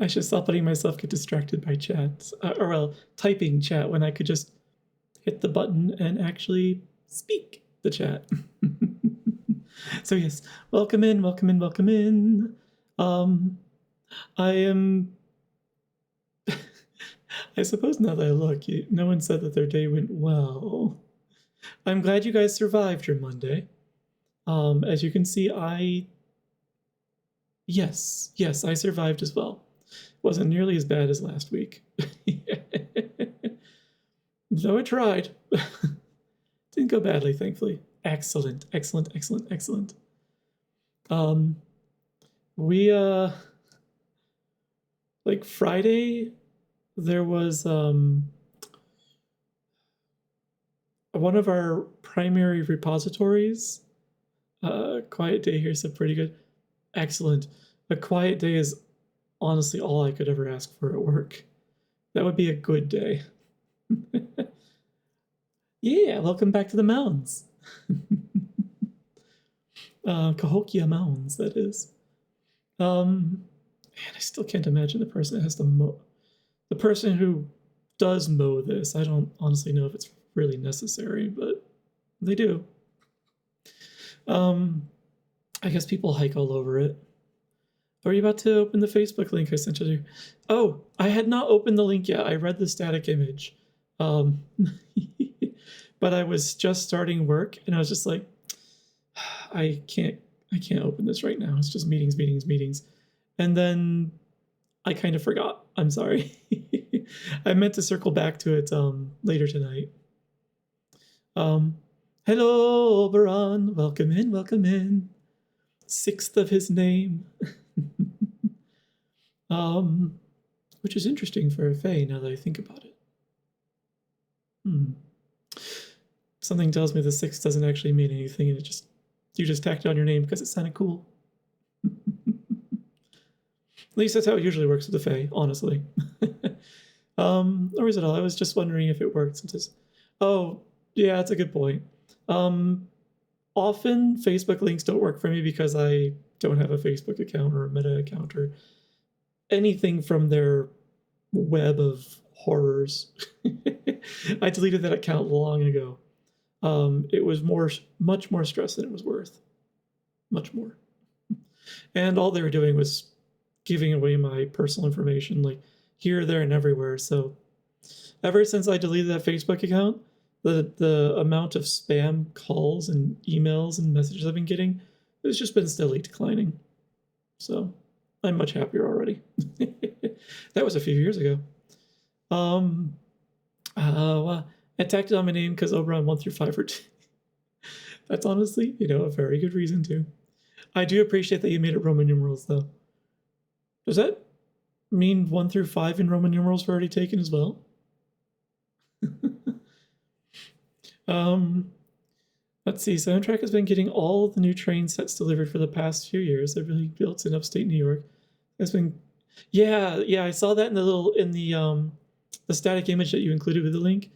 I should stop letting myself get distracted by chat, or well, typing chat when I could just hit the button and actually speak the chat. So yes, welcome in, welcome in, welcome in. I am. I suppose now that I look, no one said that their day went well. I'm glad you guys survived your Monday. As you can see, yes, I survived as well. Wasn't nearly as bad as last week. Though I tried. Didn't go badly, thankfully. Excellent, excellent, excellent, excellent. We like Friday, there was one of our primary repositories. Quiet day here, so pretty good. Excellent. A quiet day is honestly all I could ever ask for at work. That would be a good day. Yeah, welcome back to the mountains. Cahokia Mountains, that is. Man, I still can't imagine the person that has to mow. The person who does mow this, I don't honestly know if it's really necessary, but they do. I guess people hike all over it. Are you about to open the Facebook link I sent you? Oh, I had not opened the link yet. I read the static image. But I was just starting work and I was just like, I can't open this right now. It's just meetings. And then I kind of forgot. I'm sorry. I meant to circle back to it later tonight. Hello, Oberon. Welcome in. Sixth of his name. Which is interesting for a Fae now that I think about it. Something tells me the sixth doesn't actually mean anything, and you just tacked on your name because it sounded cool. At least that's how it usually works with the Fae, honestly. Or is it all? I was just wondering if it worked since it's... Oh, yeah, that's a good point. Often Facebook links don't work for me because I don't have a Facebook account or a Meta account or anything from their web of horrors. I deleted that account long ago. It was much more stress than it was worth. Much more. And all they were doing was giving away my personal information, like here, there, and everywhere. So ever since I deleted that Facebook account, the amount of spam calls and emails and messages I've been getting has just been steadily declining. So I'm much happier already. That was a few years ago. I tacked on my name because Oberon 1 through 5 are That's honestly, a very good reason to. I do appreciate that you made it Roman numerals, though. Does that mean 1 through 5 in Roman numerals were already taken as well? Let's see. So Amtrak has been getting all the new train sets delivered for the past few years. They're really built in upstate New York. It's been, yeah. I saw that in the static image that you included with the link.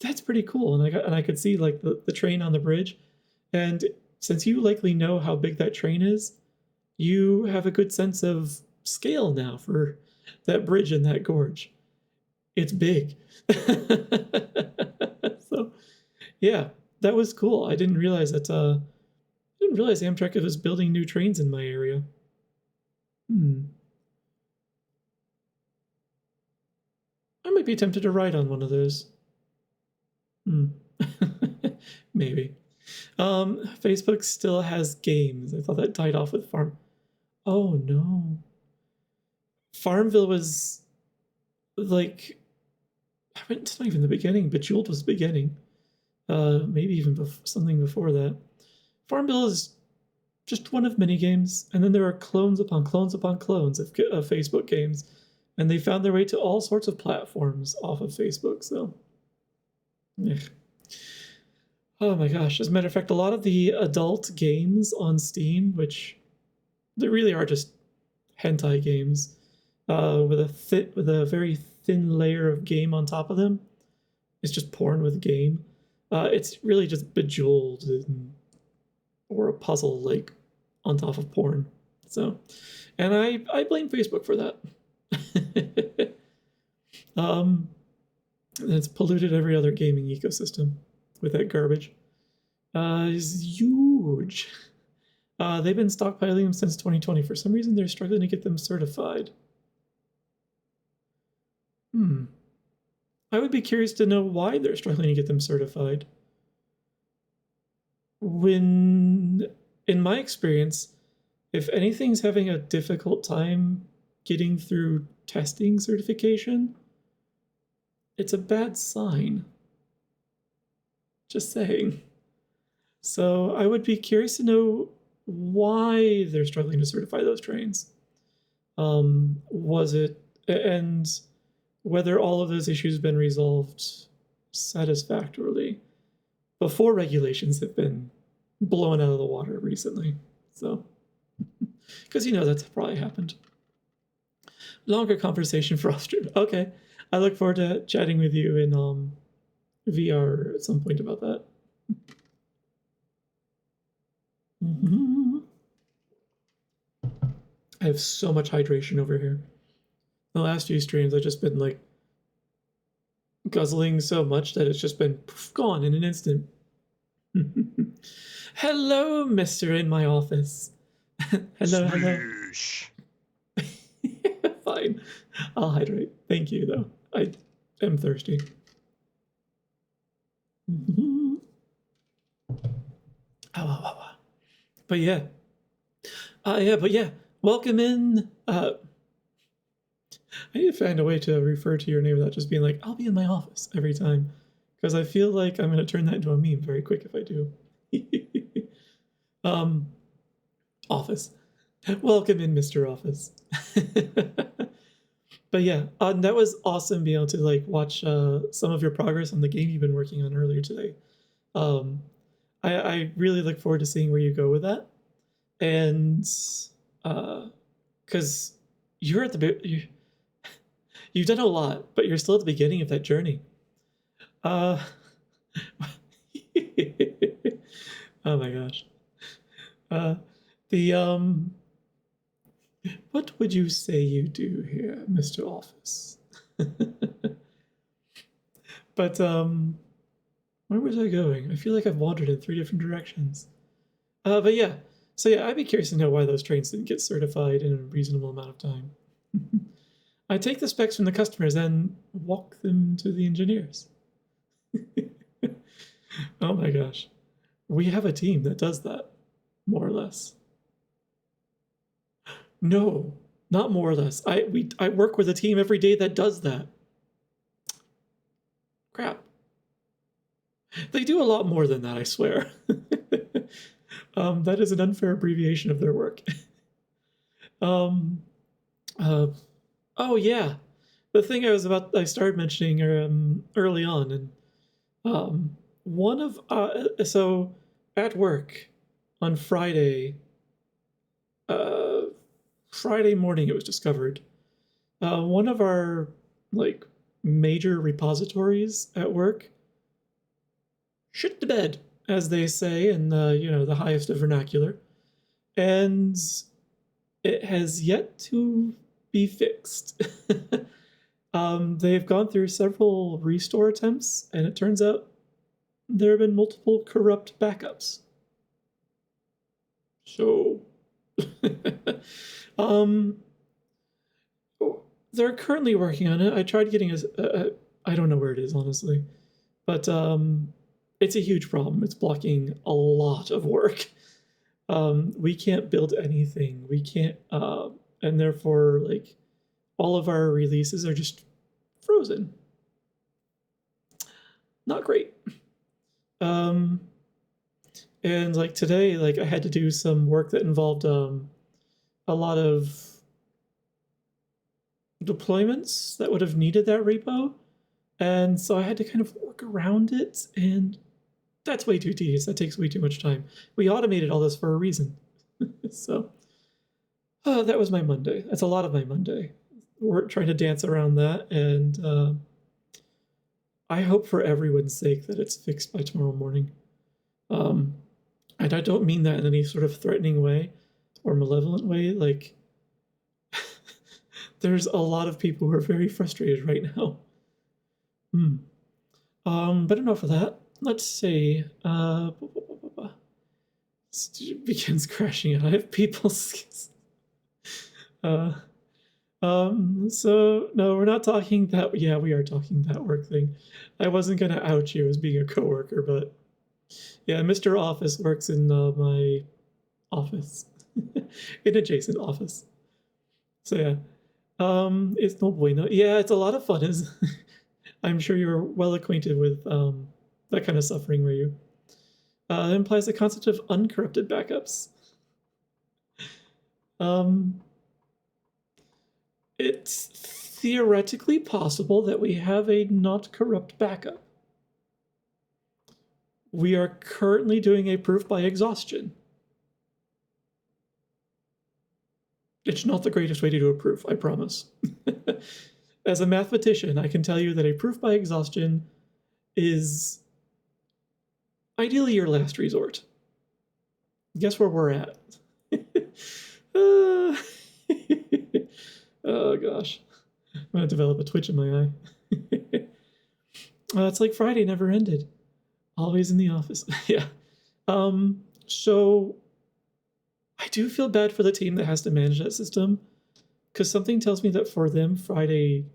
That's pretty cool, and I could see like the train on the bridge, and since you likely know how big that train is, you have a good sense of scale now for that bridge and that gorge. It's big. So, yeah, that was cool. I didn't realize that. I didn't realize Amtrak was building new trains in my area. I might be tempted to ride on one of those. Maybe. Facebook still has games. I thought that died off with Farm. Oh no. Farmville was like, it's not even the beginning. Bejeweled was the beginning. Maybe even something before that. Farmville is just one of many games, and then there are clones upon clones upon clones of Facebook games, and they found their way to all sorts of platforms off of Facebook. So, oh my gosh! As a matter of fact, a lot of the adult games on Steam, which they really are just hentai games, with a very thin layer of game on top of them, it's just porn with game. It's really just Bejeweled or a puzzle like on top of porn. So, and I blame Facebook for that. It's polluted every other gaming ecosystem with that garbage. Is huge. They've been stockpiling them since 2020. For some reason, they're struggling to get them certified. I would be curious to know why they're struggling to get them certified. When, in my experience, if anything's having a difficult time getting through testing certification, it's a bad sign. Just saying. So I would be curious to know why they're struggling to certify those trains. Was it, and whether all of those issues have been resolved satisfactorily before regulations have been blown out of the water recently. So, because that's probably happened. Longer conversation for off-stream. Okay, I look forward to chatting with you in VR at some point about that. I have so much hydration over here. The last few streams, I've just been like guzzling so much that it's just been gone in an instant. Hello, Mr. in my office. Hello. Fine. I'll hydrate. Thank you, though. I am thirsty. But yeah. Welcome in. I need to find a way to refer to your name without just being like, I'll be in my office every time. Because I feel like I'm going to turn that into a meme very quick if I do. Office. Welcome in, Mr. Office. But yeah, that was awesome being able to like watch some of your progress on the game you've been working on earlier today. I really look forward to seeing where you go with that. And because you're at you've done a lot, but you're still at the beginning of that journey. Oh my gosh. What would you say you do here, Mr. Office? But where was I going? I feel like I've wandered in 3 different directions. But yeah. So yeah, I'd be curious to know why those trains didn't get certified in a reasonable amount of time. I take the specs from the customers and walk them to the engineers. Oh my gosh. We have a team that does that, more or less. No, not more or less. I work with a team every day that does that. Crap. They do a lot more than that, I swear. That is an unfair abbreviation of their work. Oh yeah, the thing I started mentioning early on, and one of so at work on Friday morning it was discovered one of our like major repositories at work shit to bed, as they say in the highest of vernacular, and it has yet to be fixed. They've gone through several restore attempts, and it turns out there have been multiple corrupt backups. So, they're currently working on it. I tried getting I don't know where it is, honestly, but it's a huge problem. It's blocking a lot of work. We can't build anything. We can't, and therefore, like, all of our releases are just frozen. Not great. And like today, like I had to do some work that involved a lot of deployments that would have needed that repo. And so I had to kind of work around it, and that's way too tedious. That takes way too much time. We automated all this for a reason. So that was my Monday. That's a lot of my Monday. We're trying to dance around that, and I hope for everyone's sake that it's fixed by tomorrow morning. And I don't mean that in any sort of threatening way. or malevolent way. Like, there's a lot of people who are very frustrated right now. But enough of that. Let's see. Begins crashing out. I have people. So no, we're not talking that. Yeah, we are talking that work thing. I wasn't gonna out you as being a coworker, but yeah, Mr. Office works in my office, in adjacent office. So yeah, it's no bueno. Yeah, it's a lot of fun. Is I'm sure you're well acquainted with that kind of suffering, where you it implies the concept of uncorrupted backups. It's theoretically possible that we have a not corrupt backup. We are currently doing a proof by exhaustion. It's not the greatest way to do a proof, I promise. As a mathematician, I can tell you that a proof by exhaustion is ideally your last resort. Guess where we're at? Oh gosh. I'm gonna develop a twitch in my eye. It's like Friday never ended. Always in the office. Yeah. So I do feel bad for the team that has to manage that system, because something tells me that for them, Friday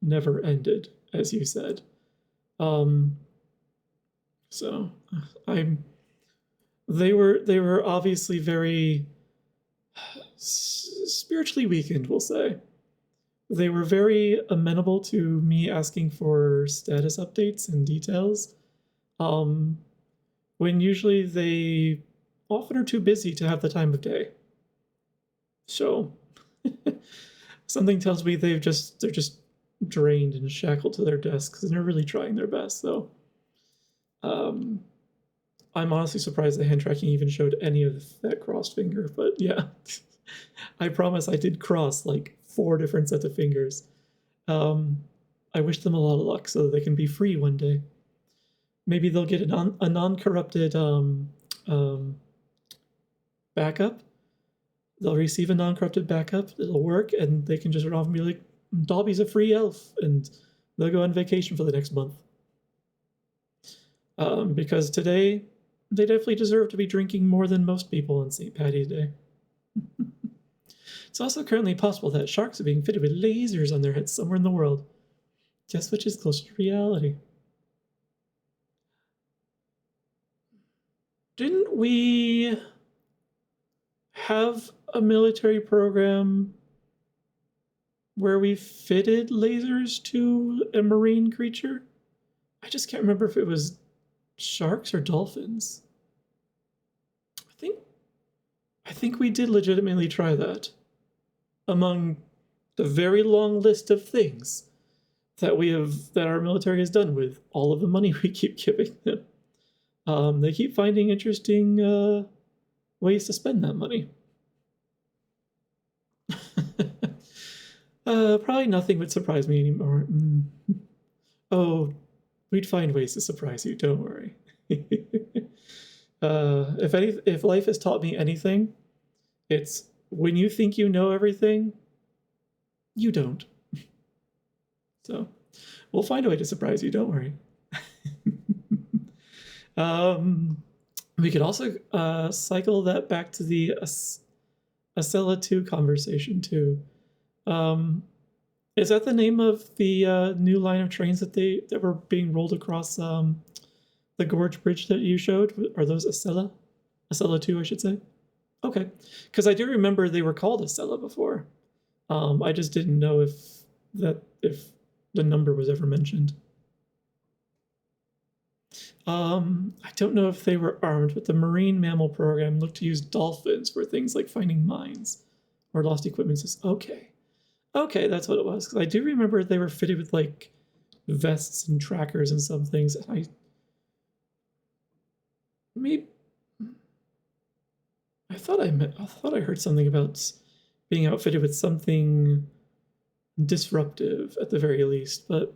never ended, as you said. So they were obviously very spiritually weakened, we'll say. They were very amenable to me asking for status updates and details, when usually they often are too busy to have the time of day. So something tells me they're just drained and shackled to their desks, and they're really trying their best. So I'm honestly surprised the hand tracking even showed any of that crossed finger, but yeah. I promise I did cross like 4 different sets of fingers. I wish them a lot of luck so that they can be free one day. Maybe they'll get a non-corrupted backup. They'll receive a non-corrupted backup. It'll work, and they can just run off and be like, Dobby's a free elf, and they'll go on vacation for the next month. Because today, they definitely deserve to be drinking more than most people on St. Paddy's Day. It's also currently possible that sharks are being fitted with lasers on their heads somewhere in the world. Guess which is closer to reality? Didn't we have a military program where we fitted lasers to a marine creature? I just can't remember if it was sharks or dolphins. I think we did legitimately try that. Among the very long list of things that our military has done with all of the money we keep giving them. They keep finding interesting ways to spend that money. Probably nothing would surprise me anymore. Oh, we'd find ways to surprise you, don't worry. If life has taught me anything, it's when you think you know everything, you don't. So we'll find a way to surprise you, don't worry. We could also cycle that back to the Acela 2 conversation too. Is that the name of the new line of trains that were being rolled across the Gorge Bridge that you showed? Are those Acela? Acela 2, I should say. Okay, because I do remember they were called Acela before. I just didn't know if the number was ever mentioned. I don't know if they were armed, but the marine mammal program looked to use dolphins for things like finding mines or lost equipment. Okay, that's what it was. Because I do remember they were fitted with like vests and trackers and some things. And I thought I heard something about being outfitted with something disruptive at the very least, but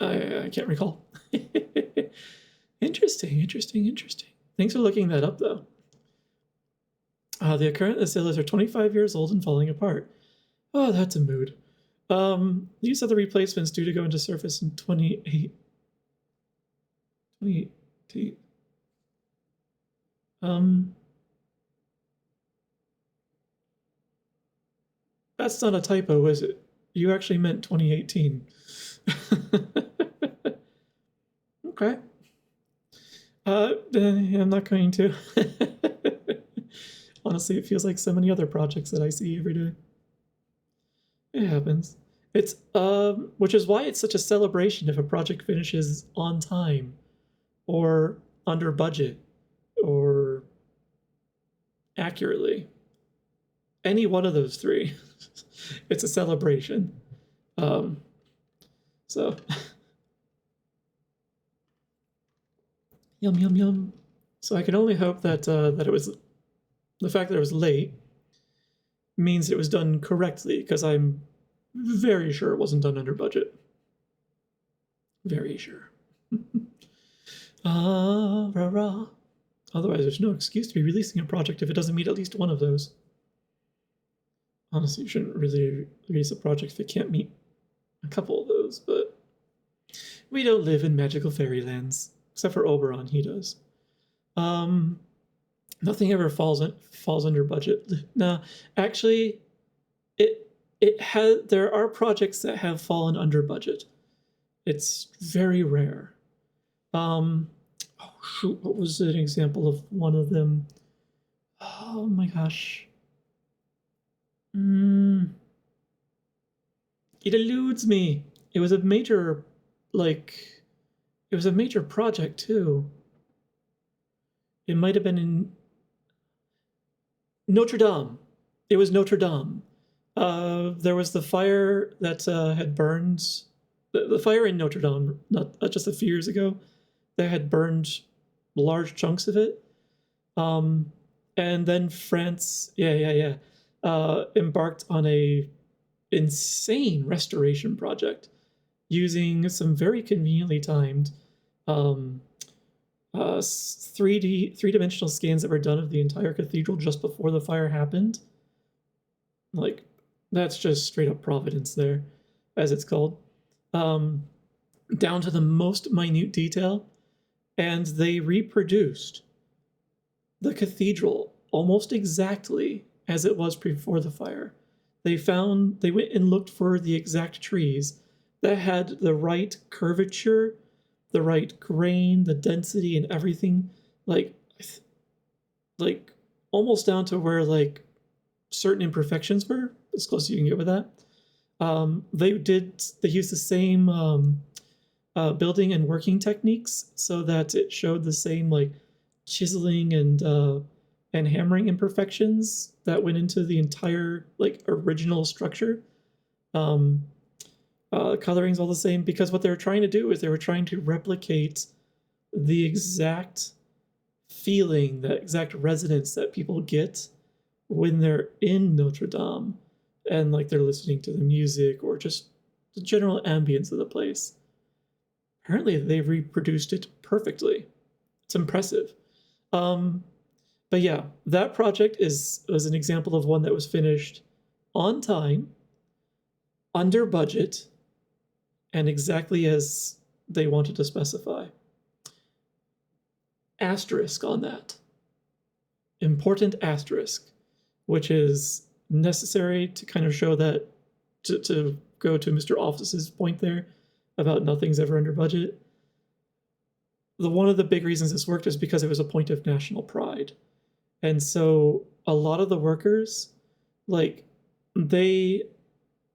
I can't recall. Interesting. Thanks for looking that up, though. The current Acilas are 25 years old and falling apart. Oh, that's a mood. These are the replacements due to go into service in 2018. That's not a typo, is it? You actually meant 2018. Okay. I'm not going to. Honestly, it feels like so many other projects that I see every day. It happens. It's which is why it's such a celebration if a project finishes on time or under budget or accurately. Any one of those three. It's a celebration. So yum yum yum. So I can only hope that that it was the fact that it was late means it was done correctly, because I'm very sure it wasn't done under budget. Very sure. Rah, rah. Otherwise, there's no excuse to be releasing a project if it doesn't meet at least one of those. Honestly, you shouldn't really release a project if it can't meet a couple of those, but we don't live in magical fairylands. Except for Oberon, he does. Nothing ever falls under budget. No, actually, there are projects that have fallen under budget. It's very rare. Oh shoot, what was an example of one of them? Oh my gosh. It eludes me. It was a major, it was a major project too. It might have been in Notre Dame. It was Notre Dame. There was the fire that had burned, the fire in Notre Dame, not just a few years ago, that had burned large chunks of it. And then France, embarked on a insane restoration project using some very conveniently timed 3-dimensional scans that were done of the entire cathedral just before the fire happened. Like, that's just straight up providence there, as it's called. Down to the most minute detail. And they reproduced the cathedral almost exactly as it was before the fire. They went and looked for the exact trees that had the right curvature, the right grain, the density, and everything, like almost down to where certain imperfections were, as close as you can get with that. They used the same building and working techniques so that it showed the same chiseling and hammering imperfections that went into the entire original structure. Coloring's all the same, because what they were trying to do is they were trying to replicate the exact feeling, the exact resonance that people get when they're in Notre Dame and they're listening to the music or just the general ambience of the place. Apparently they reproduced it perfectly. It's impressive. But yeah, that project was an example of one that was finished on time, under budget, and exactly as they wanted to specify. Asterisk on that. Important asterisk, which is necessary to kind of show that, to go to Mr. Office's point there about nothing's ever under budget. One of the big reasons this worked is because it was a point of national pride. And so a lot of the workers, they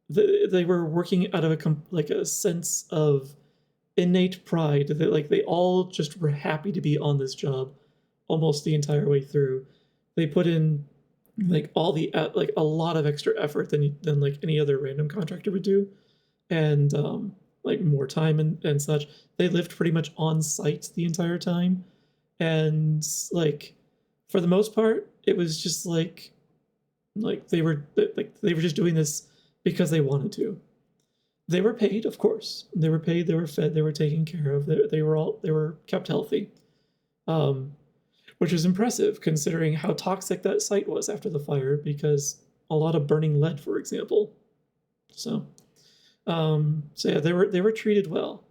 were working out of a sense of innate pride that they all just were happy to be on this job almost the entire way through. They put in all the a lot of extra effort than any other random contractor would do, and more time and such. They lived pretty much on site the entire time, and for the most part it was just they were just doing this because they wanted to. They were paid, of course. They were paid, they were fed, they were taken care of. They were kept healthy. When which is impressive considering how toxic that site was after the fire, because a lot of burning lead, for example. So yeah, they were treated well.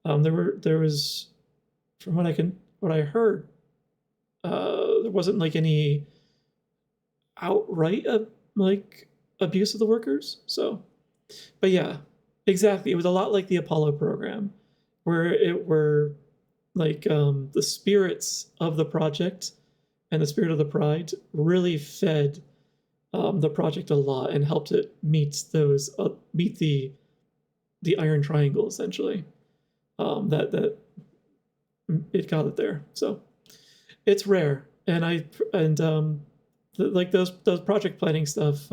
There was, from what I heard, there wasn't like any outright like abuse of the workers. So, but yeah, exactly. It was a lot like the Apollo program, where it were like the spirits of the project and the spirit of the pride really fed the project a lot and helped it meet the Iron Triangle, essentially. That it got it there. So it's rare, and like those project planning stuff.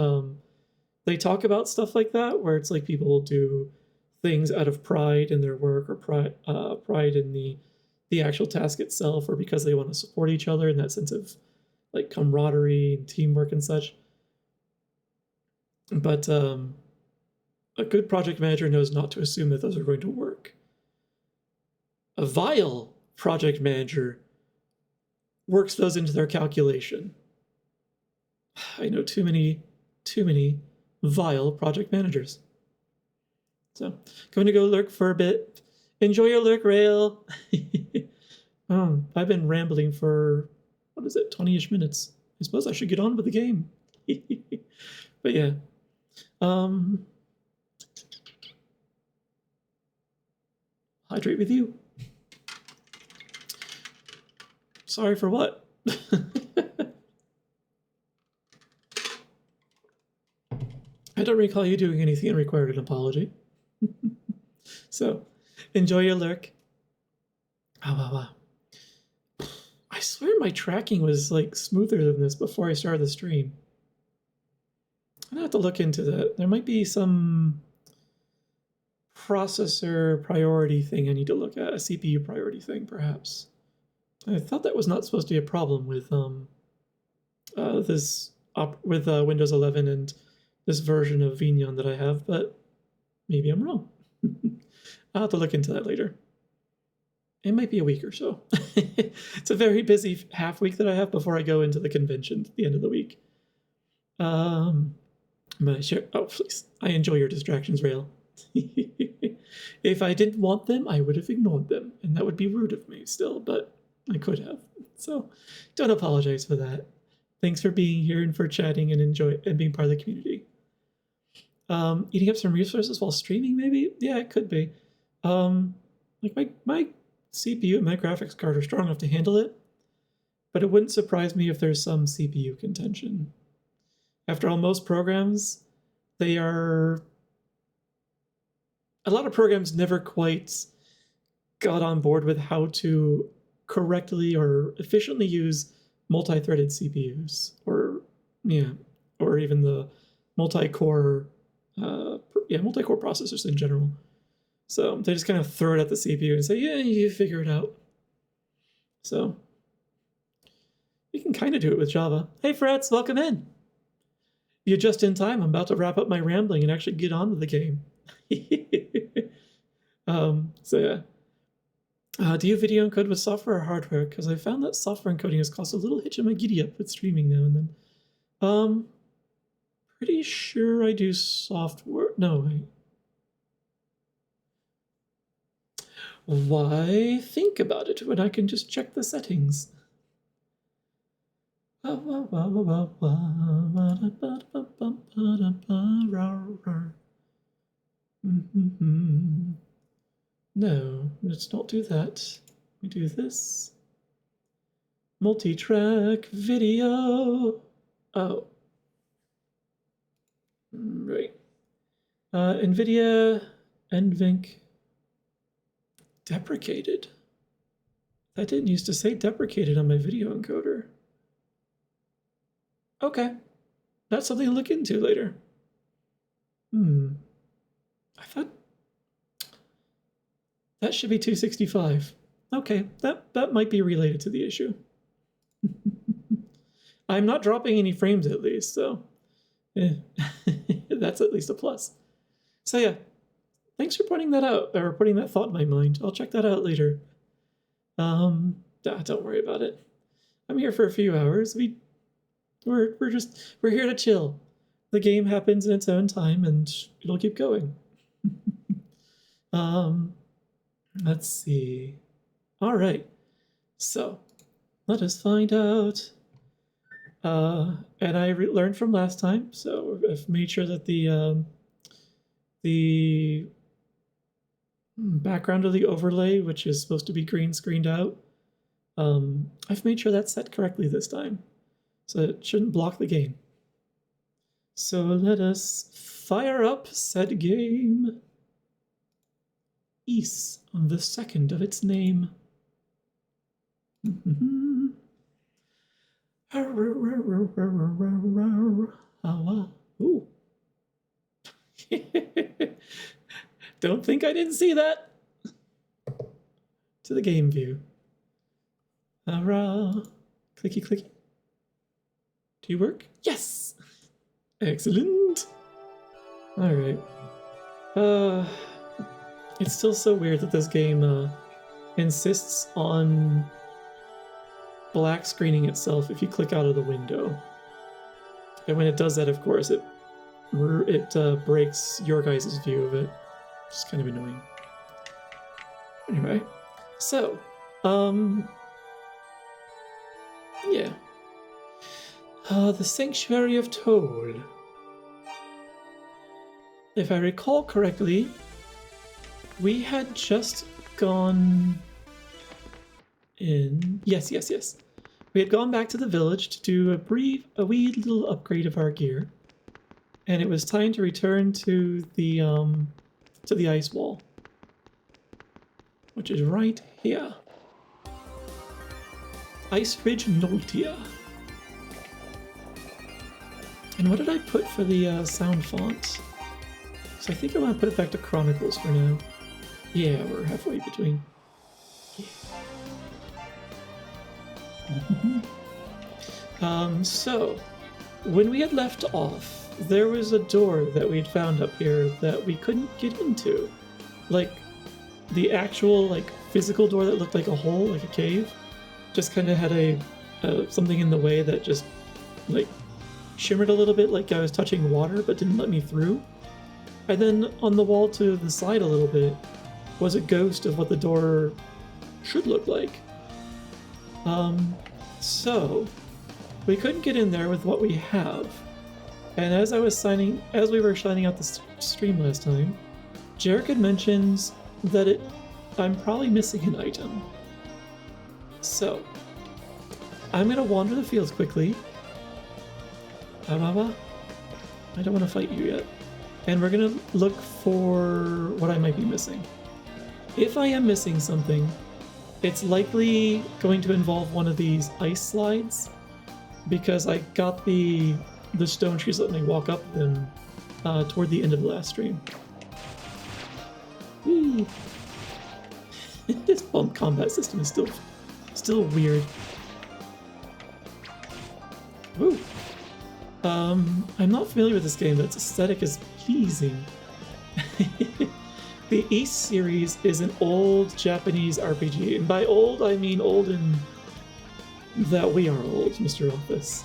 They talk about stuff like that, where it's like people will do things out of pride in their work, or pride in the actual task itself, or because they want to support each other in that sense of like camaraderie and teamwork and such. But a good project manager knows not to assume that those are going to work. A vile project manager works those into their calculation. I know too many vile project managers. So, going to go lurk for a bit. Enjoy your lurk, Rail. I've been rambling for, 20-ish minutes. I suppose I should get on with the game. But yeah. Hydrate with you. Sorry for what? I don't recall you doing anything that required an apology. So, enjoy your lurk. Wow. I swear my tracking was like smoother than this before I started the stream. I'm gonna have to look into that. There might be some processor priority thing I need to look at, a CPU priority thing, perhaps. I thought that was not supposed to be a problem with Windows 11 and this version of Vignon that I have, but maybe I'm wrong. I'll have to look into that later. It might be a week or so. It's a very busy half week that I have before I go into the convention at the end of the week. Please. I enjoy your distractions, Rail. If I didn't want them, I would have ignored them, and that would be rude of me still, but I could have. So don't apologize for that. Thanks for being here and for chatting and being part of the community. Eating up some resources while streaming, maybe? Yeah, it could be. Like my CPU and my graphics card are strong enough to handle it, but it wouldn't surprise me if there's some CPU contention. After all, most programs, a lot of programs never quite got on board with how to correctly or efficiently use multi-threaded CPUs, or even the multi-core processors in general. So they just kind of throw it at the CPU and say, yeah, you figure it out. So you can kind of do it with Java. Hey, Frets, welcome in. You're just in time. I'm about to wrap up my rambling and actually get on with the game. So yeah. Do you video encode with software or hardware? Because I found that software encoding has caused a little hitch in my giddy up with streaming now and then. Pretty sure I do software. No, wait. Why think about it when I can just check the settings? No, let's not do that. We do this. Multi-track video. Oh. Right. NVIDIA NVENC deprecated. That didn't used to say deprecated on my video encoder. Okay. That's something to look into later. I thought that should be 265. Okay, that might be related to the issue. I'm not dropping any frames at least, so that's at least a plus. So yeah, thanks for pointing that out, or putting that thought in my mind. I'll check that out later. Don't worry about it. I'm here for a few hours. We're here to chill. The game happens in its own time, and it'll keep going. Let's see. All right. So, let us find out. And I learned from last time, so I've made sure that the background of the overlay, which is supposed to be green screened out, I've made sure that's set correctly this time, so it shouldn't block the game. So let us fire up said game. East on the second of its name. Ooh. Don't think I didn't see that. To the game view. Clicky clicky. Do you work? Yes! Excellent! Alright. It's still so weird that this game insists on black screening itself if you click out of the window. And when it does that, of course, it breaks your guys' view of it. Which is kind of annoying. Anyway, so, yeah. The Sanctuary of Toll. If I recall correctly, we had just gone in... Yes. We had gone back to the village to do a wee little upgrade of our gear. And it was time to return to the ice wall. Which is right here. Ice Ridge Noltia. And what did I put for the sound font? So I think I want to put it back to Chronicles for now. Yeah, we're halfway between. Yeah. So, when we had left off, there was a door that we'd found up here that we couldn't get into. Like, the actual, physical door that looked like a hole, like a cave, just kind of had something in the way that just, shimmered a little bit like I was touching water, but didn't let me through. And then on the wall to the side a little bit was a ghost of what the door should look like. So we couldn't get in there with what we have. And as we were signing out the stream last time, Jarek had mentioned that I'm probably missing an item. So I'm gonna wander the fields quickly. I don't want to fight you yet. And we're gonna look for what I might be missing. If I am missing something, it's likely going to involve one of these ice slides, because I got the stone trees let me walk up them toward the end of the last stream. Whee. This bump combat system is still weird. Woo. I'm not familiar with this game, but its aesthetic is pleasing. The East series is an old Japanese RPG, and by old I mean old in that we are old, Mr. Office.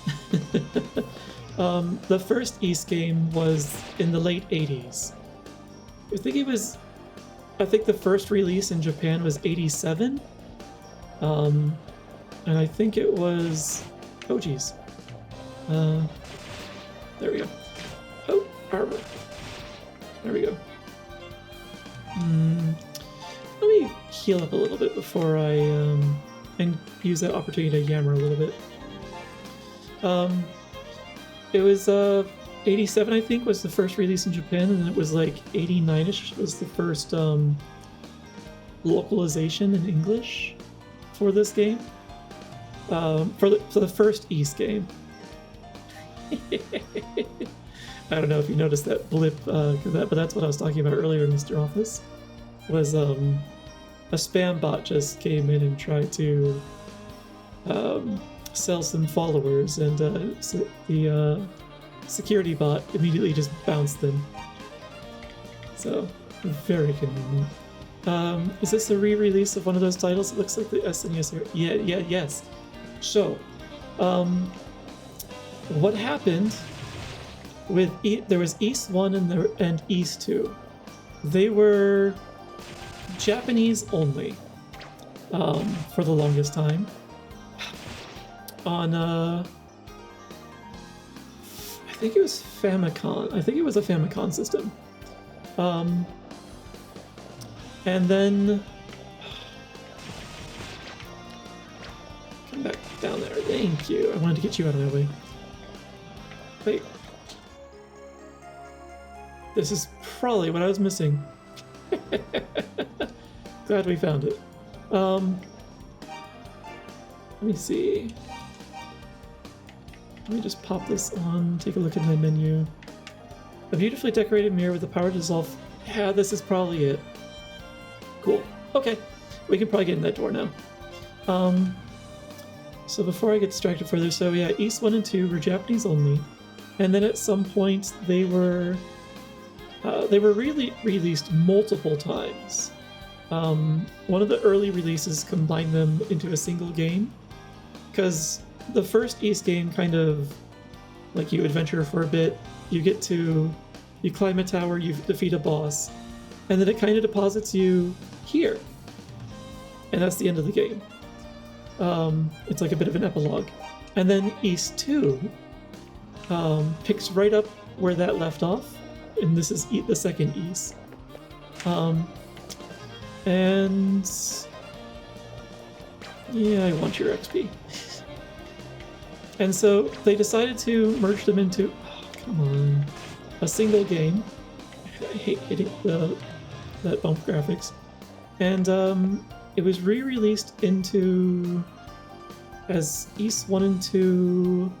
The first East game was in the late 80s. I think the first release in Japan was 87. And I think it was... Oh, geez. There we go. Oh, armor. There we go. Let me heal up a little bit before I and use that opportunity to yammer a little bit. It was 87, I think, was the first release in Japan, and then it was like 89ish was the first localization in English for this game. For the first East game. I don't know if you noticed that blip, but that's what I was talking about earlier, Mr. Office. Was a spam bot just came in and tried to sell some followers, and the security bot immediately just bounced them. So, very convenient. Is this a re-release of one of those titles? It looks like the SNES here. Yes. So, What happened with there was East 1 and East 2. They were Japanese only for the longest time. On I think it was Famicom. I think it was a Famicom system. And then come back down there. Thank you. I wanted to get you out of my way. Wait. This is probably what I was missing. Glad we found it. Let me see. Let me just pop this on, take a look at my menu. A beautifully decorated mirror with the power to dissolve. Yeah, this is probably it. Cool. Okay. We can probably get in that door now. So before I get distracted further, so yeah, East 1 and 2 were Japanese only. And then at some point they were really released multiple times. One of the early releases combined them into a single game, because the first East game kind of, like, you adventure for a bit, you climb a tower, you defeat a boss, and then it kind of deposits you here. And that's the end of the game. It's like a bit of an epilogue. And then East 2 picks right up where that left off, and this is the second East. And yeah, I want your XP. And so they decided to merge them into, come on, a single game. I hate hitting that bump graphics. And it was re-released as East 1 and 2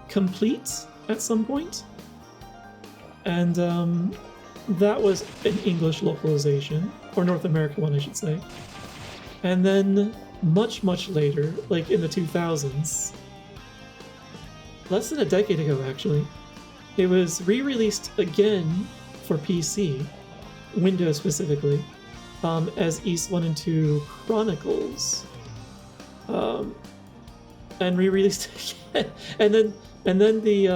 Complete at some point. And that was an English localization, or North American one, I should say. And then much, much later, like in the 2000s, less than a decade ago actually, it was re-released again for PC, Windows specifically, as East 1 and 2 Chronicles, and re-released again. And then the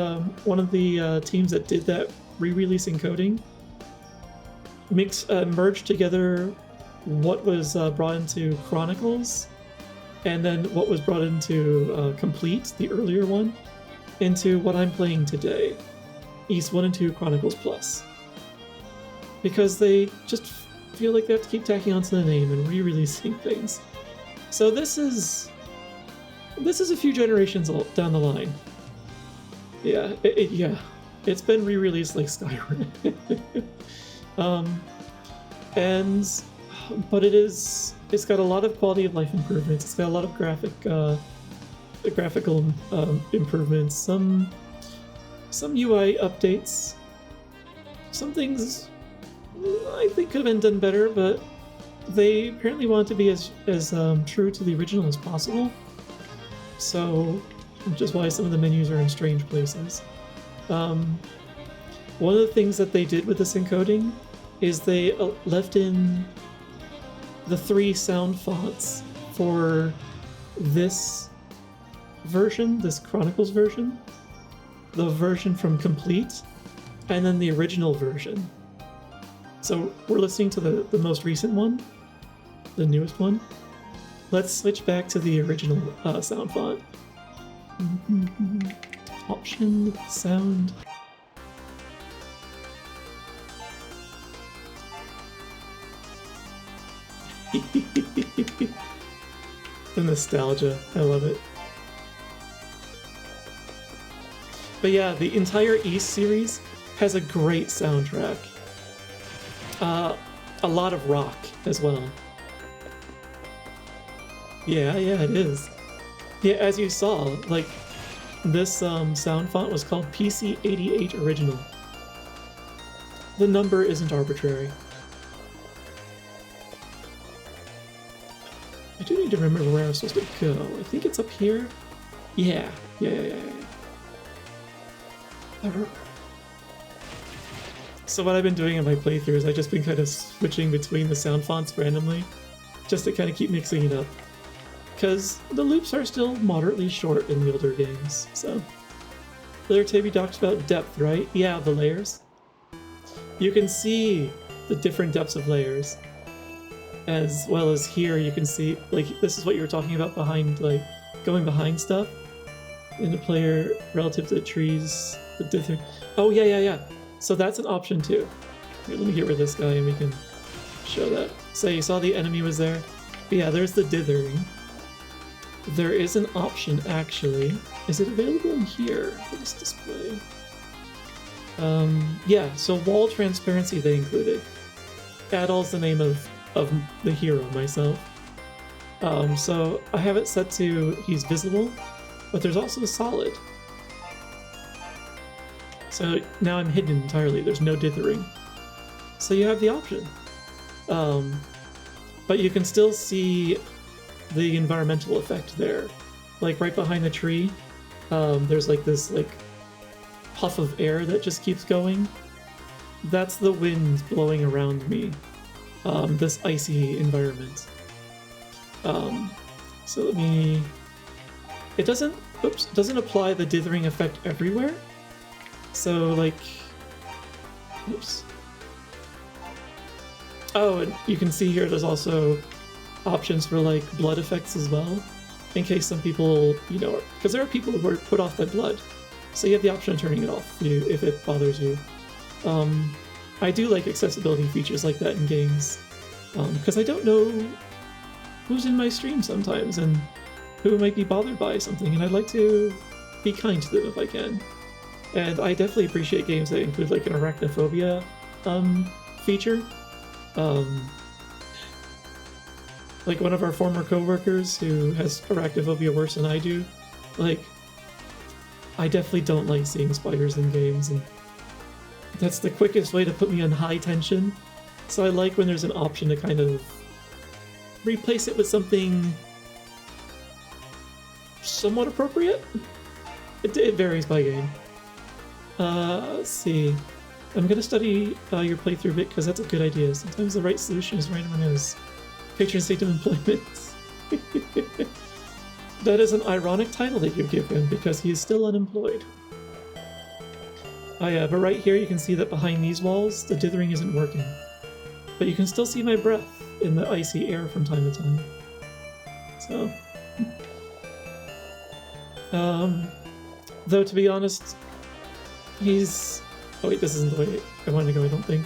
one of the teams that did that re-release encoding merged together what was brought into Chronicles, and then what was brought into Complete, the earlier one, into what I'm playing today, East 1 and 2 Chronicles Plus. Because they just feel like they have to keep tacking onto the name and re-releasing things. So this is a few generations down the line. Yeah, it's been re-released like Skyrim. But it's got a lot of quality of life improvements. It's got a lot of graphical improvements, some UI updates. Some things I think could have been done better, but they apparently want to be as true to the original as possible. So, which is why some of the menus are in strange places. One of the things that they did with this encoding is they left in the 3 sound fonts for this version, this Chronicles version, the version from Complete, and then the original version. So we're listening to the most recent one, the newest one. Let's switch back to the original sound font. Option, sound. The nostalgia, I love it. But yeah, the entire East series has a great soundtrack. A lot of rock as well. Yeah, it is. Yeah, as you saw, like, this sound font was called PC88 Original. The number isn't arbitrary. I do need to remember where I was supposed to go. I think it's up here. Yeah. So what I've been doing in my playthrough is I've just been kind of switching between the sound fonts randomly, just to kind of keep mixing it up. because the loops are still moderately short in the older games. So there, Tabby talks about depth, right? Yeah, the layers. You can see the different depths of layers, as well as here you can see, like, this is what you were talking about behind, like, going behind stuff in the player relative to the trees. The dither. Oh, yeah. So that's an option too. Here, let me get rid of this guy and we can show that. So you saw the enemy was there. But yeah, there's the dithering. There is an option, actually. Is it available in here for this display? Yeah, so wall transparency they included. Adol's the name of the hero, myself. So I have it set to he's visible, but there's also a solid. So now I'm hidden entirely, there's no dithering. So you have the option. But you can still see the environmental effect there. Like right behind the tree, there's like this like puff of air that just keeps going. That's the wind blowing around me. This icy environment. So let me... It doesn't apply the dithering effect everywhere. So like... Oops. Oh, and you can see here there's also options for like blood effects as well, in case some people, you know, because there are people who are put off by blood. So you have the option of turning it off if it bothers you. I do like accessibility features like that in games, because I don't know who's in my stream sometimes and who might be bothered by something, and I'd like to be kind to them if I can. And I definitely appreciate games that include like an arachnophobia feature. Like one of our former coworkers who has arachnophobia worse than I do, like, I definitely don't like seeing spiders in games, and that's the quickest way to put me on high tension. So I like when there's an option to kind of replace it with something somewhat appropriate. It varies by game. Let's see. I'm gonna study your playthrough a bit because that's a good idea. Sometimes the right solution is right on my nose. Patron saint of employment. That is an ironic title that you give him because he is still unemployed. Oh yeah, but right here you can see that behind these walls, the dithering isn't working. But you can still see my breath in the icy air from time to time. So... though to be honest, he's... Oh wait, this isn't the way I wanted to go, I don't think.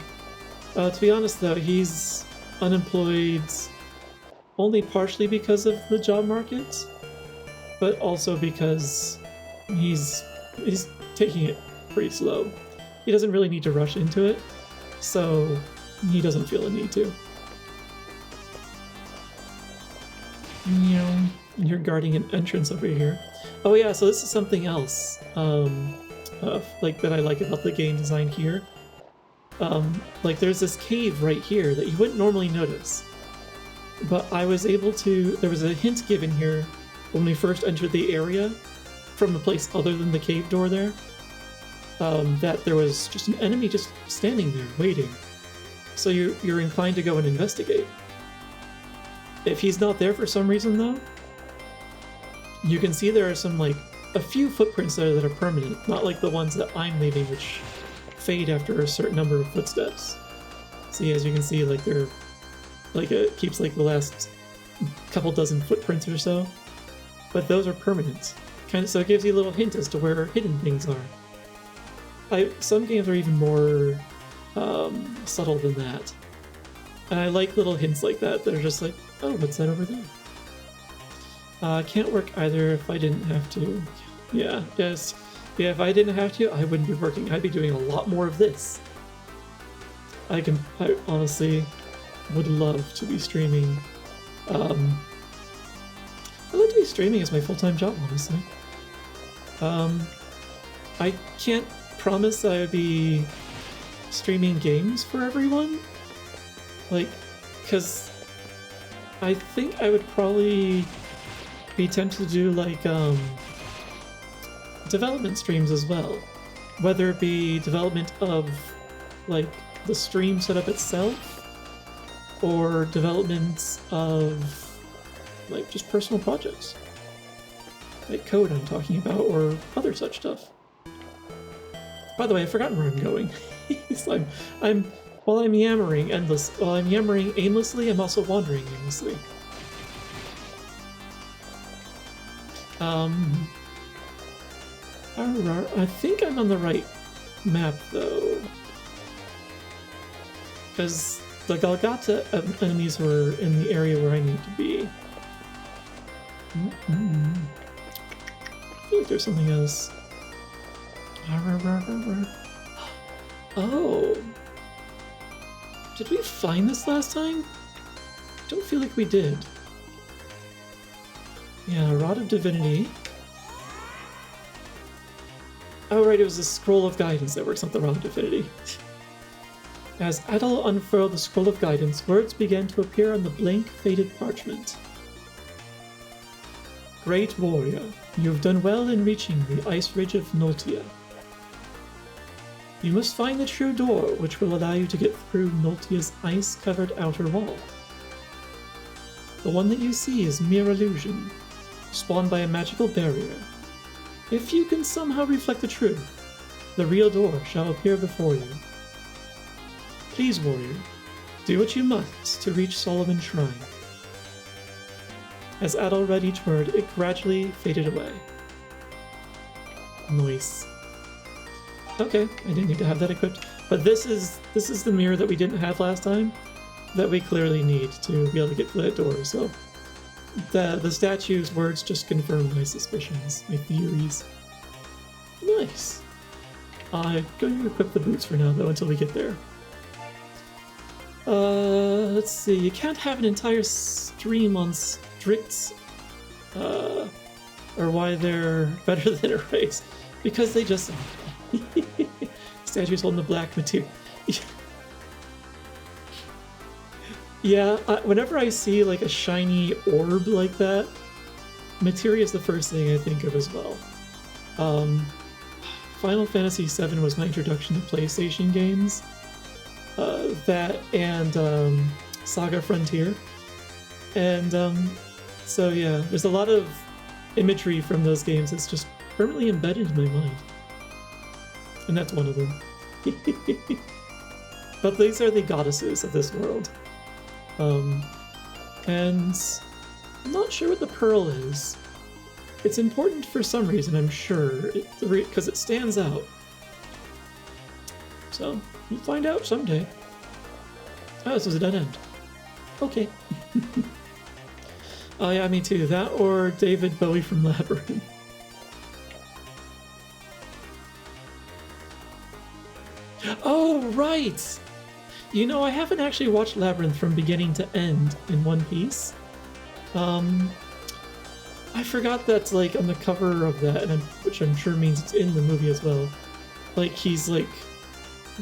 To be honest though, he's unemployed only partially because of the job market, but also because he's taking it pretty slow. He doesn't really need to rush into it, so he doesn't feel a need to. You're guarding an entrance over here. Oh yeah, so this is something else like that I like about the game design here. Like there's this cave right here that you wouldn't normally notice, but I was able to... There was a hint given here when we first entered the area from a place other than the cave door there, that there was just an enemy just standing there waiting. So you're inclined to go and investigate. If he's not there for some reason though, you can see there are some like a few footprints there that are permanent, not like the ones that I'm leaving, which fade after a certain number of footsteps. See, as you can see, like they're like it keeps like the last couple dozen footprints or so, but those are permanent. Kind of, so it gives you a little hint as to where hidden things are. Some games are even more subtle than that, and I like little hints like that that are just like, oh, what's that over there? Can't work either if I didn't have to. Yeah, yes. Yeah, if I didn't have to, I wouldn't be working. I'd be doing a lot more of this. I honestly would love to be streaming. I'd love to be streaming as my full-time job, honestly. I can't promise that I would be streaming games for everyone. Like, because I think I would probably be tempted to do like development streams as well, whether it be development of like the stream setup itself or development of like just personal projects. Like code I'm talking about, or other such stuff. By the way, I've forgotten where I'm going. So while I'm yammering aimlessly, I'm also wandering aimlessly. I think I'm on the right map though, because the Golgotha enemies were in the area where I need to be. I feel like there's something else. Oh, did we find this last time? Don't feel like we did. Yeah, Rod of Divinity. Oh right, it was a Scroll of Guidance that works on the Rod of Divinity. As Adal unfurled the Scroll of Guidance, words began to appear on the blank, faded parchment. Great warrior, you have done well in reaching the ice ridge of Noltia. You must find the true door, which will allow you to get through Noltia's ice-covered outer wall. The one that you see is mere illusion, spawned by a magical barrier. If you can somehow reflect the truth, the real door shall appear before you. Please, warrior, do what you must to reach Solomon's Shrine. As Adal read each word, it gradually faded away. Nice. Okay, I didn't need to have that equipped, but this is the mirror that we didn't have last time, that we clearly need to be able to get through that door. So the statue's words just confirm my suspicions, my theories. Nice. I'm going to equip the boots for now though until we get there. Let's see. You can't have an entire stream on Strix, or why they're better than a race, because they just. Statues holding the black material. Yeah, whenever I see like a shiny orb like that, materia is the first thing I think of as well. Final Fantasy VII was my introduction to PlayStation games. That and Saga Frontier. And so yeah, there's a lot of imagery from those games that's just permanently embedded in my mind. And that's one of them. But these are the goddesses of this world. And I'm not sure what the pearl is. It's important for some reason, I'm sure, because it stands out. So, we'll find out someday. Oh, this was a dead end. Okay. Oh yeah, me too. That or David Bowie from Labyrinth. Oh, right! You know, I haven't actually watched Labyrinth from beginning to end in one piece. I forgot that's like on the cover of that, which I'm sure means it's in the movie as well. Like he's like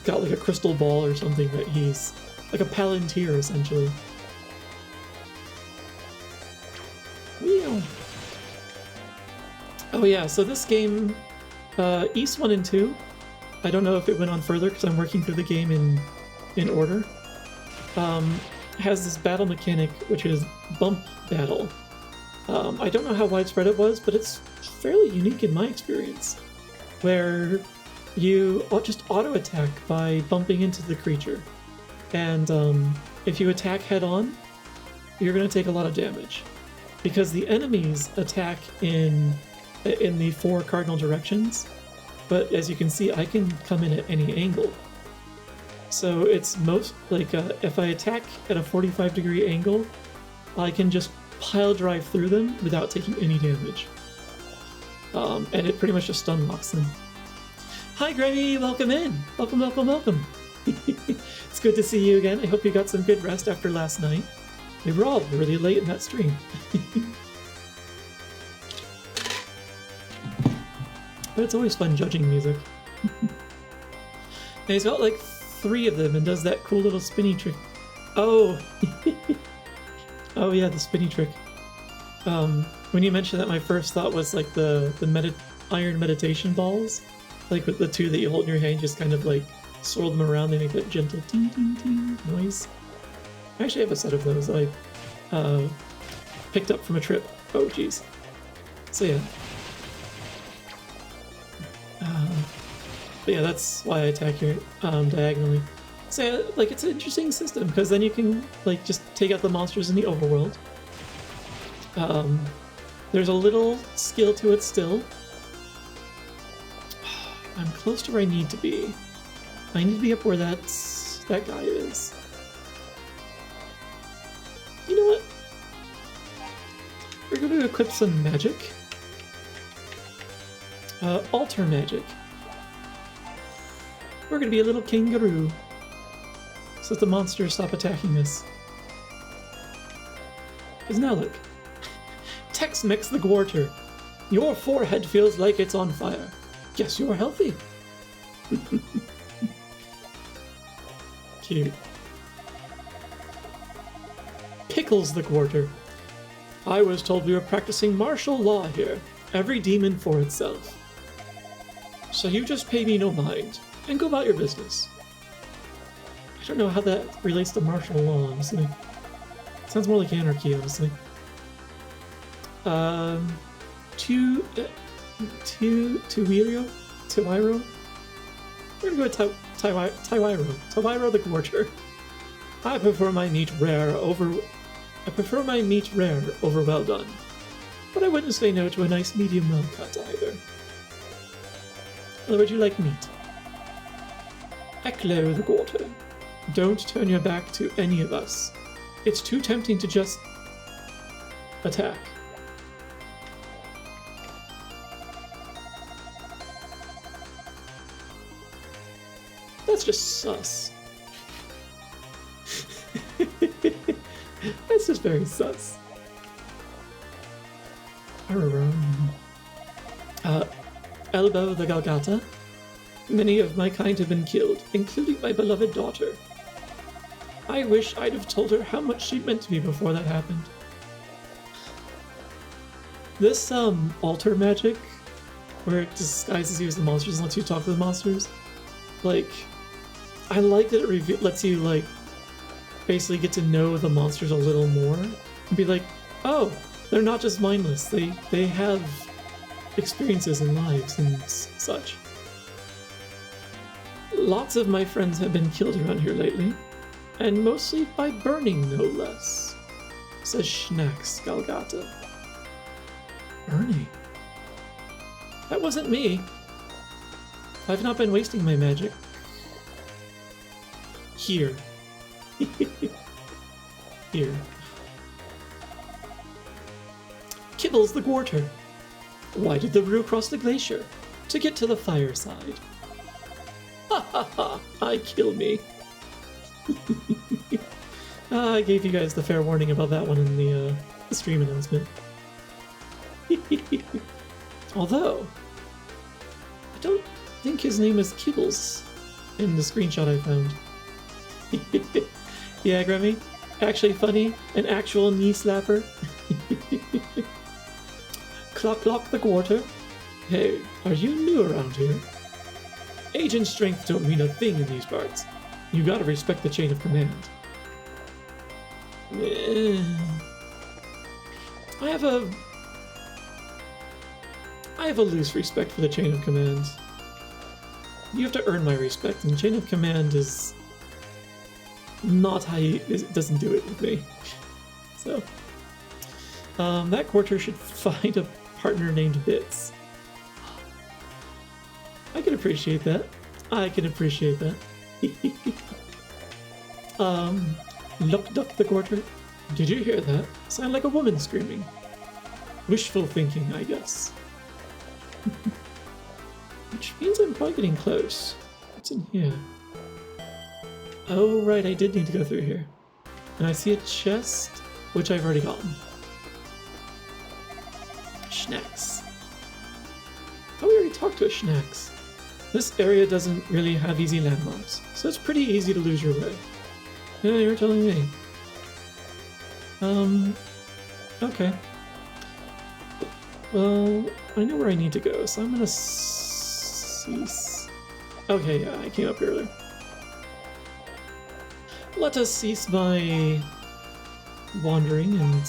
got like a crystal ball or something that he's like a Palantir essentially. Oh yeah, so this game, East 1 and 2, I don't know if it went on further because I'm working through the game in order, has this battle mechanic which is bump battle. I don't know how widespread it was, but it's fairly unique in my experience, where you just auto-attack by bumping into the creature. And if you attack head-on, you're going to take a lot of damage. Because the enemies attack in the 4 cardinal directions, but as you can see, I can come in at any angle. So it's most, like, if I attack at a 45-degree angle, I can just pile drive through them without taking any damage. And it pretty much just stun locks them. Hi Greggy, welcome in! Welcome, welcome, welcome! It's good to see you again. I hope you got some good rest after last night. We were all really late in that stream. But it's always fun judging music. And he's got like 3 of them and does that cool little spinny trick. Oh! Oh yeah, the spinny trick. When you mentioned that, my first thought was like the iron meditation balls. Like with the 2 that you hold in your hand, just kind of like swirl them around, they make that gentle ting ting ting noise. I actually have a set of those. picked up from a trip. Oh, jeez. So yeah. But yeah, that's why I attack here diagonally. So yeah, like, it's an interesting system, because then you can, like, just take out the monsters in the overworld. There's a little skill to it still. I'm close to where I need to be. I need to be up where that guy is. You know what? We're going to equip some magic. Alter magic. We're going to be a little kangaroo, so that the monsters stop attacking us. Because now look. Tex-Mex the Quarter. Your forehead feels like it's on fire. Guess you're healthy. Cute. Pickles the Quarter. I was told we were practicing martial law here. Every demon for itself. So you just pay me no mind, and go about your business. I don't know how that relates to martial law, honestly. Sounds more like anarchy, honestly. Tawiro? We're gonna go with Tawiro the Quarter. I prefer my meat rare over well done. But I wouldn't say no to a nice medium well cut either. Or would you like meat? Eklo the Quarter. Don't turn your back to any of us. It's too tempting to just attack. That's just sus. That's just very sus. Elbow the Galgata. Many of my kind have been killed, including my beloved daughter. I wish I'd have told her how much she meant to me before that happened. This alter magic, where it disguises you as the monsters and lets you talk to the monsters, like, I like that it lets you, like, basically get to know the monsters a little more and be like, oh, they're not just mindless. They have experiences and lives and such. Lots of my friends have been killed around here lately, and mostly by burning, no less, says Schnax Galgata. Burning? That wasn't me. I've not been wasting my magic. Here. Here. Kibbles the Quarter. Why did the Roo cross the glacier? To get to the fireside. Ha ha ha! I kill me. I gave you guys the fair warning about that one in the stream announcement. Although, I don't think his name is Kibbles in the screenshot I found. Yeah, Grammy? Actually funny? An actual knee slapper? Clock the Quarter? Hey, are you new around here? Age and strength don't mean a thing in these parts. You gotta respect the chain of command. I have a loose respect for the chain of command. You have to earn my respect, and chain of command is not how it doesn't do it with me. So, that Quarter should find a partner named Bits. I can appreciate that. I can appreciate that. Luck Duck the Quarter. Did you hear that? Sound like a woman screaming. Wishful thinking, I guess. Which means I'm probably getting close. What's in here? Oh, right, I did need to go through here. And I see a chest, which I've already gotten. Schnax. Oh, we already talked to a Schnax. This area doesn't really have easy landmarks, so it's pretty easy to lose your way. Yeah, you're telling me. Okay. Well, I know where I need to go, so I'm gonna cease. Okay, yeah, I came up here earlier. Let us cease my wandering and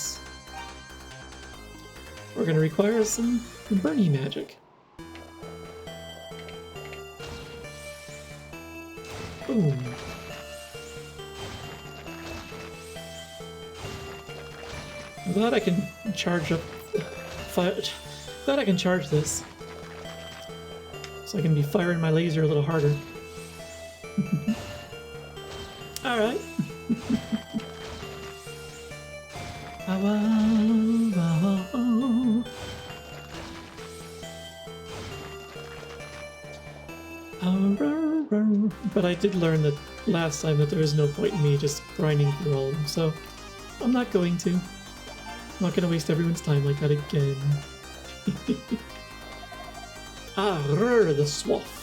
we're gonna require some Bernie magic. Boom. I'm glad I can charge up glad I can charge this. So I can be firing my laser a little harder. Alright. But I did learn that last time that there is no point in me just grinding through all of them, so I'm not going to. I'm not going to waste everyone's time like that again. The swath.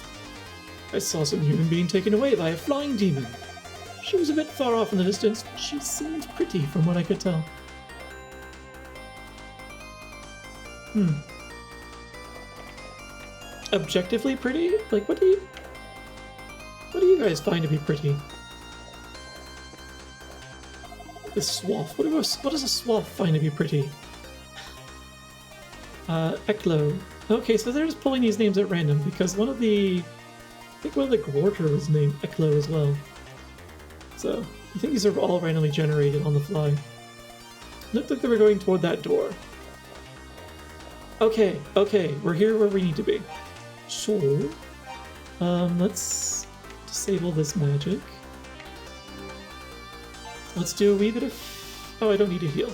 I saw some human being taken away by a flying demon. She was a bit far off in the distance, but she seemed pretty from what I could tell. Objectively pretty? Like, what do you guys find to be pretty? The swath. What does a swath find to be pretty? Eklo. Okay, so they're just pulling these names at random because I think one of the Gorter was named Eklo as well. So I think these are all randomly generated on the fly. Looked like they were going toward that door. Okay, we're here where we need to be. So, let's disable this magic. Let's do a wee bit of... Oh, I don't need to heal.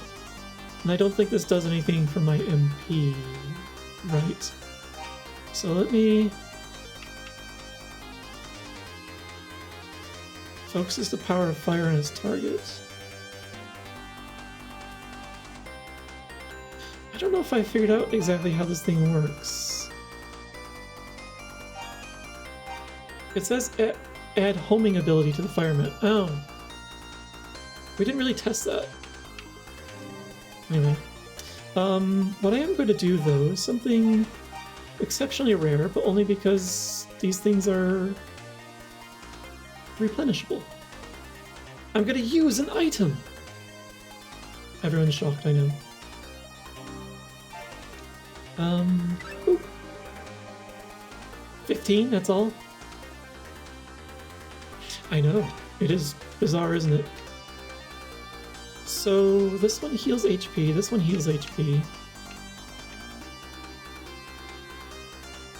And I don't think this does anything for my MP, right? So let me... Focuses the power of fire on his target. I don't know if I figured out exactly how this thing works. It says add homing ability to the fireman. Oh. We didn't really test that. Anyway. What I am going to do, though, is something exceptionally rare, but only because these things are replenishable. I'm going to use an item! Everyone's shocked, I know. Ooh. 15, that's all. I know. It is bizarre, isn't it? So this one heals HP, this one heals HP.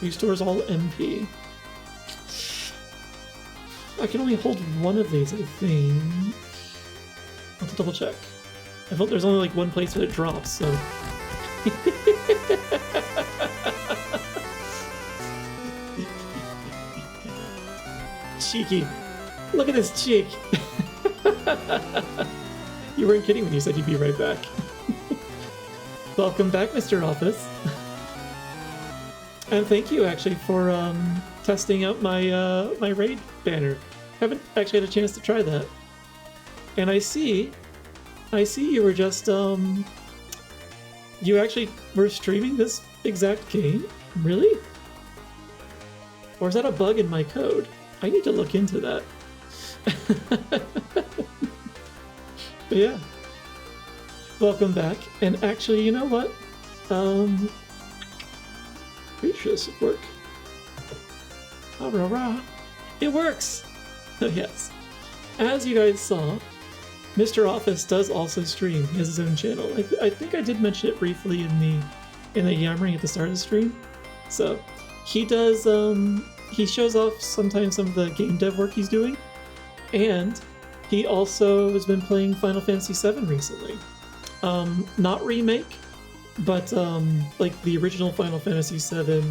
Restores all MP. I can only hold one of these, I think. I'll have to double check. I thought there's only like one place that it drops, so... Cheeky. Look at this cheek. You weren't kidding when you said you'd be right back. Welcome back, Mr. Office. And thank you, actually, for testing out my my raid banner. Haven't actually had a chance to try that. And I see you were just you actually were streaming this exact game? Really? Or is that a bug in my code? I need to look into that. But yeah. Welcome back. And actually, you know what? Pretty sure this would work. It works! Yes. As you guys saw, Mr. Office does also stream. He has his own channel. I think I did mention it briefly in the yammering at the start of the stream. So he does he shows off sometimes some of the game dev work he's doing, and he also has been playing Final Fantasy VII recently. Not remake, but like the original Final Fantasy VII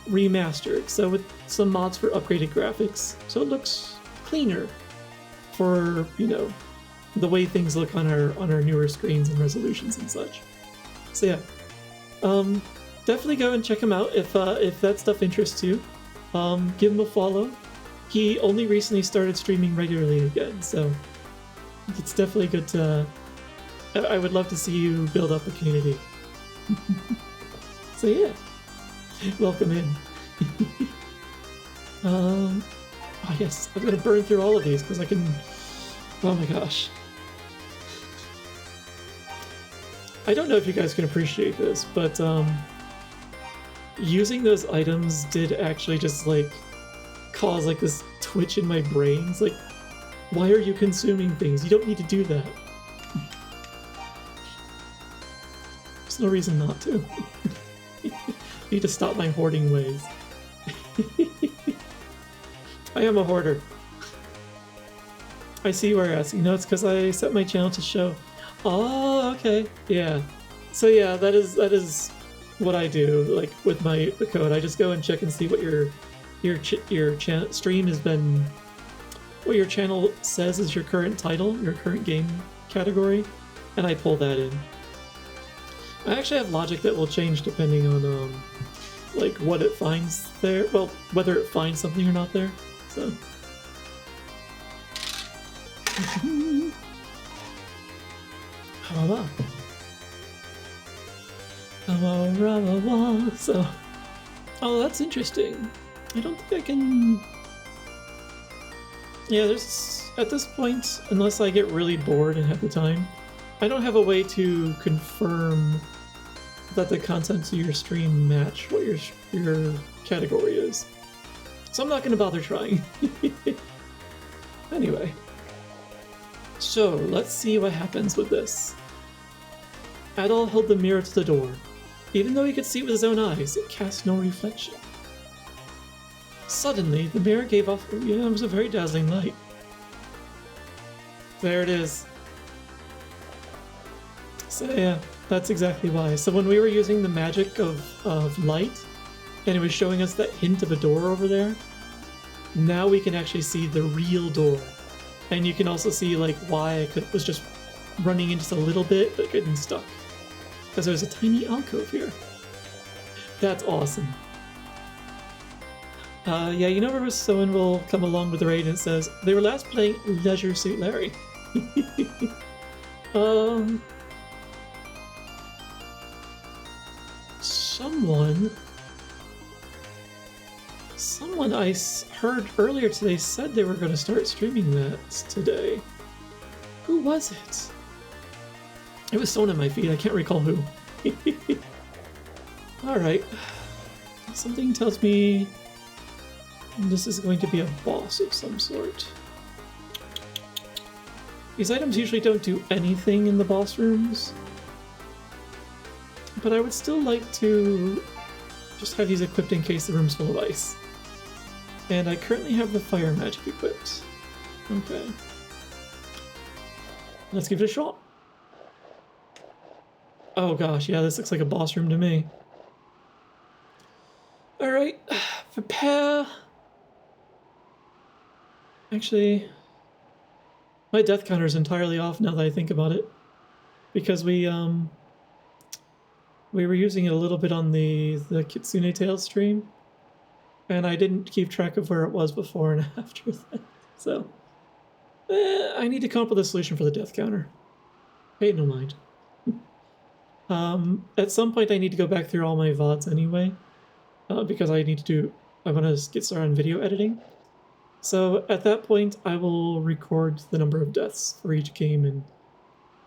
remastered, so with some mods for upgraded graphics, so it looks cleaner for, you know, the way things look on our newer screens and resolutions and such. So yeah, definitely go and check him out if that stuff interests you. Give him a follow. He only recently started streaming regularly again, so it's definitely good to... I would love to see you build up a community. So yeah, welcome in. Oh yes, I'm gonna burn through all of these because I can... Oh my gosh. I don't know if you guys can appreciate this, but using those items did actually just like cause like this twitch in my brain. It's like, why are you consuming things? You don't need to do that. There's no reason not to. Need to stop my hoarding ways. I am a hoarder. I see where you're asking. No, it's because I set my channel to show. Oh, okay. Yeah. So yeah, that is what I do. Like with the code, I just go and check and see what your stream has been. What your channel says is your current title, your current game category, and I pull that in. I actually have logic that will change depending on like what it finds there. Well, whether it finds something or not there. So. So, oh, that's interesting. I don't think I can. Yeah, there's at this point, unless I get really bored and have the time, I don't have a way to confirm that the contents of your stream match what your category is. So I'm not going to bother trying. Anyway, so let's see what happens with this. Adol held the mirror to the door. Even though he could see it with his own eyes, it cast no reflection. Suddenly, the mirror gave off. Yeah, it was a very dazzling light. There it is. So yeah, that's exactly why. So when we were using the magic of light, and it was showing us that hint of a door over there, now we can actually see the real door. And you can also see like why I was just running in just a little bit, but getting stuck. Because there's a tiny alcove here. That's awesome. Yeah, you know where someone will come along with the raid and it says, they were last playing Leisure Suit Larry. Someone I heard earlier today said they were going to start streaming that today. Who was it? It was someone in my feed, I can't recall who. Alright. Something tells me this is going to be a boss of some sort. These items usually don't do anything in the boss rooms, but I would still like to just have these equipped in case the room's full of ice. And I currently have the fire magic equipped. Okay. Let's give it a shot. Oh gosh, yeah, this looks like a boss room to me. Alright, prepare. Actually, my death counter is entirely off now that I think about it. Because we were using it a little bit on the Kitsune Tales stream. And I didn't keep track of where it was before and after that. So, I need to come up with a solution for the death counter. Pay no mind. At some point I need to go back through all my VODs anyway. Because I want to get started on video editing. So at that point I will record the number of deaths for each game and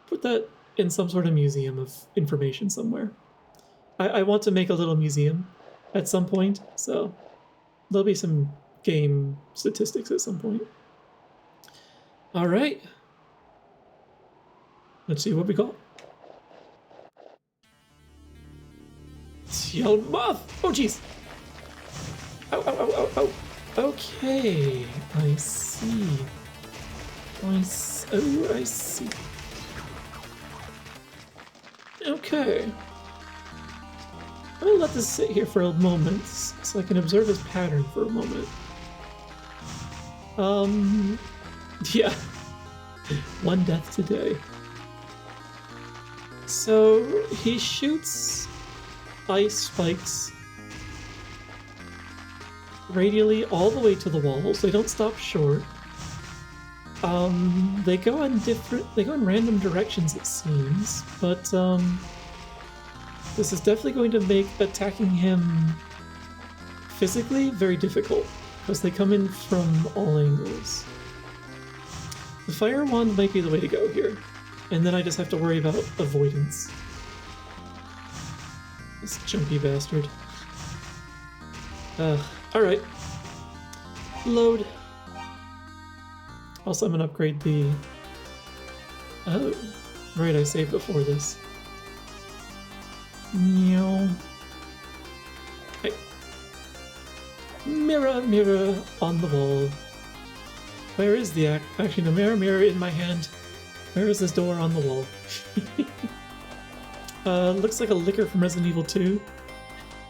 put that in some sort of museum of information somewhere. I want to make a little museum at some point, so there'll be some game statistics at some point. Alright. Let's see what we got. Yelmoth! Oh jeez! Ow, ow, ow, ow, ow. Okay, I see. I see. Okay. I'm gonna let this sit here for a moment so I can observe his pattern for a moment. Yeah. One death today. So he shoots ice spikes radially all the way to the walls. They don't stop short. They go in random directions, it seems, but this is definitely going to make attacking him physically very difficult, because they come in from all angles. The fire wand might be the way to go here, and then I just have to worry about avoidance. This jumpy bastard. Alright. Load. Also, I'm gonna upgrade the... Oh, right, I saved before this. Meow. Hey. Mirror, mirror on the wall. Where is the actually, no, mirror, mirror in my hand. Where is this door on the wall? Looks like a liquor from Resident Evil 2.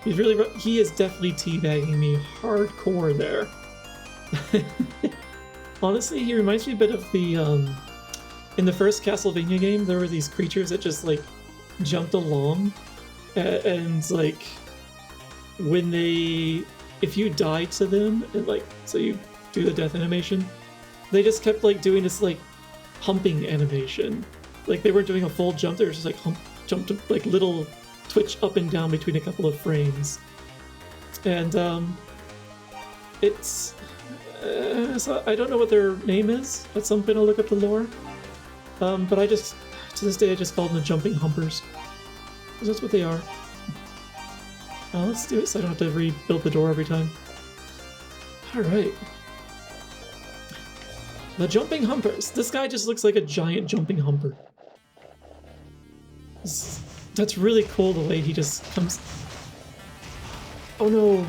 He is definitely teabagging me hardcore there. Honestly, he reminds me a bit of the, in the first Castlevania game, there were these creatures that just, like, jumped along, and, like, when they, if you died to them, and, like, so you do the death animation, they just kept, like, doing this, like, humping animation. Like, they weren't doing a full jump, they were just, like, jumped, like, little twitch up and down between a couple of frames. And, it's... so I don't know what their name is. At some point I'll look up the lore. But I just, to this day, I just call them the jumping humpers. Because that's what they are. Let's do it so I don't have to rebuild the door every time. Alright. The jumping humpers. This guy just looks like a giant jumping humper. That's really cool the way he just comes... Oh no!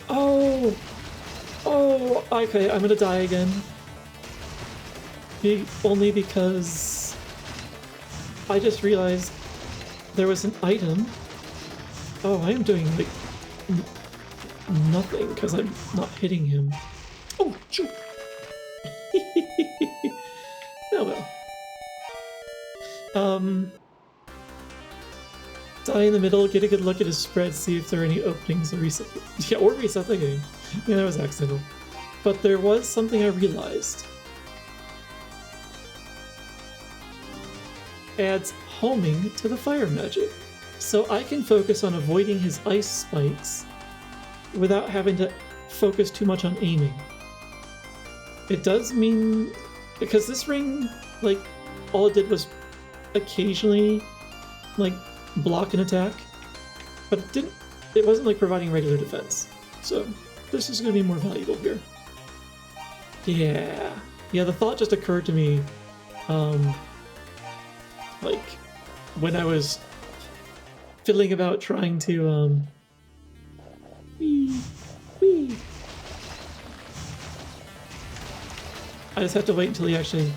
Oh! Oh, okay, I'm gonna die again. Only because I just realized there was an item. Oh, I am doing, like, nothing because I'm not hitting him. Oh, shoot! Oh well. Die in the middle, get a good look at his spread, see if there are any openings or reset. Yeah, or reset the game. Yeah, that was accidental. But there was something I realized. Adds homing to the fire magic. So I can focus on avoiding his ice spikes without having to focus too much on aiming. It does mean... Because this ring, like, all it did was occasionally, like, block an attack, but it wasn't like providing regular defense. So this is going to be more valuable here. Yeah, the thought just occurred to me, like when I was fiddling about trying to wee. I just have to wait until he actually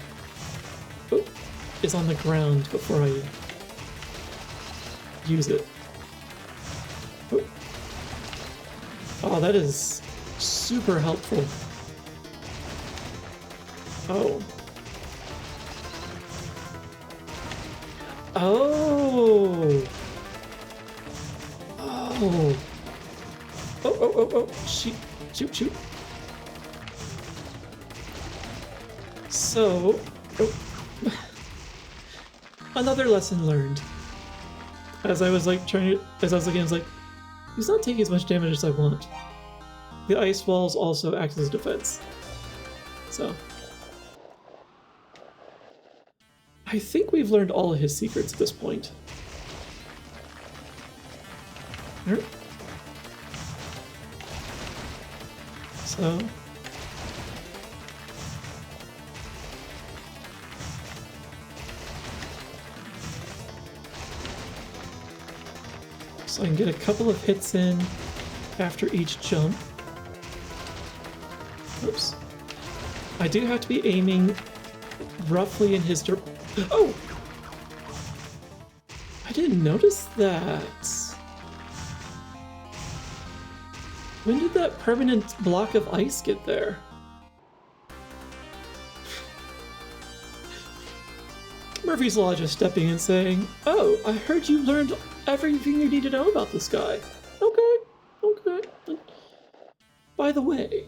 is on the ground before I use it. Oh, that is super helpful. Oh. Oh. Oh. Oh. Shoot. So, another lesson learned. As I was like as I was looking, I was like, he's not taking as much damage as I want. The ice walls also act as a defense. So, I think we've learned all of his secrets at this point. So, I can get a couple of hits in after each jump. Oops. I do have to be aiming roughly in his Oh! I didn't notice that. When did that permanent block of ice get there? Murphy's Law just stepping in and saying, "Oh, I heard you learned everything you need to know about this guy." Okay. By the way.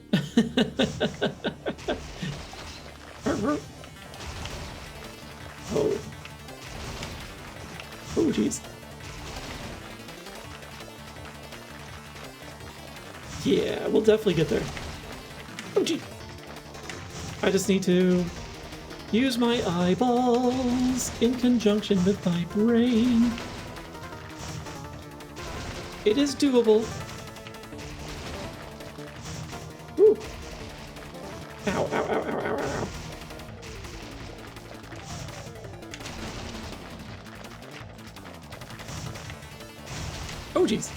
Oh, jeez. Yeah, we'll definitely get there. Oh, gee. I just need to use my eyeballs in conjunction with my brain. It is doable. Woo. Ow, ow, ow, ow, ow, ow. Oh, jeez.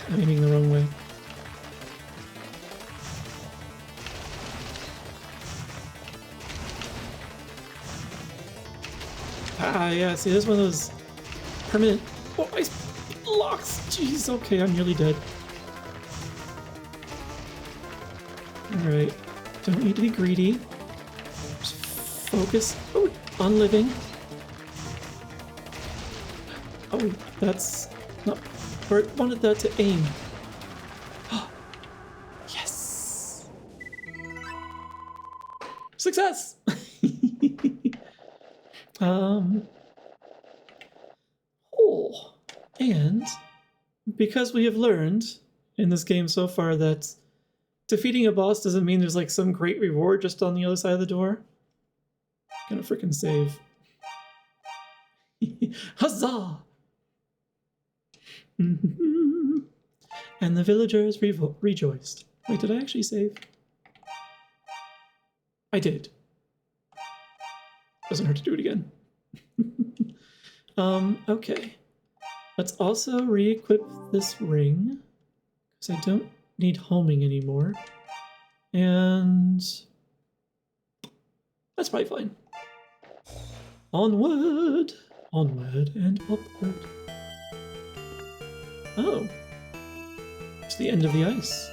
I'm aiming the wrong way. Yeah, see, this one of those permanent... Oh, ice blocks! Jeez, okay, I'm nearly dead. Alright, don't need to be greedy. Just focus on living. Oh, that's not where I wanted that to aim. Yes! Success! And because we have learned in this game so far that defeating a boss doesn't mean there's like some great reward just on the other side of the door. Gonna freaking save. Huzzah! And the villagers rejoiced. Wait, did I actually save? I did. Doesn't hurt to do it again. Okay. Let's also re-equip this ring, because I don't need homing anymore. And that's probably fine. Onward! Onward and upward. Oh. It's the end of the ice.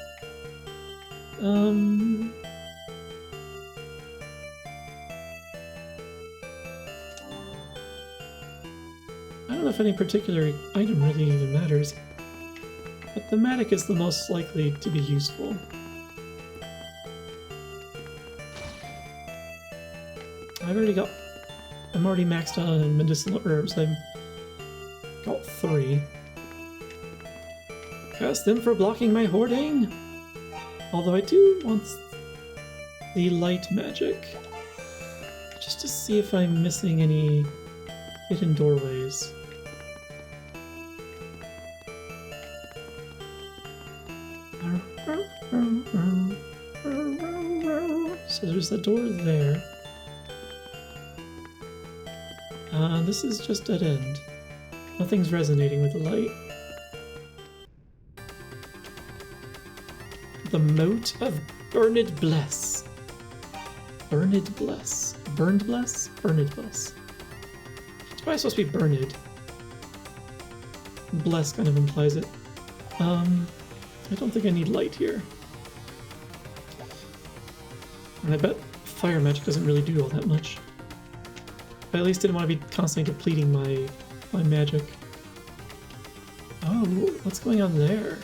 I don't know if any particular item really even matters, but the Matic is the most likely to be useful. I'm already maxed out on medicinal herbs. I've got 3. Cast them for blocking my hoarding! Although I do want the light magic, just to see if I'm missing any hidden doorways. So there's a door there. This is just dead end. Nothing's resonating with the light. The moat of Burned Bless. Burned Bless. Burned Bless? Burned Bless. It's probably supposed to be burned. Bless kind of implies it. I don't think I need light here. And I bet fire magic doesn't really do all that much. I at least didn't want to be constantly depleting my magic. Oh, what's going on there?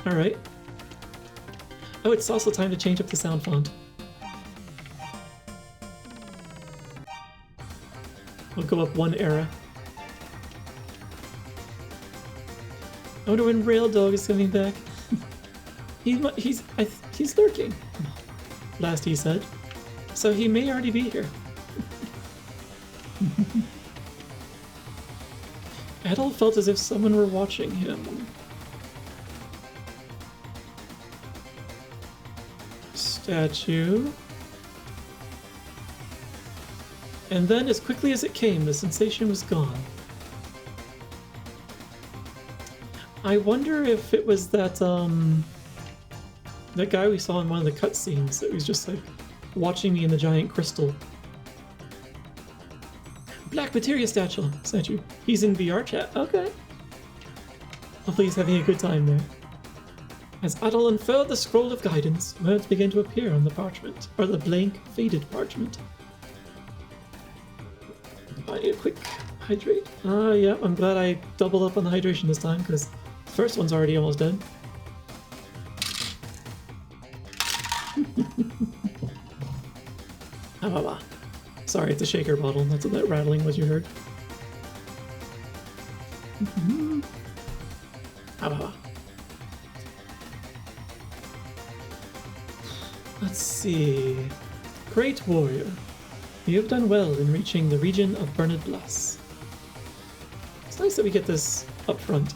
Alright. Oh, it's also time to change up the sound font. We'll go up 1 era. I wonder when Rail Dog is coming back. He's lurking. Last he said. So he may already be here. Adol felt as if someone were watching him. Statue. And then, as quickly as it came, the sensation was gone. I wonder if it was that guy we saw in one of the cutscenes that was just like watching me in the giant crystal. Black Materia statue. He's in VR chat. Okay. Hopefully he's having a good time there. As Adol unfurled the scroll of guidance, words began to appear on the parchment, or the blank, faded parchment. I need a quick hydrate. Yeah, I'm glad I doubled up on the hydration this time, because the first one's already almost dead. Sorry, it's a shaker bottle. That's what that rattling was you heard. Let's see. Great warrior, you have done well in reaching the region of Burned Bless. It's nice that we get this up front.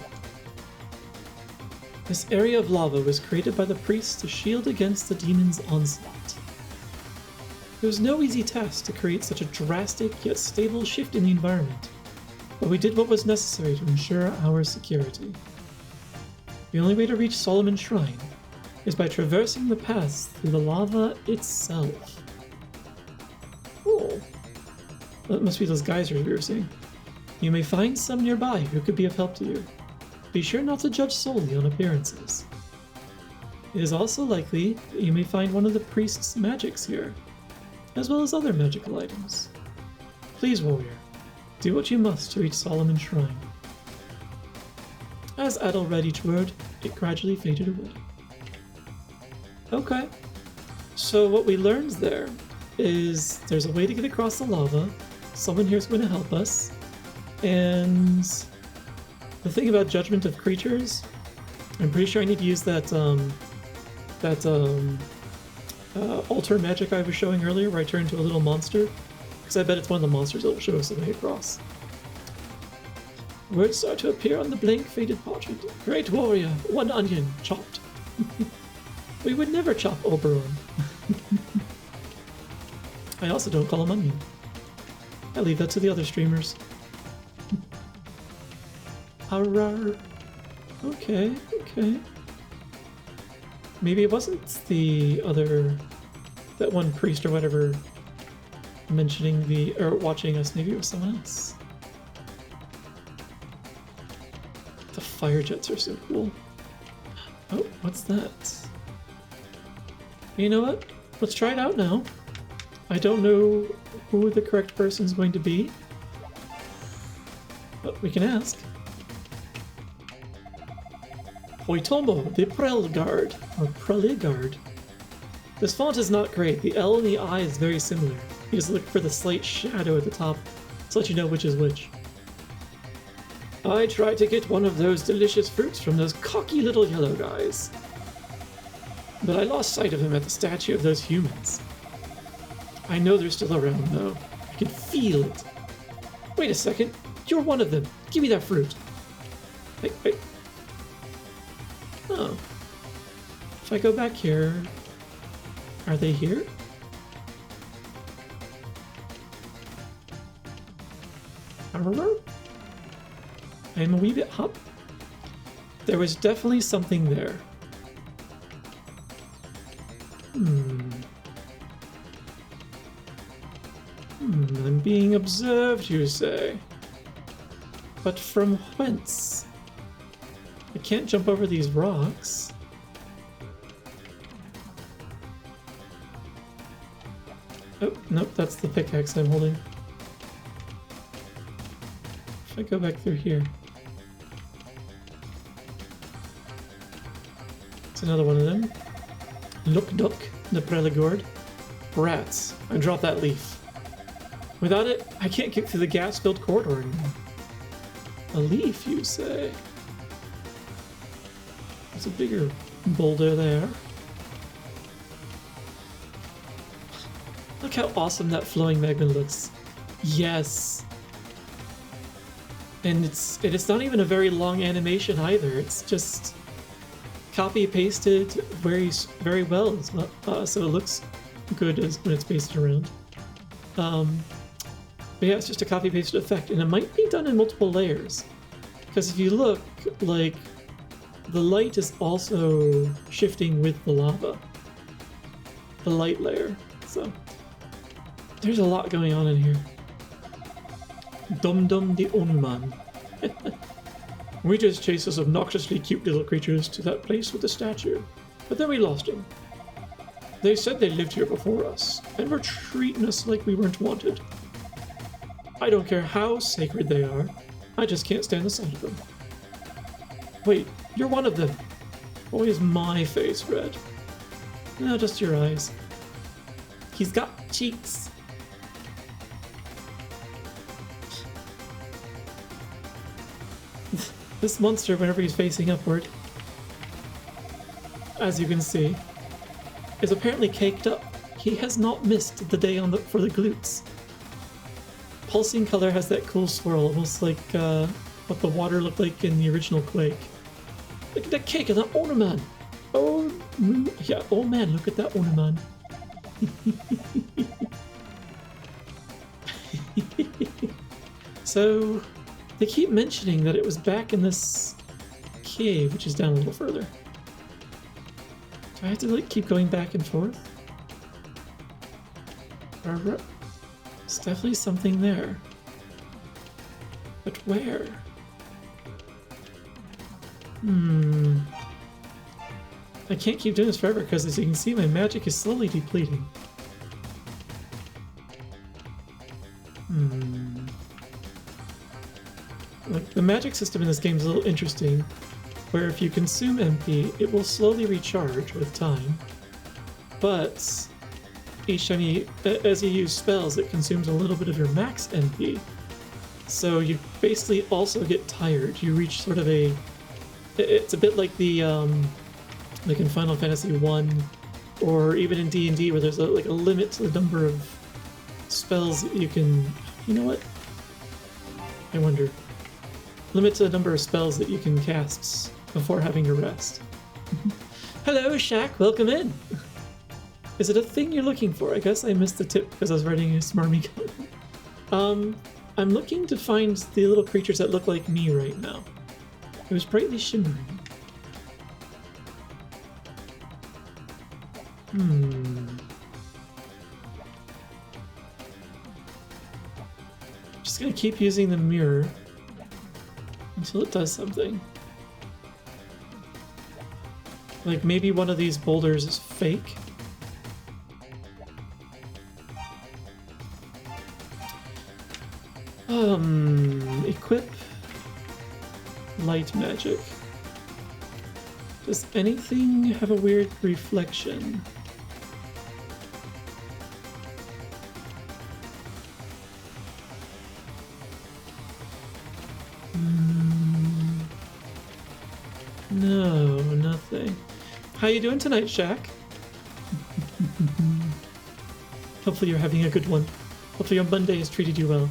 This area of lava was created by the priests to shield against the demon's onslaught. It was no easy task to create such a drastic yet stable shift in the environment, but we did what was necessary to ensure our security. The only way to reach Solomon's Shrine is by traversing the paths through the lava itself. Cool. That must be those geysers we were seeing. You may find some nearby who could be of help to you. Be sure not to judge solely on appearances. It is also likely that you may find one of the priest's magics here, as well as other magical items. Please, warrior, do what you must to reach Solomon's Shrine. As Adel read each word, it gradually faded away. Okay, so what we learned there is there's a way to get across the lava, someone here is going to help us, and the thing about judgment of creatures, I'm pretty sure I need to use that altar magic I was showing earlier where I turn into a little monster, because I bet it's one of the monsters that will show us the way across. Words start to appear on the blank faded parchment. Great warrior, one onion, chopped. We would never chop Oberon. I also don't call him onion. I leave that to the other streamers. Arrar. Okay, okay. Maybe it wasn't the other, that one priest or whatever mentioning or watching us. Maybe it was someone else. The fire jets are so cool. Oh, what's that? You know what? Let's try it out now. I don't know who the correct person is going to be, but we can ask. Hoitomo, the Prelgard, or Preligard. This font is not great. The L and the I is very similar. You just look for the slight shadow at the top to let you know which is which. I tried to get one of those delicious fruits from those cocky little yellow guys, but I lost sight of them at the statue of those humans. I know they're still around, though. I can feel it. Wait a second. You're one of them. Give me that fruit. Wait. Oh. If I go back here... Are they here? I'm a wee bit hop. There was definitely something there. I'm being observed, you say? But from whence? I can't jump over these rocks. Oh, nope, that's the pickaxe I'm holding. If I go back through here. It's another one of them. Look, duck, the Preligord. Rats. I dropped that leaf. Without it, I can't get through the gas-filled corridor anymore. A leaf, you say? There's a bigger boulder there. Look how awesome that flowing magma looks. Yes! And it's not even a very long animation either. It's just copy-pasted very, very well, so it looks good when it's pasted around. But yeah, it's just a copy-pasted effect, and it might be done in multiple layers. Because if you look, like, the light is also shifting with the lava. The light layer. So, there's a lot going on in here. Dum-Dum the Onuman. We just chased those obnoxiously cute little creatures to that place with the statue, but then we lost them. They said they lived here before us, and were treating us like we weren't wanted. I don't care how sacred they are, I just can't stand the sight of them. Wait, you're one of them. Why is my face red? No, just your eyes. He's got cheeks. This monster, whenever he's facing upward, as you can see, is apparently caked up. He has not missed the day for the glutes. Pulsing color has that cool swirl, almost like what the water looked like in the original Quake. Look at that cake and that ornament. Oh, yeah. Oh man, look at that ornament. So, they keep mentioning that it was back in this cave, which is down a little further. Do I have to like keep going back and forth? There's definitely something there. But where? I can't keep doing this forever because, as you can see, my magic is slowly depleting. Like, the magic system in this game is a little interesting, where if you consume MP, it will slowly recharge with time, but each time as you use spells, it consumes a little bit of your max MP. So you basically also get tired. You reach sort of it's a bit like the like in Final Fantasy 1 or even in D&D, where there's a limit to the number of spells that you can, you know what? I wonder. Limit to the number of spells that you can cast before having to rest. Hello, Shaq, welcome in. Is it a thing you're looking for? I guess I missed the tip because I was writing a smarmy comment. I'm looking to find the little creatures that look like me right now. It was brightly shimmering. Just gonna keep using the mirror until it does something. Like maybe one of these boulders is fake. Equip light magic. Does anything have a weird reflection? No, nothing. How you doing tonight, Shaq? Hopefully you're having a good one. Hopefully your Monday has treated you well.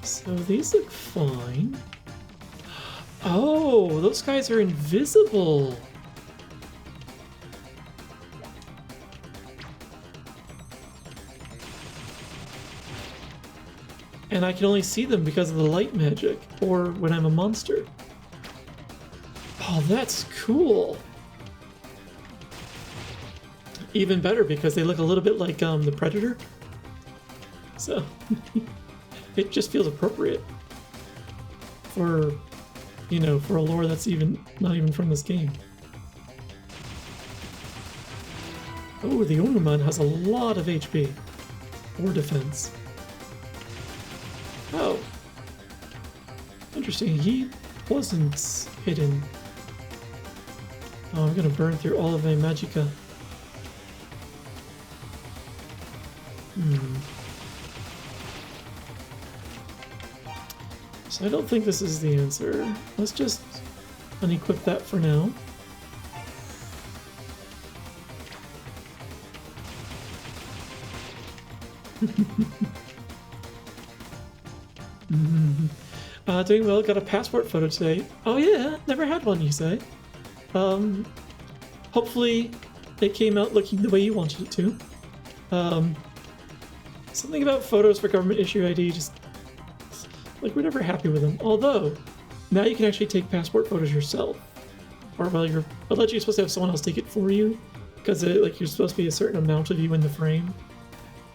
So these look fine. Oh, those guys are invisible. And I can only see them because of the light magic, or when I'm a monster. Oh, that's cool. Even better because they look a little bit like the Predator. So it just feels appropriate for, you know, for a lore that's not even from this game. Oh, the Ornament has a lot of HP or defense. Oh, interesting. He wasn't hidden. Oh, I'm gonna burn through all of my magicka. So I don't think this is the answer. Let's just unequip that for now. Doing well, got a passport photo today. Oh yeah, never had one, you say? Hopefully it came out looking the way you wanted it to. Something about photos for government issue ID, just like we're never happy with them. Although, now you can actually take passport photos yourself. Or well, you're allegedly supposed to have someone else take it for you, because like you're supposed to be a certain amount of you in the frame,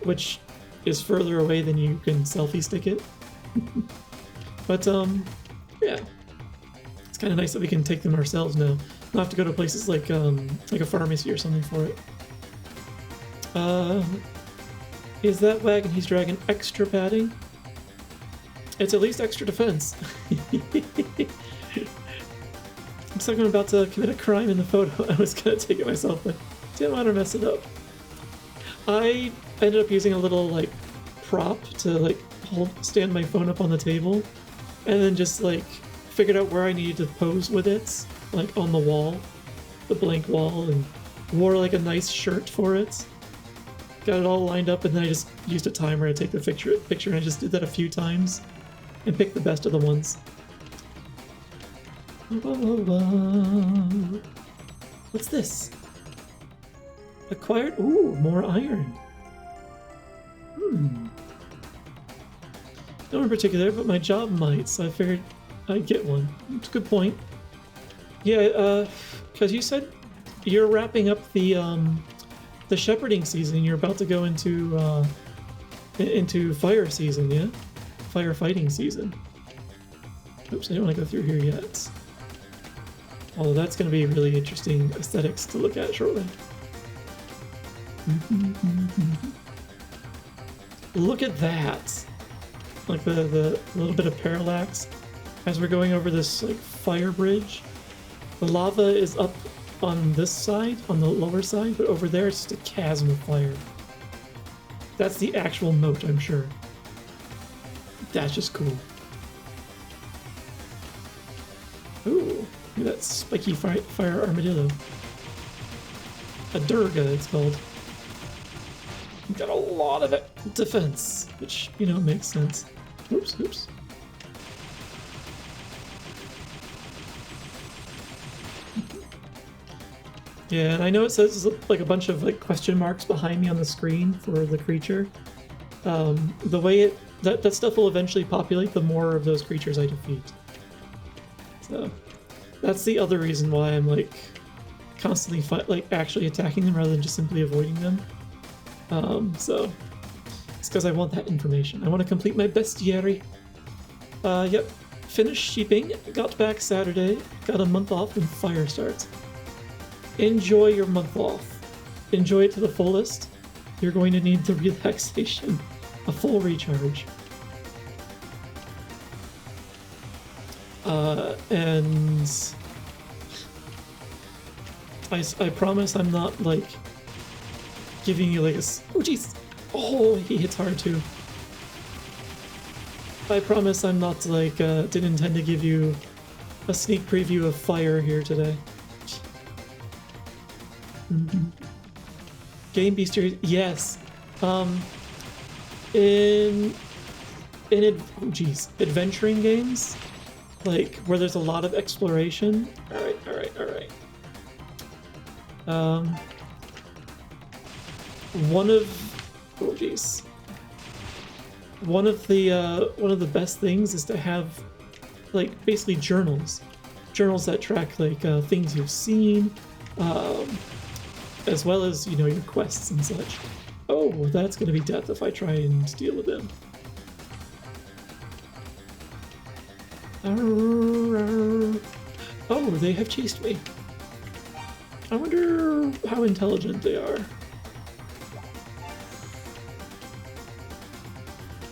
which is further away than you can selfie stick it. But yeah, it's kind of nice that we can take them ourselves now. Not have to go to places like a pharmacy or something for it. Is that wagon he's dragging extra padding? It's at least extra defense. Looks like I'm about to commit a crime in the photo. I was gonna take it myself, but didn't want to mess it up. I ended up using a little like prop to like stand my phone up on the table, and then just like figured out where I needed to pose with it, like on the wall, the blank wall, and wore like a nice shirt for it. got it all lined up, and then I just used a timer to take the picture, and I just did that a few times and picked the best of the ones. What's this? Acquired? Ooh, more iron. No in particular, but my job might, so I figured I'd get one. It's a good point. Yeah, because you said you're wrapping up the shepherding season. You're about to go into fire season, yeah? Firefighting season. Oops, I don't want to go through here yet. Although that's going to be really interesting aesthetics to look at shortly. Look at that! Like the little bit of parallax as we're going over this like fire bridge. The lava is up on this side, on the lower side, but over there it's just a chasm of fire. That's the actual moat, I'm sure. That's just cool. Ooh, look at that spiky fire armadillo. A Durga, it's called. Got a lot of defense, which, you know, makes sense. Oops, oops. Yeah, and I know it says like a bunch of like question marks behind me on the screen for the creature. The way that stuff will eventually populate the more of those creatures I defeat. So that's the other reason why I'm like constantly actually attacking them rather than just simply avoiding them. So it's because I want that information. I want to complete my bestiary. Yep, finished sheeping, got back Saturday, got a month off when fire starts. Enjoy your month off. Enjoy it to the fullest. You're going to need the relaxation, a full recharge. And I promise I'm not like giving you like a... Oh jeez! Oh, he hits hard too. I promise I'm not like, didn't intend to give you a sneak preview of fire here today. Game bestiary, yes. In adventuring games, like where there's a lot of exploration. All right. One of the best things is to have like basically journals that track like things you've seen, as well as, you know, your quests and such. Oh, that's gonna be death if I try and deal with him. Oh, they have chased me. I wonder how intelligent they are.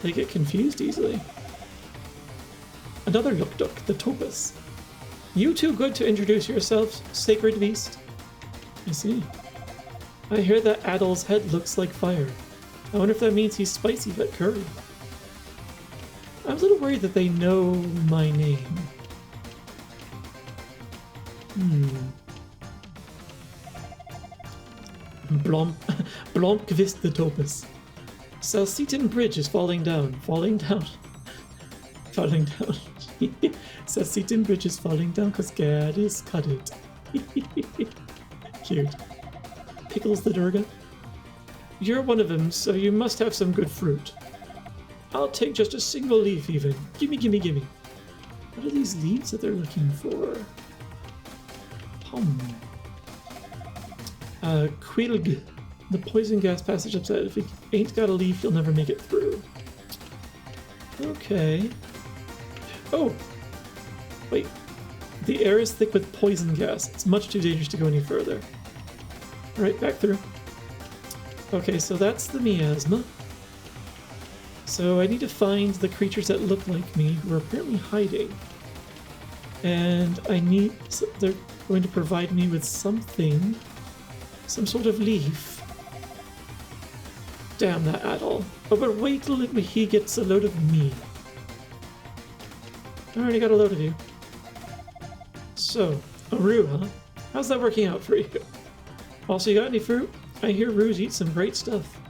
They get confused easily. Another Yuk-Duk, the Topus. You too good to introduce yourself, sacred beast? I see. I hear that Adol's head looks like fire. I wonder if that means he's spicy but curry. I'm a little worried that they know my name. Blomqvist the Topus. Salsitan Bridge is falling down. Falling down. Salsitan Bridge is falling down because God is cut it. Cute. Pickles the Durga. You're one of them, so you must have some good fruit. I'll take just a single leaf even. Gimme. What are these leaves that they're looking for? Quilg. The poison gas passage upside. If he ain't got a leaf, he'll never make it through. Okay. Oh! Wait. The air is thick with poison gas. It's much too dangerous to go any further. Alright, back through. Okay, so that's the miasma. So I need to find the creatures that look like me who are apparently hiding. And they're going to provide me with something. Some sort of leaf. Damn that Adol. Oh, but wait till he gets a load of me. I already got a load of you. So, a Rue, huh? How's that working out for you? Also, you got any fruit? I hear Rues eat some great stuff.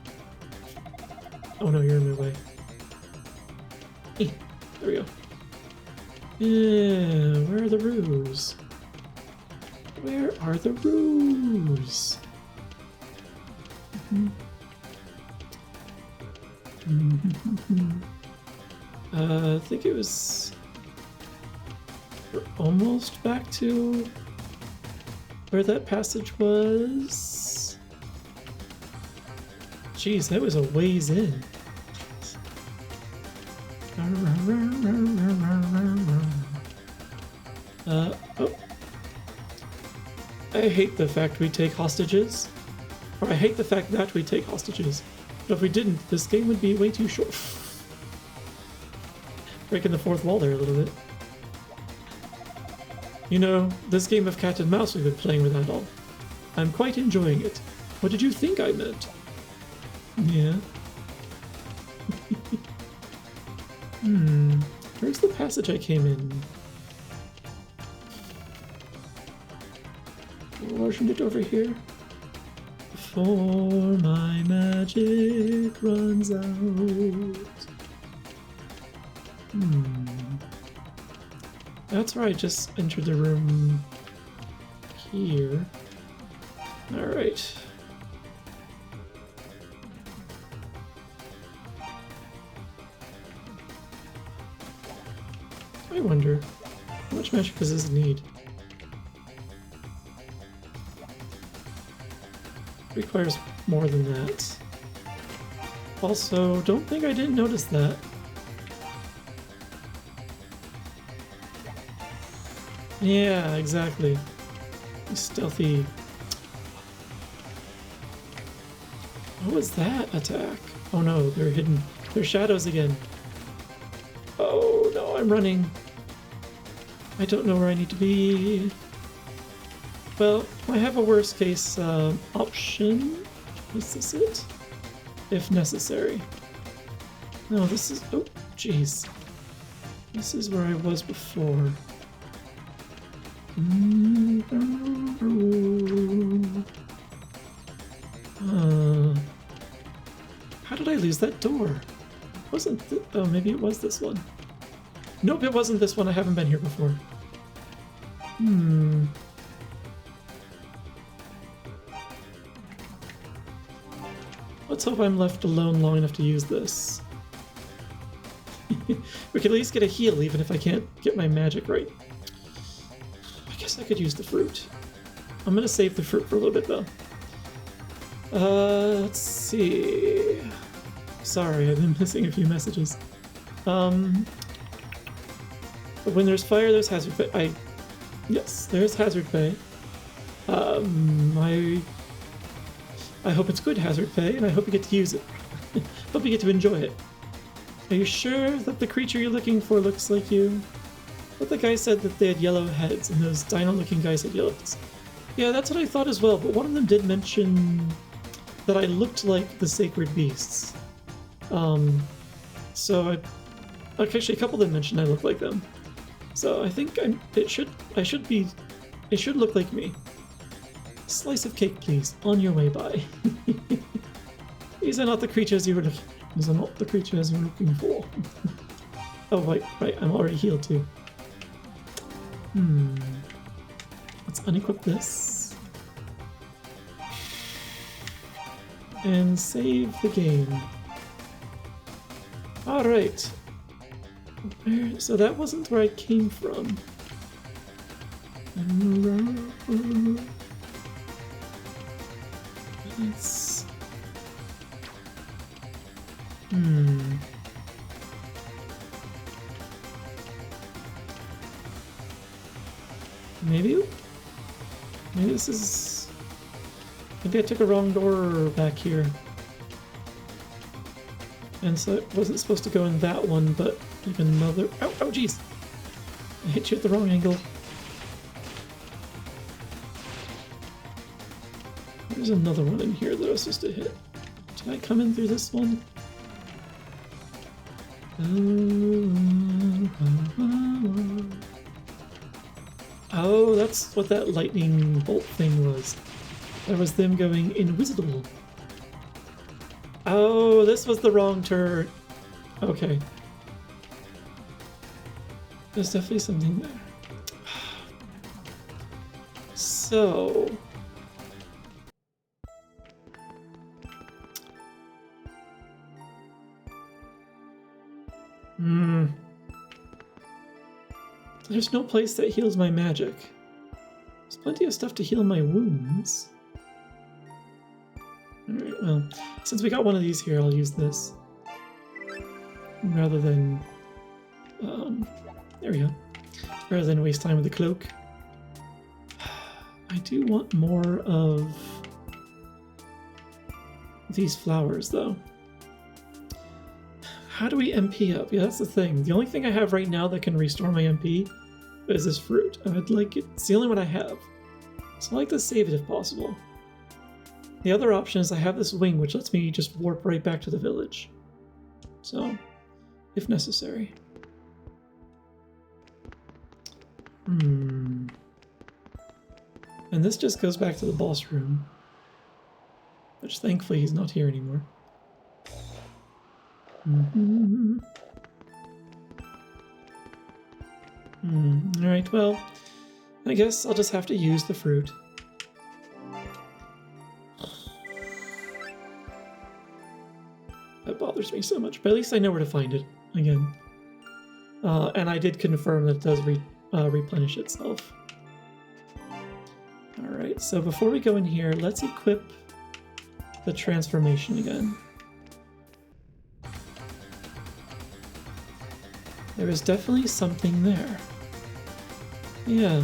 Oh no, you're in my way. Hey, there we go. Yeah, where are the roos? Where are the roos? I think it was... We're almost back to where that passage was. Jeez, that was a ways in. Oh. I hate the fact we take hostages. Or I hate the fact that we take hostages. But if we didn't, this game would be way too short. Breaking the fourth wall there a little bit. You know, this game of cat and mouse we've been playing with that all. I'm quite enjoying it. What did you think I meant? Yeah. Where's the passage I came in? Wasn't it over here? Before my magic runs out. That's where I just entered the room here. Alright. I wonder, how much magic does this need? Requires more than that. Also, don't think I didn't notice that. Yeah, exactly. Stealthy. What was that attack? Oh no, they're hidden. They're shadows again. Oh no, I'm running. I don't know where I need to be. Well, I have a worst case option. Is this it? If necessary. No, this is... Oh, jeez. This is where I was before. How did I lose that door? Wasn't oh, maybe it was this one. Nope, it wasn't this one. I haven't been here before. Let's hope I'm left alone long enough to use this. We could at least get a heal even if I can't get my magic right. I guess I could use the fruit. I'm gonna save the fruit for a little bit though. Let's see. Sorry, I've been missing a few messages. When there's fire, there's hazard bay. Yes, there's hazard bay. I hope it's good hazard pay, and I hope you get to use it. Hope you get to enjoy it. Are you sure that the creature you're looking for looks like you? But the guy said that they had yellow heads, and those dino-looking guys had yellow heads. Yeah, that's what I thought as well, but one of them did mention that I looked like the sacred beasts. So actually a couple of them mentioned I look like them. So I think it should look like me. Slice of cake, please. On your way by. These are not the creatures you were looking. These are not the creatures you were looking for. Oh right, I'm already healed too. Let's unequip this. And save the game. Alright. So that wasn't where I came from. Let's... Maybe this is... Maybe I took a wrong door back here. And so it wasn't supposed to go in that one, but even another... Oh, jeez! I hit you at the wrong angle. There's another one in here that I was supposed to hit. Did I come in through this one? Oh, that's what that lightning bolt thing was. That was them going invisible. Oh, this was the wrong turn. Okay. There's definitely something there. So... There's no place that heals my magic. There's plenty of stuff to heal my wounds. Alright, well, since we got one of these here, I'll use this. Rather than... there we go. Rather than waste time with the cloak. I do want more of these flowers, though. How do we MP up? Yeah, that's the thing. The only thing I have right now that can restore my MP is this fruit. I'd like it. It's the only one I have. So I'd like to save it if possible. The other option is I have this wing, which lets me just warp right back to the village. So, if necessary. And this just goes back to the boss room. Which thankfully he's not here anymore. Alright, well, I guess I'll just have to use the fruit. That bothers me so much, but at least I know where to find it again. And I did confirm that it does replenish itself. Alright, so before we go in here, let's equip the transformation again. There is definitely something there. Yeah.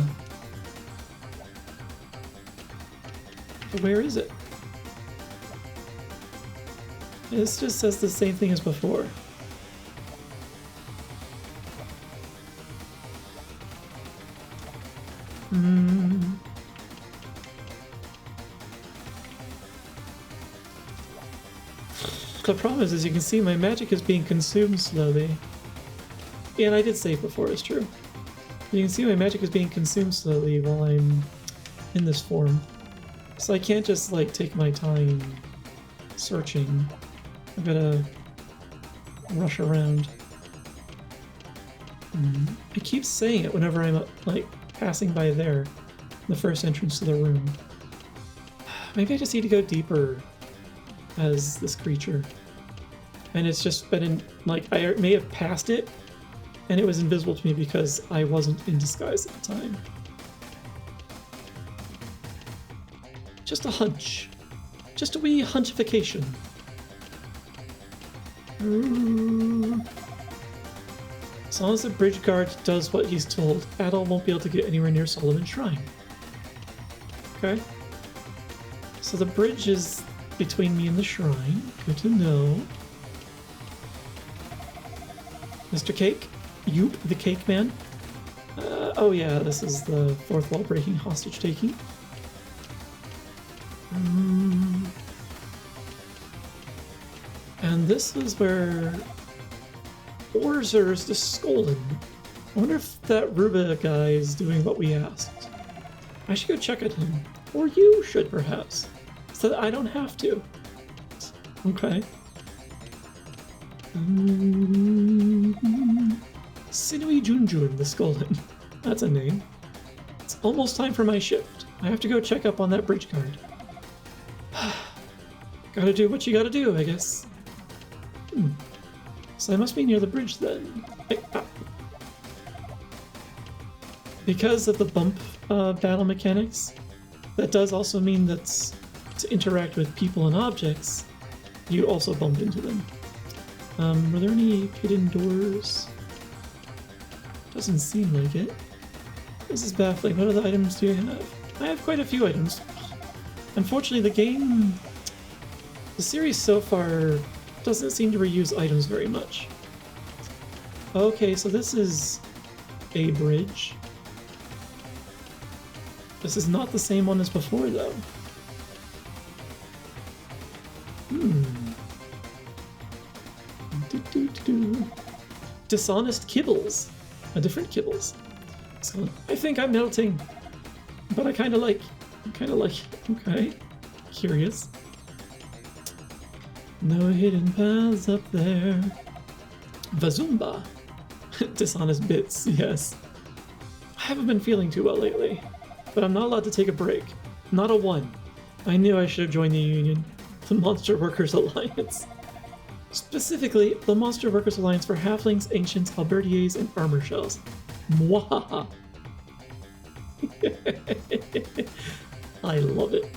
But where is it? This just says the same thing as before. The problem is, as you can see, my magic is being consumed slowly. Yeah, and I did save before, it's true. You can see my magic is being consumed slowly while I'm in this form. So I can't just, like, take my time searching. I've gotta rush around. I keep saying it whenever I'm, like, passing by there. The first entrance to the room. Maybe I just need to go deeper as this creature. And it's just been in, like, I may have passed it, and it was invisible to me because I wasn't in disguise at the time. Just a hunch. Just a wee hunchification. As long as the bridge guard does what he's told, Adol won't be able to get anywhere near Solomon's Shrine. Okay. So the bridge is between me and the shrine. Good to know. Mr. Cake? Yoop, the cake man? Oh yeah, this is the fourth wall breaking, hostage taking. And this is where Orzer's the Skolin. I wonder if that Ruba guy is doing what we asked. I should go check at him. Or you should, perhaps. So that I don't have to. Okay. Sinewy Junjun the Skolin. That's a name. It's almost time for my shift. I have to go check up on that bridge guard. Gotta do what you gotta do, I guess. So I must be near the bridge then. Because of the bump battle mechanics, that does also mean that to interact with people and objects, you also bump into them. Were there any hidden doors? Doesn't seem like it. This is baffling. What other items do you have? I have quite a few items. Unfortunately, the series so far doesn't seem to reuse items very much. Okay, so this is a bridge. This is not the same one as before, though. Dishonest kibbles. A different kibbles. So I think I'm melting. But I kinda like it. Okay. Curious. No hidden paths up there. Vazumba. Dishonest bits, yes. I haven't been feeling too well lately, but I'm not allowed to take a break. Not a one. I knew I should have joined the union. The Monster Workers Alliance. Specifically, the Monster Workers Alliance for Halflings, Ancients, Halberdiers, and Armor Shells. Mwahaha. I love it.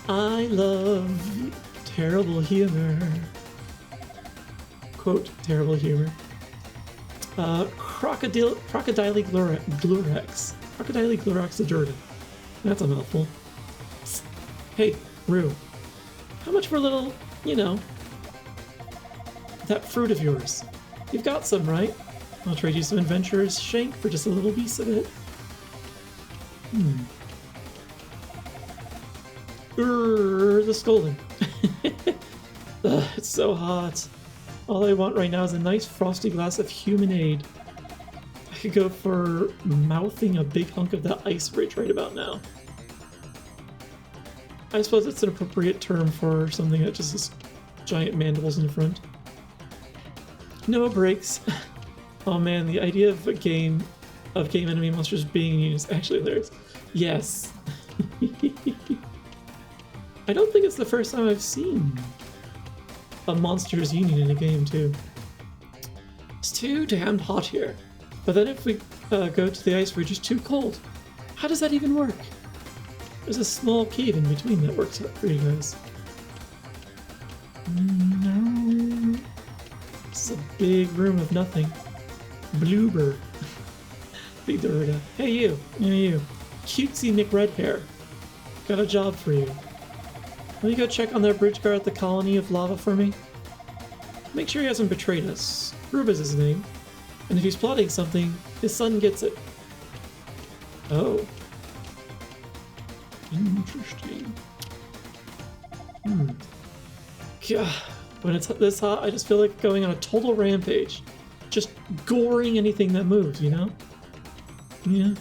I love terrible humor. Quote, terrible humor. Crocodile Glurex. Crocodile Glurex. That's a mouthful. Hey, Rue. How much for a little, you know, that fruit of yours? You've got some, right? I'll trade you some adventurer's shank for just a little piece of it. The scolding. Ugh, it's so hot. All I want right now is a nice frosty glass of humanade. I could go for mouthing a big hunk of that ice bridge right about now. I suppose it's an appropriate term for something that just has giant mandibles in front. No breaks. Oh man, the idea of a game of game enemy monsters being used is actually hilarious. Yes. I don't think it's the first time I've seen a monsters union in a game too. It's too damned hot here. But then if we go to the ice bridge, it's too cold. How does that even work? There's a small cave in between that works out for you guys. No. This is a big room of nothing. Bloober. Big Dorita. Hey you. Yeah, you. Cutesy McRedhair. Got a job for you. Will you go check on their bridge guard at the colony of lava for me? Make sure he hasn't betrayed us. Rubus is his name. And if he's plotting something, his son gets it. Oh. Interesting. God, when it's this hot, I just feel like going on a total rampage. Just goring anything that moves, you know? Yeah.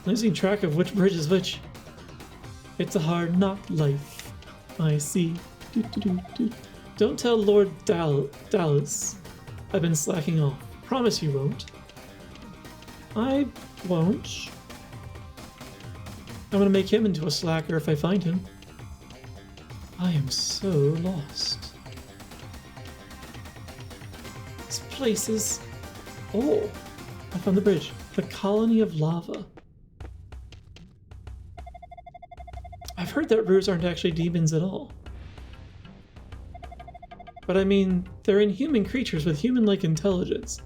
Losing track of which bridge is which. It's a hard knock life. I see. Don't tell Lord Dallas I've been slacking off. Promise you won't. I won't. I'm gonna make him into a slacker if I find him. I am so lost. This place is... Oh, I found the bridge. The colony of lava. I've heard that Roos aren't actually demons at all. But I mean, they're inhuman creatures with human-like intelligence.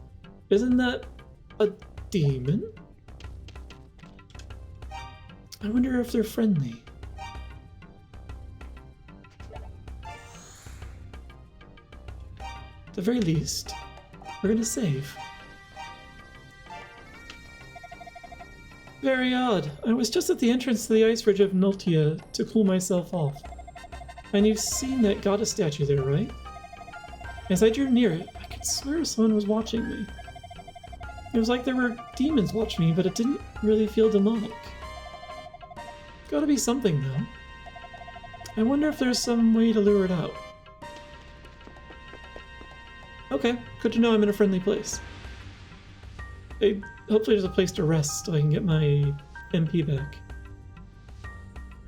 Isn't that a demon? I wonder if they're friendly. At the very least, we're gonna save. Very odd. I was just at the entrance to the ice bridge of Nultia to cool myself off. And you've seen that goddess statue there, right? As I drew near it, I could swear someone was watching me. It was like there were demons watching me, but it didn't really feel demonic. Gotta be something, though. I wonder if there's some way to lure it out. Okay, good to know I'm in a friendly place. Hopefully there's a place to rest so I can get my MP back.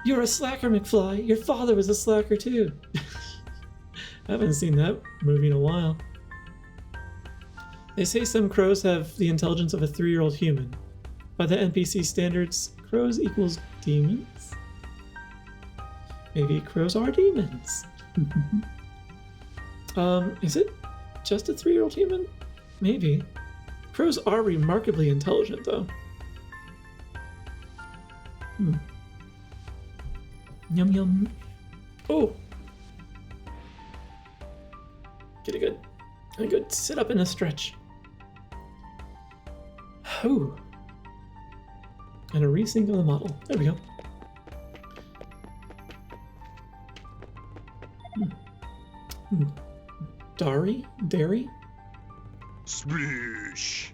You're a slacker, McFly. Your father was a slacker, too. I haven't seen that movie in a while. They say some crows have the intelligence of a 3-year-old human. By the NPC standards, crows equals demons? Maybe crows are demons. Is it just a 3-year-old human? Maybe. Crows are remarkably intelligent, though. Yum yum. Oh! Get a good sit up and a stretch. Oh. And a resync of the model. There we go. Dairy? Sploosh.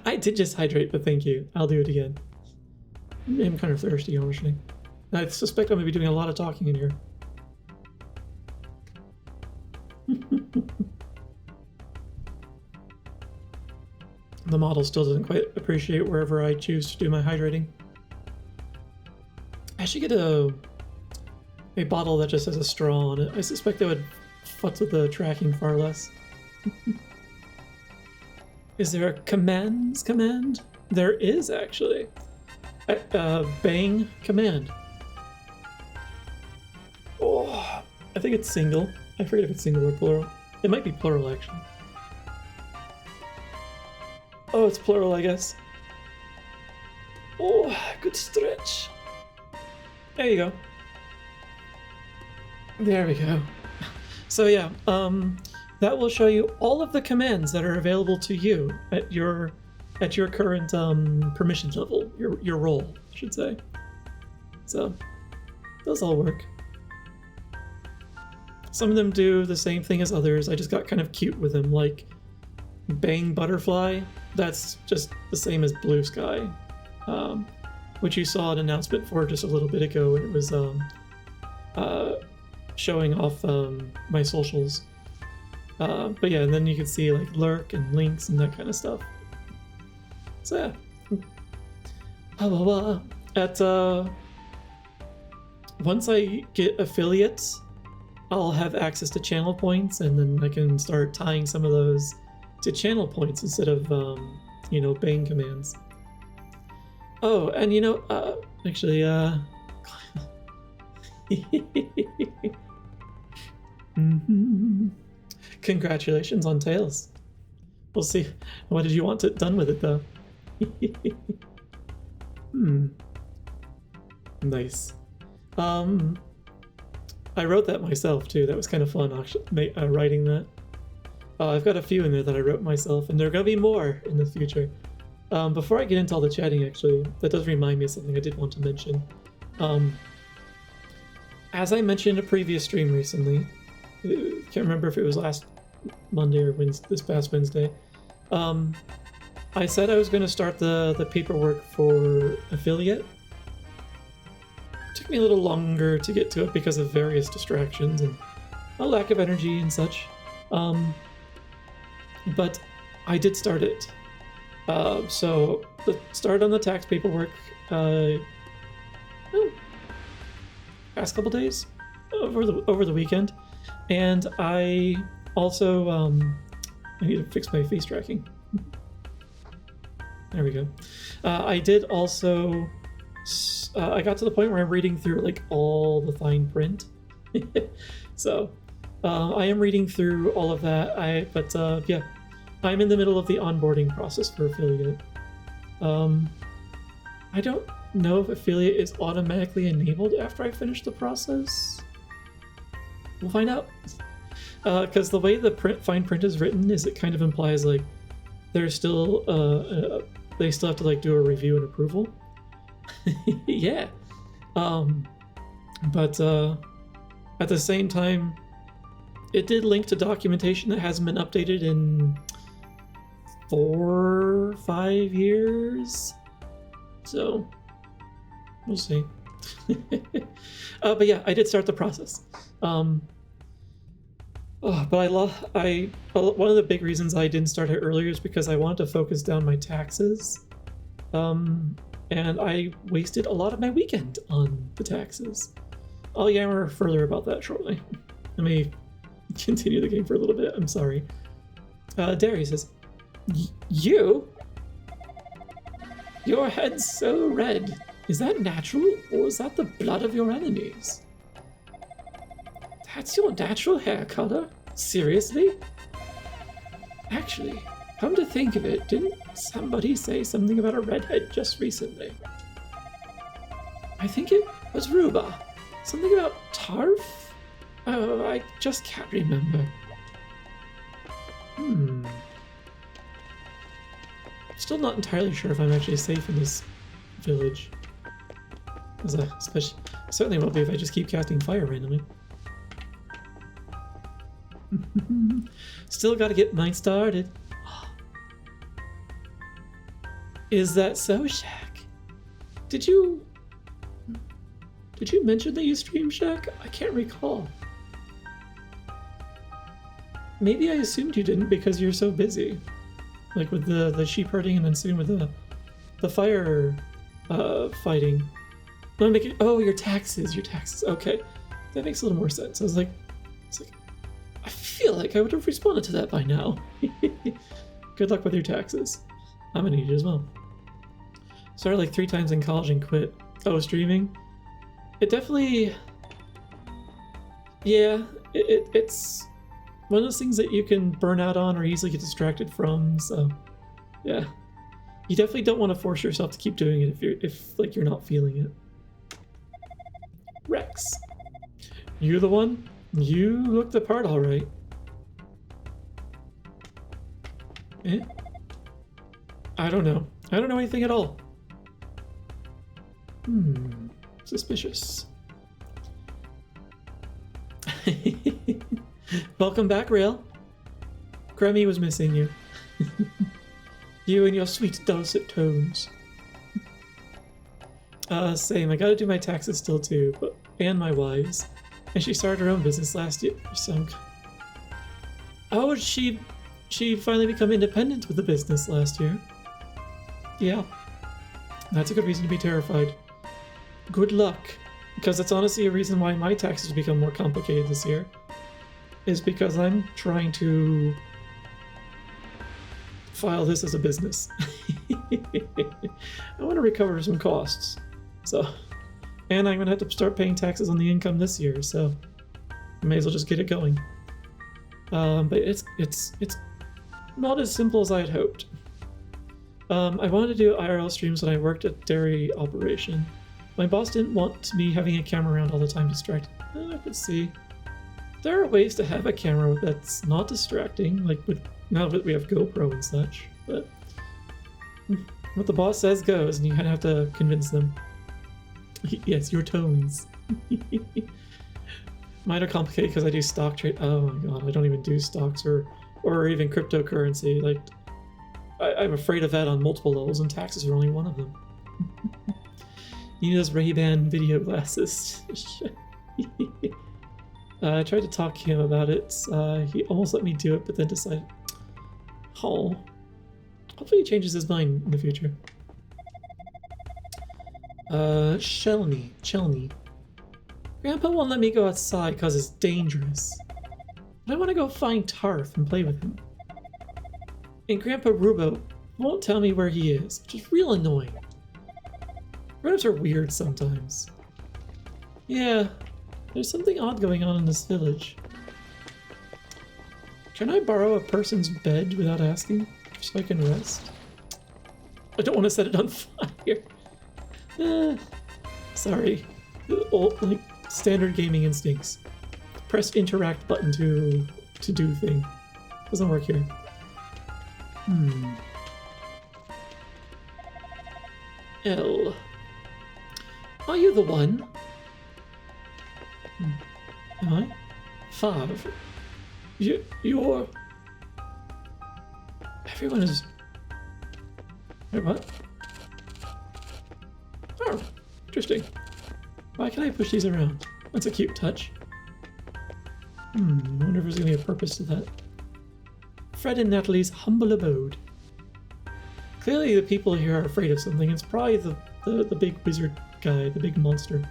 I did just hydrate, but thank you. I'll do it again. I'm kind of thirsty, honestly. I suspect I'm going to be doing a lot of talking in here. The model still doesn't quite appreciate wherever I choose to do my hydrating. I should get a bottle that just has a straw on it. I suspect that would futz with the tracking far less. Is there a commands command? There is, actually. Bang command. Oh, I think it's single. I forget if it's single or plural. It might be plural, actually. Oh, it's plural, I guess. Oh, good stretch. There you go. There we go. So yeah, that will show you all of the commands that are available to you at your current permission level, your role, I should say. So those all work. Some of them do the same thing as others. I just got kind of cute with them, like bang butterfly. That's just the same as blue sky, which you saw an announcement for just a little bit ago when it was showing off my socials. But yeah, and then you can see like lurk and links and that kind of stuff. So yeah. Once I get affiliates, I'll have access to channel points, and then I can start tying some of those to channel points instead of bang commands. Oh, and actually Congratulations on Tails. We'll see. What did you want it done with it, though? Nice. I wrote that myself, too. That was kind of fun, actually, writing that. I've got a few in there that I wrote myself, and there are going to be more in the future. Before I get into all the chatting, actually, that does remind me of something I did want to mention. As I mentioned in a previous stream recently, can't remember if it was last Monday or this past Wednesday, I said I was going to start the paperwork for affiliate. It took me a little longer to get to it because of various distractions and a lack of energy and such. But I did start it. So start on the tax paperwork past couple days over the weekend, and I also I need to fix my face tracking. There we go. I did also. I got to the point where I'm reading through like all the fine print. So I am reading through all of that. Yeah, I'm in the middle of the onboarding process for affiliate. I don't know if affiliate is automatically enabled after I finish the process. We'll find out. Because the way the fine print is written is it kind of implies like there's still they still have to like do a review and approval. Yeah. But at the same time, it did link to documentation that hasn't been updated in 4 or 5 years. So we'll see. But yeah, I did start the process. But one of the big reasons I didn't start it earlier is because I wanted to focus down my taxes. And I wasted a lot of my weekend on the taxes. I'll yammer further about that shortly. Let me continue the game for a little bit. I'm sorry. Darius says, You? Your head's so red. Is that natural, or is that the blood of your enemies? That's your natural hair color? Seriously? Actually, come to think of it, didn't somebody say something about a redhead just recently? I think it was Ruba. Something about Tarf? Oh, I just can't remember. Still not entirely sure if I'm actually safe in this village. Certainly won't be if I just keep casting fire randomly. Still gotta get mine started. Is that so, Shaq? Did you mention that you stream, Shaq? I can't recall. Maybe I assumed you didn't because you're so busy. Like with the sheep herding and then soon with the fire fighting. No, your taxes. Okay. That makes a little more sense. I was like, I feel like I would have responded to that by now. Good luck with your taxes. I'm gonna need it as well. Started like 3 times in college and quit. Oh, streaming? It definitely... Yeah, it's one of those things that you can burn out on or easily get distracted from, so... Yeah. You definitely don't want to force yourself to keep doing it if you're not feeling it. Rex. You the one? You look the part alright. Eh? I don't know. I don't know anything at all. Suspicious. Welcome back, Rail. Grammy was missing you. You and your sweet dulcet tones. Same. I gotta do my taxes still too, and my wife's. And she started her own business last year, so... Oh, she finally become independent with the business last year. Yeah. That's a good reason to be terrified. Good luck. Because that's honestly a reason why my taxes become more complicated this year. Is because I'm trying to file this as a business. I want to recover some costs. So, and I'm going to have to start paying taxes on the income this year, so I may as well just get it going. But it's not as simple as I had hoped. I wanted to do IRL streams when I worked at dairy operation. My boss didn't want me having a camera around all the time distracted. I could see. There are ways to have a camera that's not distracting, like now that we have GoPro and such, but what the boss says goes, and you kind of have to convince them. Yes, your tones. Mine are complicated because I do stock trade. Oh my god, I don't even do stocks or even cryptocurrency. Like, I'm afraid of that on multiple levels, and taxes are only one of them. You need those Ray-Ban video glasses. I tried to talk to him about it. He almost let me do it, but then decided... Oh. Hopefully he changes his mind in the future. Chelny. Grandpa won't let me go outside because it's dangerous. But I want to go find Tarth and play with him. And Grandpa Rubo won't tell me where he is, which is real annoying. Grown-ups are weird sometimes. Yeah, there's something odd going on in this village. Can I borrow a person's bed without asking, so I can rest? I don't want to set it on fire. Sorry. Old, like, standard gaming instincts. Press interact button to do thing. Doesn't work here. L. Are you the one? Am I? 5. You're... Everyone is... Wait, what? Oh, interesting. Why can I push these around? That's a cute touch. I wonder if there's gonna be a purpose to that. Fred and Natalie's humble abode. Clearly the people here are afraid of something. It's probably the big wizard guy, the big monster.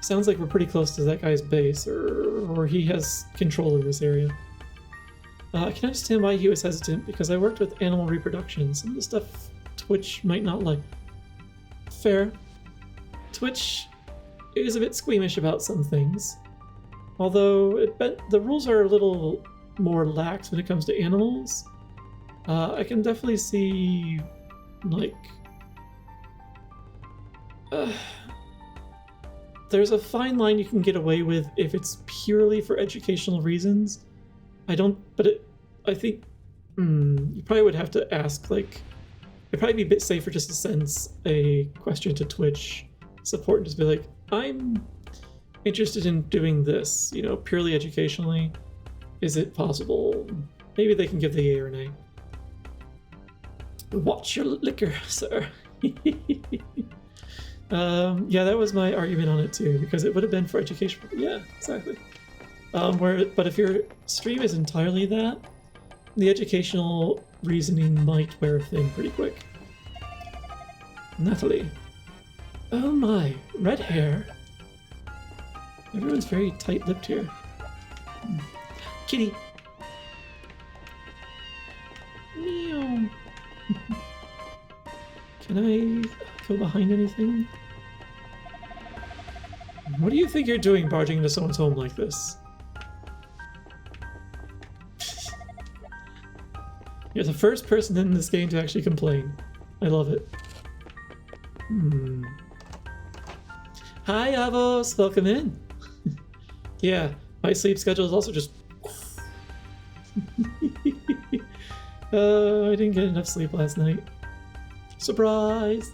Sounds like we're pretty close to that guy's base, or he has control of this area. I can understand why he was hesitant, because I worked with animal reproduction. Some of the stuff Twitch might not like. Fair. Twitch is a bit squeamish about some things. Although the rules are a little more lax when it comes to animals. I can definitely see, like... there's a fine line you can get away with if it's purely for educational reasons. I think you probably would have to ask, like, it'd probably be a bit safer just to send a question to Twitch support and just be like, I'm interested in doing this, you know, purely educationally. Is it possible? Maybe they can give the yay or nay. Watch your liquor, sir. Yeah, that was my argument on it too, because it would have been for education. Yeah, exactly. But if your stream is entirely that, the educational reasoning might wear thin pretty quick. Natalie. Oh my, red hair. Everyone's very tight-lipped here. Kitty. Meow. Can I go behind anything? What do you think you're doing barging into someone's home like this? You're the first person in this game to actually complain. I love it. Hi, Avos! Welcome in! Yeah, my sleep schedule is also just... I didn't get enough sleep last night. Surprise!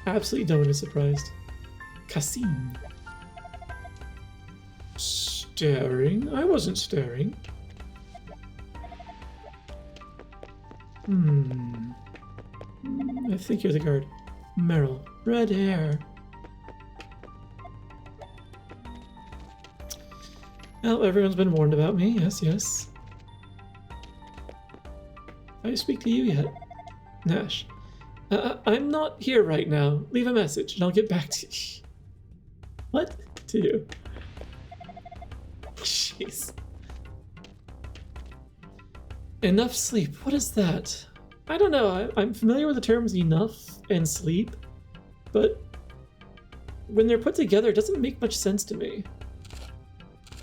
Absolutely no one is surprised. Kasim. Staring? I wasn't staring. I think you're the guard. Meryl. Red hair. Well, everyone's been warned about me. Yes, yes. I speak to you yet? Nash. I'm not here right now. Leave a message and I'll get back to you. What? To you. Jeez. Enough sleep. What is that? I don't know. I'm familiar with the terms enough and sleep, but when they're put together, it doesn't make much sense to me.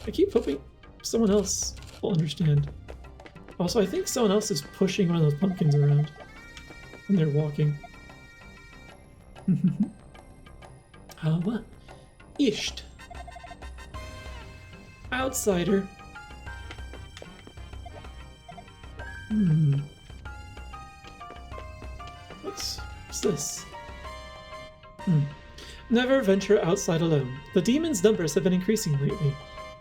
I keep hoping someone else will understand. Also, I think someone else is pushing one of those pumpkins around when they're walking. What? Isht. Outsider. What's this? Never venture outside alone. The demons' numbers have been increasing lately,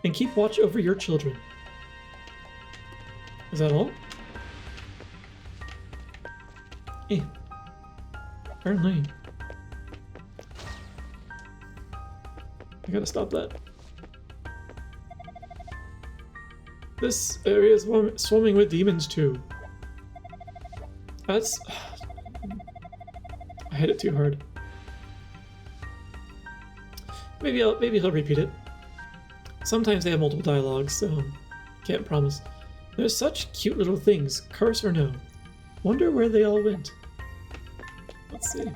and keep watch over your children. Is that all? Eh. Apparently. I gotta stop that. This area is swarming with demons too. That's... I hit it too hard. Maybe he'll repeat it. Sometimes they have multiple dialogues, so can't promise. They're such cute little things, curse or no. Wonder where they all went. Let's see.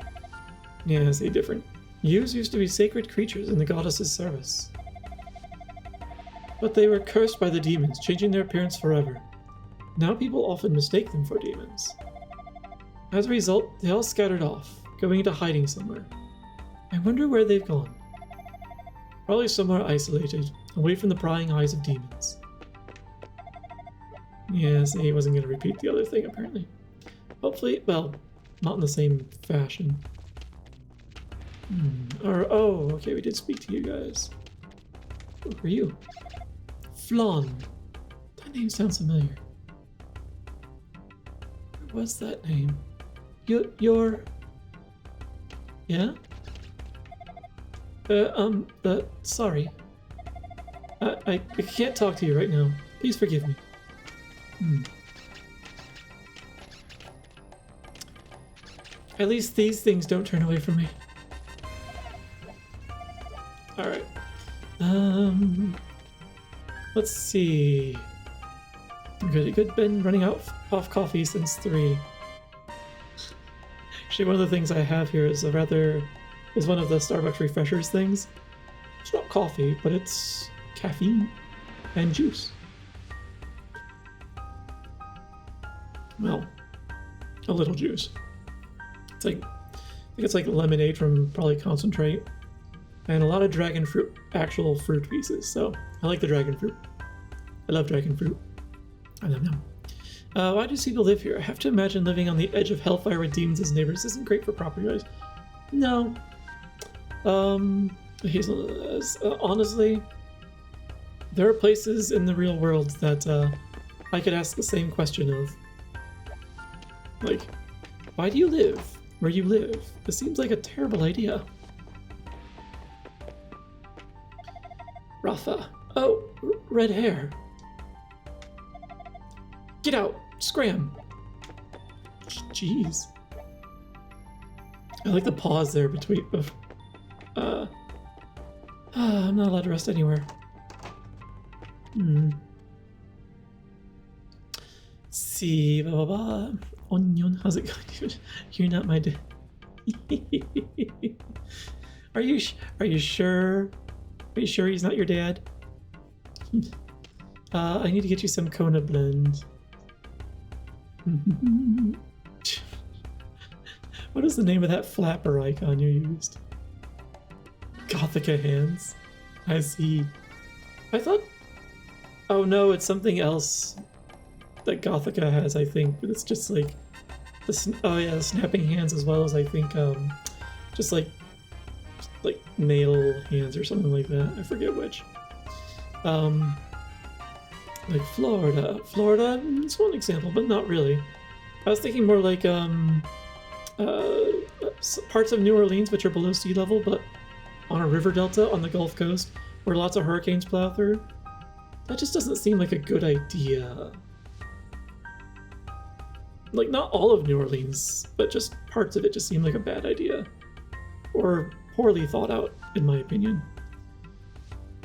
Yeah, I see different. Ewes used to be sacred creatures in the goddess's service. But they were cursed by the demons, changing their appearance forever. Now people often mistake them for demons. As a result, they all scattered off, going into hiding somewhere. I wonder where they've gone. Probably somewhere isolated, away from the prying eyes of demons. Yes, he wasn't going to repeat the other thing, apparently. Hopefully, well, not in the same fashion. Oh, okay, we did speak to you guys. Who are you? Flan. That name sounds familiar. What's that name? You're... Yeah? Sorry. I can't talk to you right now. Please forgive me. At least these things don't turn away from me. Alright. Let's see. Good. Been running out off coffee since 3. Actually, one of the things I have here is one of the Starbucks refreshers things. It's not coffee, but it's caffeine and juice. Well, a little juice. It's like, I think it's like lemonade from probably concentrate, and a lot of dragon fruit, actual fruit pieces. So I like the dragon fruit. I love dragon fruit. I don't know. Why do people live here? I have to imagine living on the edge of hellfire with demons as neighbors isn't great for property rights. No. Hazel, honestly, there are places in the real world that I could ask the same question of, like, why do you live where you live? This seems like a terrible idea. Rafa. Oh, red hair. Get out! Scram! Jeez. I like the pause there between... I'm not allowed to rest anywhere. See, blah, blah, blah. Onion, how's it going, dude? You're not my dad. Are you sure? Are you sure he's not your dad? I need to get you some Kona blend. What is the name of that flapper icon you used? Gothica hands. I see. I thought... Oh no, it's something else that Gothica has, I think, but it's just like... the snapping hands, as well as, I think, just like nail hands or something like that. I forget which. Like Florida. Florida, it's one example, but not really. I was thinking more like parts of New Orleans, which are below sea level, but on a river delta on the Gulf Coast, where lots of hurricanes plow through. That just doesn't seem like a good idea. Like, not all of New Orleans, but just parts of it just seem like a bad idea. Or poorly thought out, in my opinion.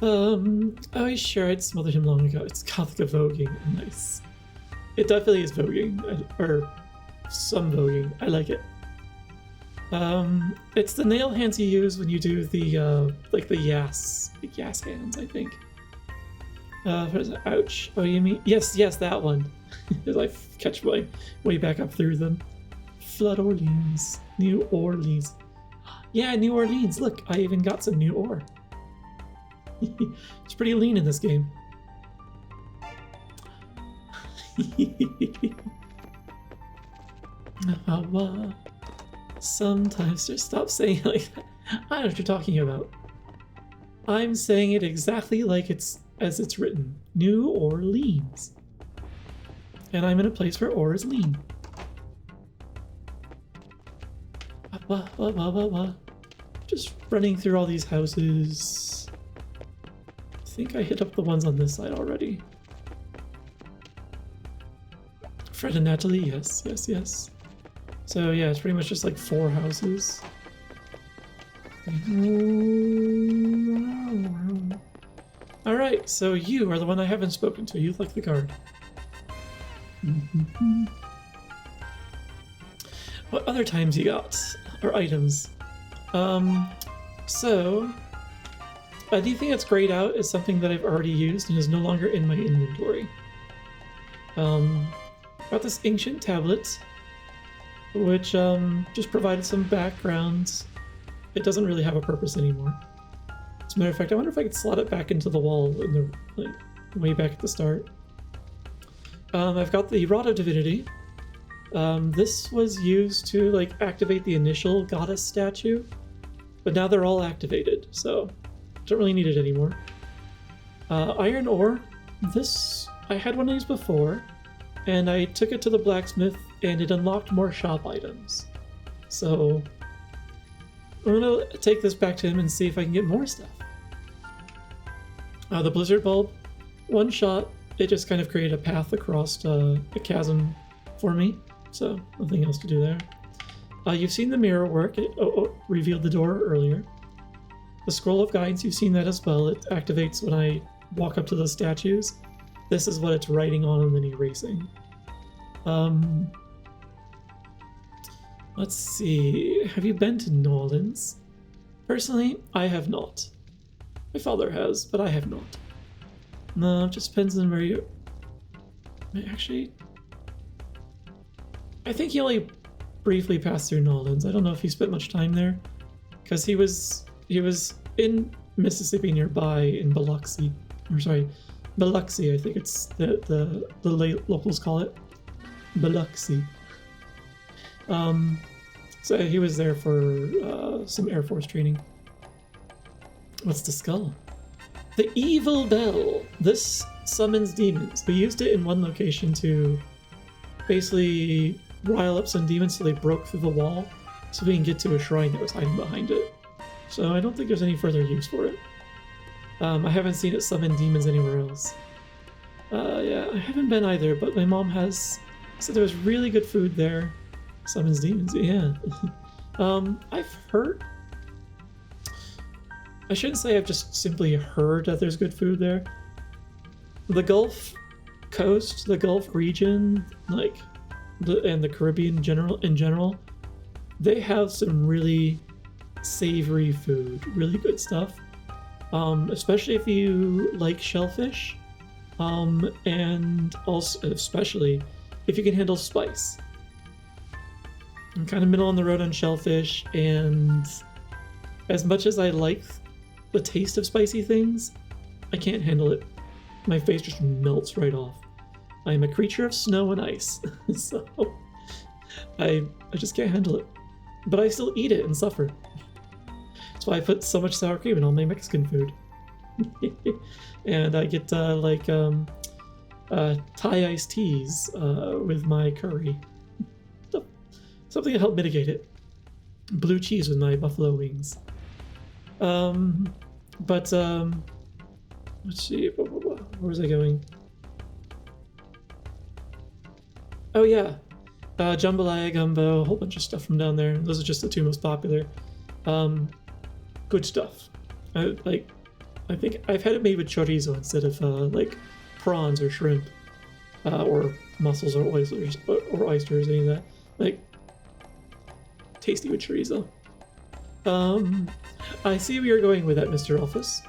Oh, sure, I'd smothered him long ago. It's Gothica voguing. Nice. It definitely is voguing, or some voguing. I like it. It's the nail hands you use when you do the, like the yas hands, I think. What is it? Ouch. Oh, you mean? Yes, that one. As I catch my way back up through them. Flood Orleans. New Orleans. Yeah, New Orleans. Look, I even got some new ore. It's pretty lean in this game. Sometimes just stop saying it like that. I know what you're talking about. I'm saying it exactly like it's as it's written. New Orleans. And I'm in a place where ore is lean. Just running through all these houses. I think I hit up the ones on this side already. Fred and Natalie, yes. So yeah, it's pretty much just like 4 houses. Alright, so you are the one I haven't spoken to. You look like the guard. What other times you got? Or items? So... anything that's grayed out is something that I've already used and is no longer in my inventory. Got this ancient tablet, which just provided some backgrounds. It doesn't really have a purpose anymore. As a matter of fact, I wonder if I could slot it back into the wall in the way back at the start. I've got the Rod of Divinity. This was used to activate the initial goddess statue, but now they're all activated, so don't really need it anymore. Iron ore. This, I had one of these before, and I took it to the blacksmith, and it unlocked more shop items. So I'm gonna take this back to him and see if I can get more stuff. The blizzard bulb, one shot, it just kind of created a path across a chasm for me, so nothing else to do there. You've seen the mirror work. It revealed the door earlier. The scroll of guidance, you've seen that as well. It activates when I walk up to the statues. This is what it's writing on and then erasing. Let's see. Have you been to New Orleans? Personally, I have not. My father has, but I have not. No, it just depends on where you... Actually... I think he only briefly passed through New Orleans. I don't know if he spent much time there. Because he was in Mississippi nearby in Biloxi. Or sorry, Biloxi, I think it's the locals call it. Biloxi. So he was there for some Air Force training. What's the skull? The evil bell. This summons demons. We used it in one location to basically rile up some demons so they broke through the wall so we can get to a shrine that was hiding behind it. So I don't think there's any further use for it. I haven't seen it summon demons anywhere else. Yeah, I haven't been either, but my mom has said there was really good food there. Summons demons, yeah. I've heard... I shouldn't say I've just simply heard that there's good food there. The Gulf Coast, the Gulf region, like, and the Caribbean in general, they have some really savory food, really good stuff. Especially if you like shellfish, and also especially if you can handle spice. I'm kind of middle on the road on shellfish, and as much as I like the taste of spicy things, I can't handle it. My face just melts right off. I am a creature of snow and ice, so I just can't handle it. But I still eat it and suffer. That's why I put so much sour cream in all my Mexican food. And I get Thai iced teas with my curry. Something to help mitigate it. Blue cheese with my buffalo wings. Let's see, where was I going? Oh yeah, jambalaya, gumbo, a whole bunch of stuff from down there. Those are just the two most popular. Good stuff. I think I've had it made with chorizo instead of like prawns or shrimp, or mussels or oysters, any of that. Like, tasty with chorizo. I see where you're going with that, Mr. Office.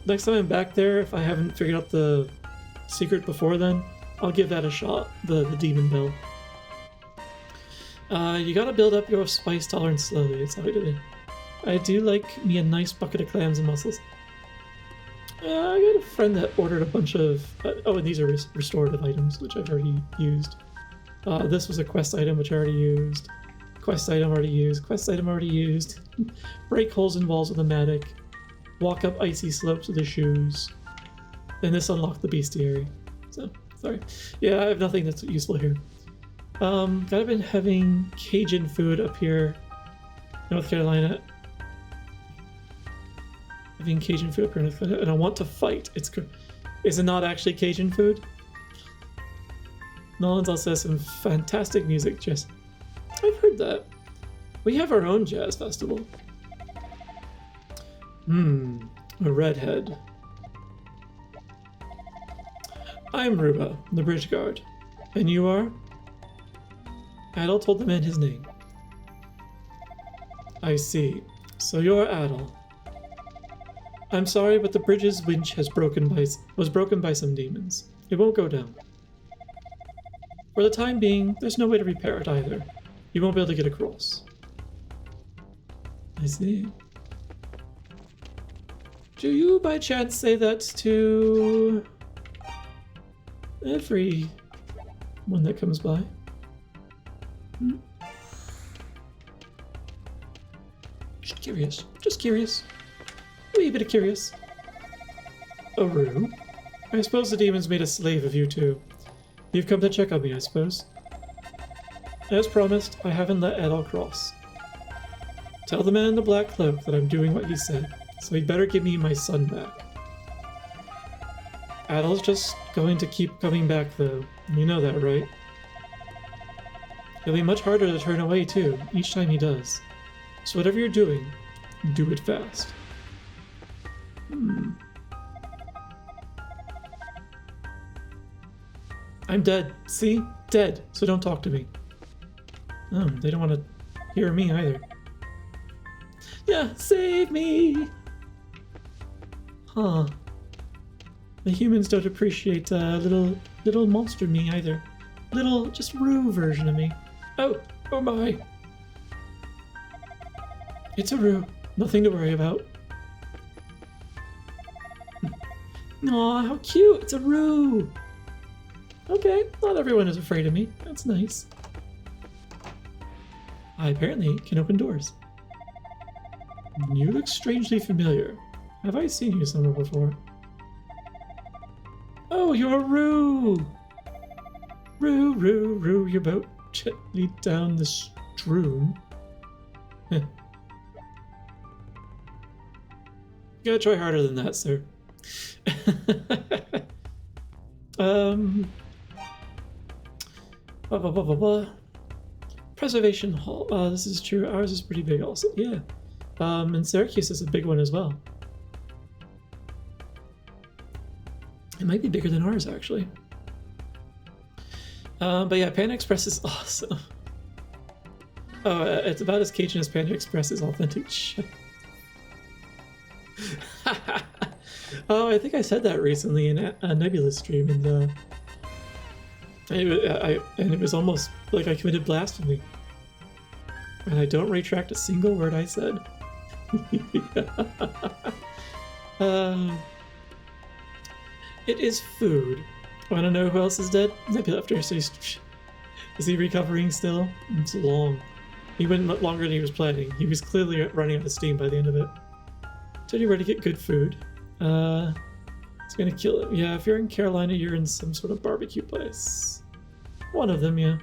Next time I'm back there, if I haven't figured out the secret before then, I'll give that a shot, the demon bell. You gotta build up your spice tolerance slowly, that's how I did it. I do like me a nice bucket of clams and mussels. I got a friend that ordered a bunch of... oh, and these are restorative items, which I've already used. This was a quest item, which I already used. Quest item already used. Quest item already used. Break holes in walls with a mattock. Walk up icy slopes with the shoes. And this unlocked the bestiary. So, sorry. Yeah, I have nothing that's useful here. I've been having Cajun food up here, North Carolina. Having Cajun food up here in North Carolina, and I want to fight. Is it not actually Cajun food? Nolans also has some fantastic music, Jess. I've heard that. We have our own jazz festival. A redhead. I'm Ruba, the bridge guard. And you are? Adol told the man his name. I see. So you're Adol. I'm sorry, but the bridge's winch was broken by some demons. It won't go down. For the time being, there's no way to repair it either. You won't be able to get across. I see. Do you by chance say that to every one that comes by? Just curious. Just curious. A wee bit of curious. Aru? I suppose the demons made a slave of you too. You've come to check on me, I suppose. As promised, I haven't let Adol cross. Tell the man in the black cloak that I'm doing what he said, so he'd better give me my son back. Adol's just going to keep coming back though. You know that, right? He'll be much harder to turn away too, each time he does. So whatever you're doing, do it fast. I'm dead. See? Dead. So don't talk to me. Oh, they don't want to hear me either. Yeah, save me! Huh. The humans don't appreciate little monster me either. Little, just Rue version of me. Oh my. It's a Rue. Nothing to worry about. Aw, how cute! It's a Rue! Okay, not everyone is afraid of me. That's nice. I apparently can open doors. You look strangely familiar. Have I seen you somewhere before? Oh, you're Roo! Roo, Roo, Roo your boat gently down the stream. Heh. You gotta try harder than that, sir. Blah, blah, blah, blah, blah. Preservation Hall. This is true. Ours is pretty big also. Yeah. And Syracuse is a big one as well. It might be bigger than ours, actually. But yeah, Panda Express is awesome. Oh, it's about as Cajun as Panda Express's authentic shit. Oh, I think I said that recently in a Nebula stream, and it was almost like I committed blasphemy. And I don't retract a single word I said. It is food. Want to know who else is dead? Nebula after. So is he recovering still? It's long. He went longer than he was planning. He was clearly running out of steam by the end of it. Told you where to get good food. It's gonna kill him. Yeah, if you're in Carolina, you're in some sort of barbecue place. One of them, yeah.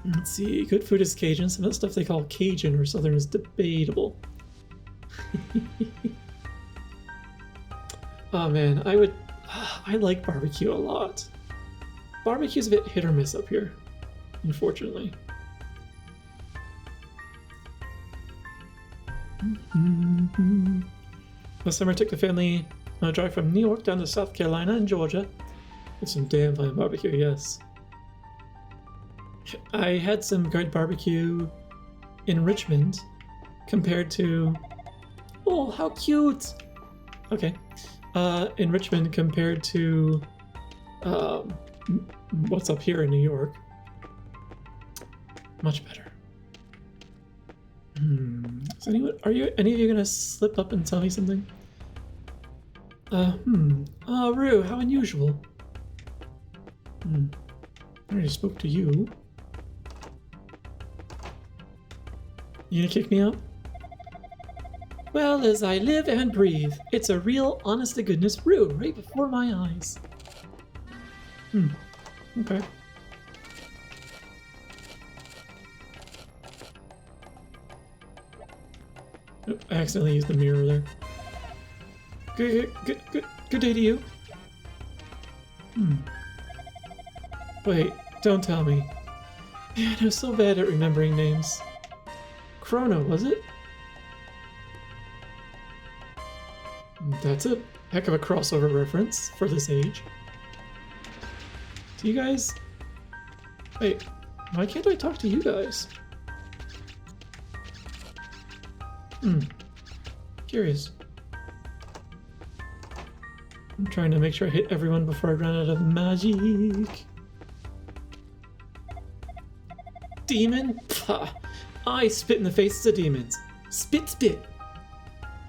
Let's see. Good food is Cajun. Some of the stuff they call Cajun or Southern is debatable. Oh man, I like barbecue a lot. Barbecue's a bit hit or miss up here, unfortunately. Last summer I took the family on a drive from New York down to South Carolina and Georgia. With some damn fine barbecue, yes. I had some great barbecue in Richmond compared to... Oh, how cute! Okay. In Richmond compared to what's up here in New York. Much better. Is any of you gonna slip up and tell me something? Rue, how unusual. I already spoke to you. You gonna kick me out? Well, as I live and breathe, it's a real honest-to-goodness Rue right before my eyes. Okay. Oh, I accidentally used the mirror there. Good day to you. Wait, don't tell me. Man, I'm so bad at remembering names. Chrono, was it? That's a heck of a crossover reference for this age. Do you guys... Wait, why can't I talk to you guys? Curious. I'm trying to make sure I hit everyone before I run out of magic. Demon? Pah. I spit in the faces of demons. Spit, spit.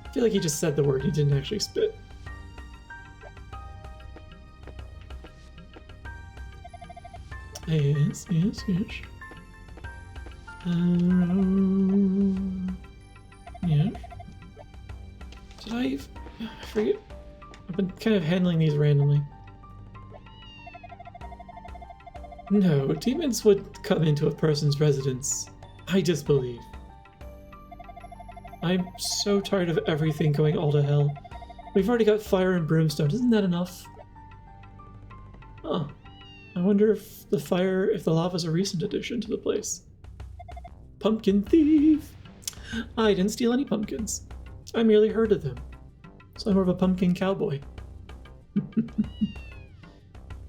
I feel like he just said the word, he didn't actually spit. Yes. Yeah. Did I forget? I've been kind of handling these randomly. No, demons would come into a person's residence. I disbelieve. I'm so tired of everything going all to hell. We've already got fire and brimstone, isn't that enough? Huh. I wonder if the lava's a recent addition to the place. Pumpkin thief! I didn't steal any pumpkins. I merely herded them. So I'm more of a pumpkin cowboy.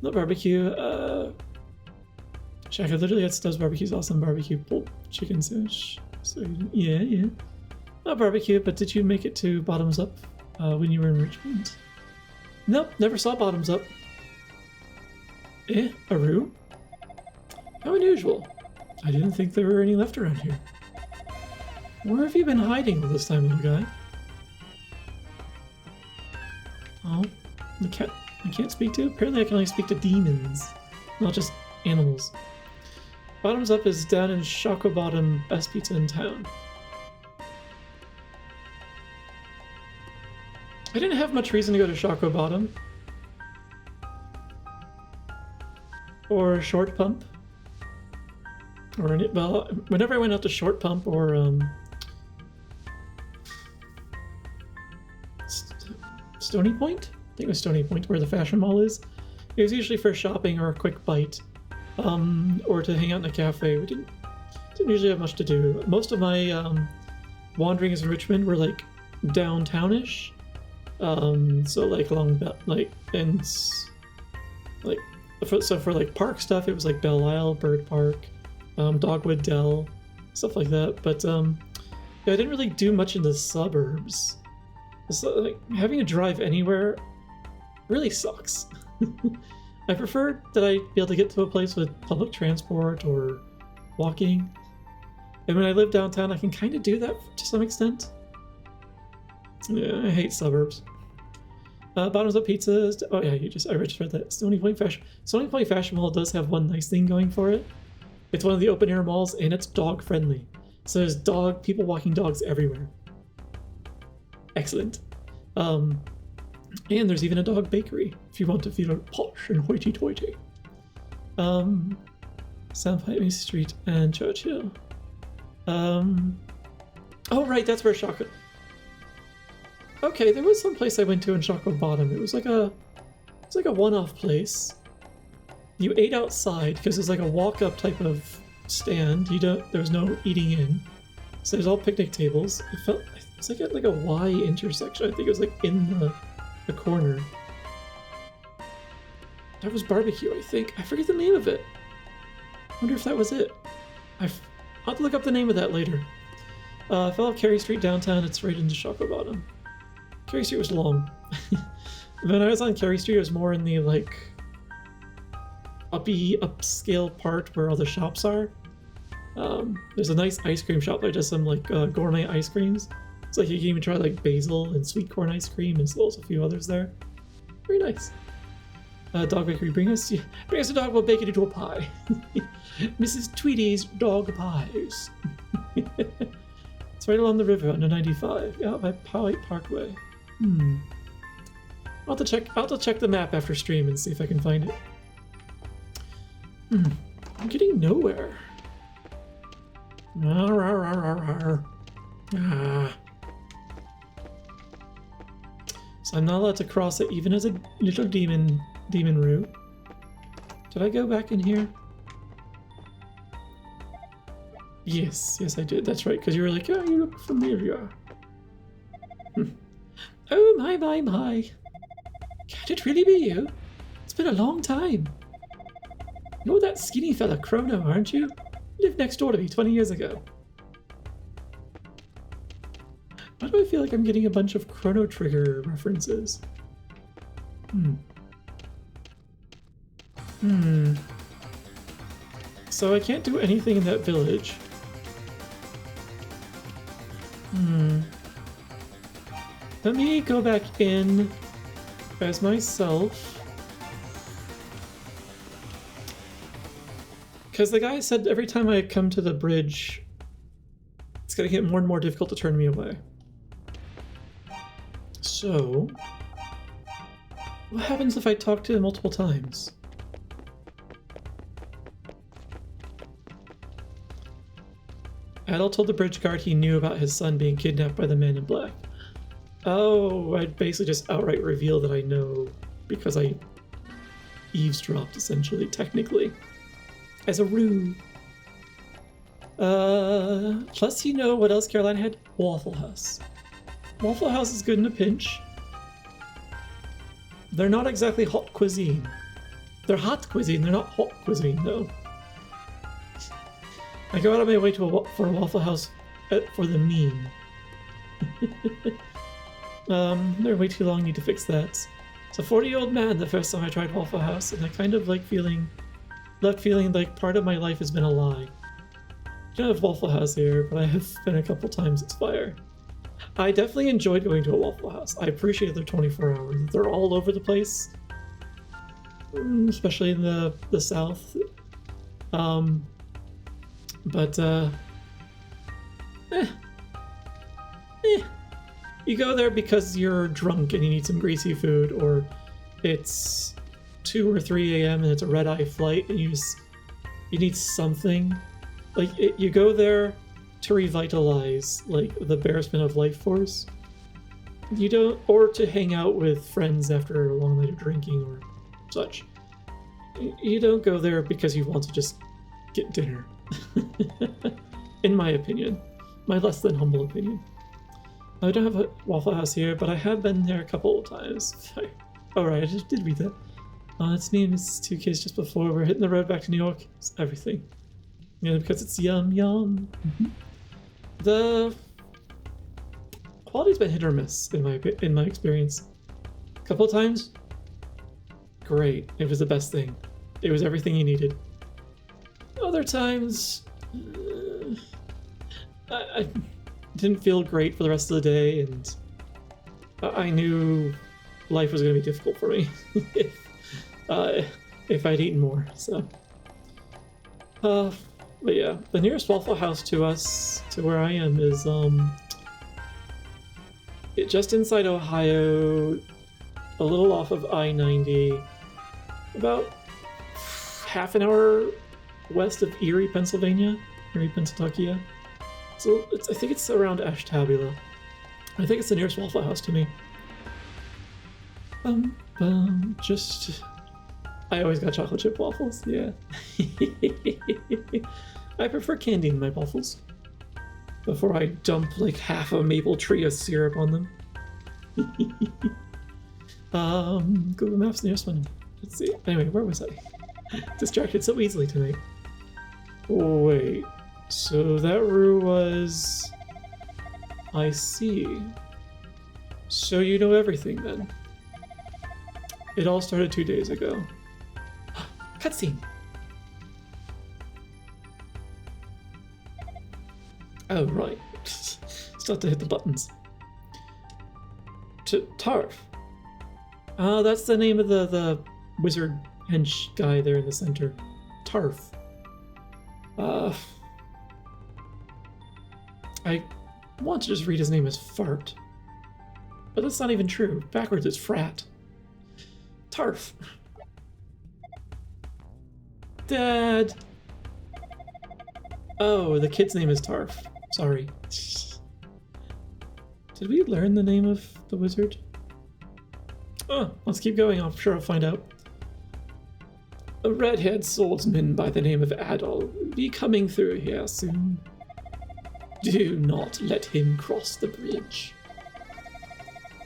No barbecue, Shack literally had Stubbs Barbecue's awesome barbecue pulled chicken sandwich. So, yeah. Not barbecue, but did you make it to Bottoms Up when you were in Richmond? Nope, never saw Bottoms Up. Aru? How unusual. I didn't think there were any left around here. Where have you been hiding all this time, little guy? Oh, the cat I can't speak to? Apparently I can only speak to demons, not just animals. Bottoms Up is down in Shako Bottom, best pizza in town. I didn't have much reason to go to Choco Bottom. Or Short Pump. Or any, well, whenever I went out to Short Pump or Stony Point? I think it was Stony Point where the fashion mall is. It was usually for shopping or a quick bite. Or to hang out in a cafe. We didn't usually have much to do. Most of my wanderings in Richmond were like downtownish. So like along like for like park stuff, it was like Belle Isle, Bird Park, Dogwood Dell, stuff like that. But yeah, I didn't really do much in the suburbs. So, like having to drive anywhere really sucks. I prefer that I be able to get to a place with public transport or walking. And when I live downtown, I can kind of do that to some extent. Yeah, I hate suburbs. Bottoms Up Pizzas. Oh yeah, I just read that. Stony Point Fashion Mall does have one nice thing going for it. It's one of the open air malls and it's dog friendly. So there's people walking dogs everywhere. Excellent. And there's even a dog bakery if you want to feel posh and hoity-toity. Soundpipe Main Street and Churchill. Oh right, that's where Choco. Okay, there was some place I went to in Choco Bottom. It was like a one-off place. You ate outside because it's like a walk-up type of stand. There was no eating in. So there's all picnic tables. It's like at like a Y intersection. I think it was like in the corner. That was barbecue, I think. I forget the name of it. I wonder if that was it. I'll have to look up the name of that later. I fell off Carey Street downtown. It's right into Choco Bottom. Carey Street was long. When I was on Carey Street, it was more in the like upscale part where all the shops are. There's a nice ice cream shop that does some like gourmet ice creams. It's like you can even try like basil and sweet corn ice cream, and there's a few others there. Very nice. Dog bakery, bring us a dog, we'll bake it into a pie. Mrs. Tweedy's Dog Pies. It's right along the river under 95, out by Powhite Parkway. I'll have to check the map after stream and see if I can find it. I'm getting nowhere. So I'm not allowed to cross it even as a little demon route. Did I go back in here? Yes, I did. That's right, because you were like, oh, you look familiar. Oh, my. Can it really be you? It's been a long time. You're that skinny fella, Chrono, aren't you? You lived next door to me 20 years ago. Why do I feel like I'm getting a bunch of Chrono Trigger references? So I can't do anything in that village. Let me go back in as myself. Because the guy said every time I come to the bridge, it's gonna get more and more difficult to turn me away. So, what happens if I talk to him multiple times? Adel told the bridge guard he knew about his son being kidnapped by the man in black. Oh, I'd basically just outright reveal that I know because I eavesdropped, essentially, technically. As a ruse. Plus, you know what else Caroline had? Waffle House. Waffle House is good in a pinch. They're not exactly hot cuisine. They're hot cuisine, they're not hot cuisine, though. I go out of my way for a Waffle House for the meme. They're way too long, need to fix that. It's a 40-year-old man the first time I tried Waffle House, and I kind of left feeling like part of my life has been a lie. I don't have Waffle House here, but I have been a couple times. It's fire. I definitely enjoyed going to a Waffle House. I appreciate their 24 hours. They're all over the place, especially in the South. You go there because you're drunk and you need some greasy food, or it's 2 or 3 a.m. and it's a red-eye flight and you need something. Like, you go there to revitalize, like, the bearspin of life force. You don't, or to hang out with friends after a long night of drinking or such. You don't go there because you want to just get dinner. In my opinion. My less than humble opinion. I don't have a Waffle House here, but I have been there a couple of times. Oh right, I just did read that. Its name is 2 kids just before. We're hitting the road back to New York. It's everything. Yeah, because it's yum yum. The quality's been hit or miss in my experience. A couple of times, great. It was the best thing. It was everything you needed. Other times, I didn't feel great for the rest of the day, and I knew life was going to be difficult for me if I'd eaten more. So, but yeah, the nearest Waffle House to us, to where I am, is just inside Ohio, a little off of I-90, about half an hour west of Erie, Pennsylvania. Erie, Pennsylvania. So I think it's around Ashtabula. I think it's the nearest Waffle House to me. I always got chocolate chip waffles, yeah. I prefer candy in my waffles. Before I dump like half a maple tree of syrup on them. Google Maps nearest one. Let's see. Anyway, where was I? Distracted so easily tonight. Wait. So that route was... I see. So you know everything then. It all started 2 days ago. Cutscene! Oh, right. Start to hit the buttons. Tarf. That's the name of the wizard hench guy there in the center. Tarf. I want to just read his name as Fart. But that's not even true. Backwards it's Frat. Tarf. Dad! Oh, the kid's name is Tarf. Sorry. Did we learn the name of the wizard? Oh, let's keep going. I'm sure I'll find out. A red-haired swordsman by the name of Adol will be coming through here soon. Do not let him cross the bridge.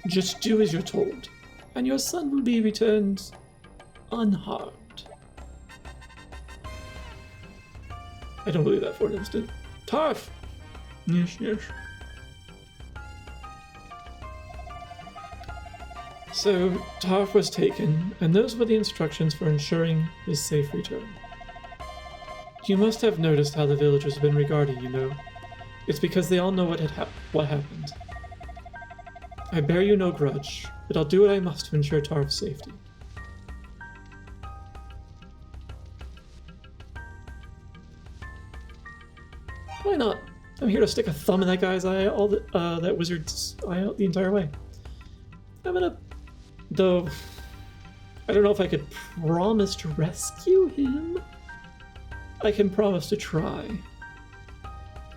Just do as you're told, and your son will be returned unharmed. I don't believe that for an instant. Tarf! Yes, yes. So, Tarf was taken, and those were the instructions for ensuring his safe return. You must have noticed how the villagers have been regarding you, know. It's because they all know what happened. I bear you no grudge, but I'll do what I must to ensure Tarf's safety. Why not? I'm here to stick a thumb in that guy's eye, that wizard's eye out the entire way. Though, I don't know if I could promise to rescue him. I can promise to try.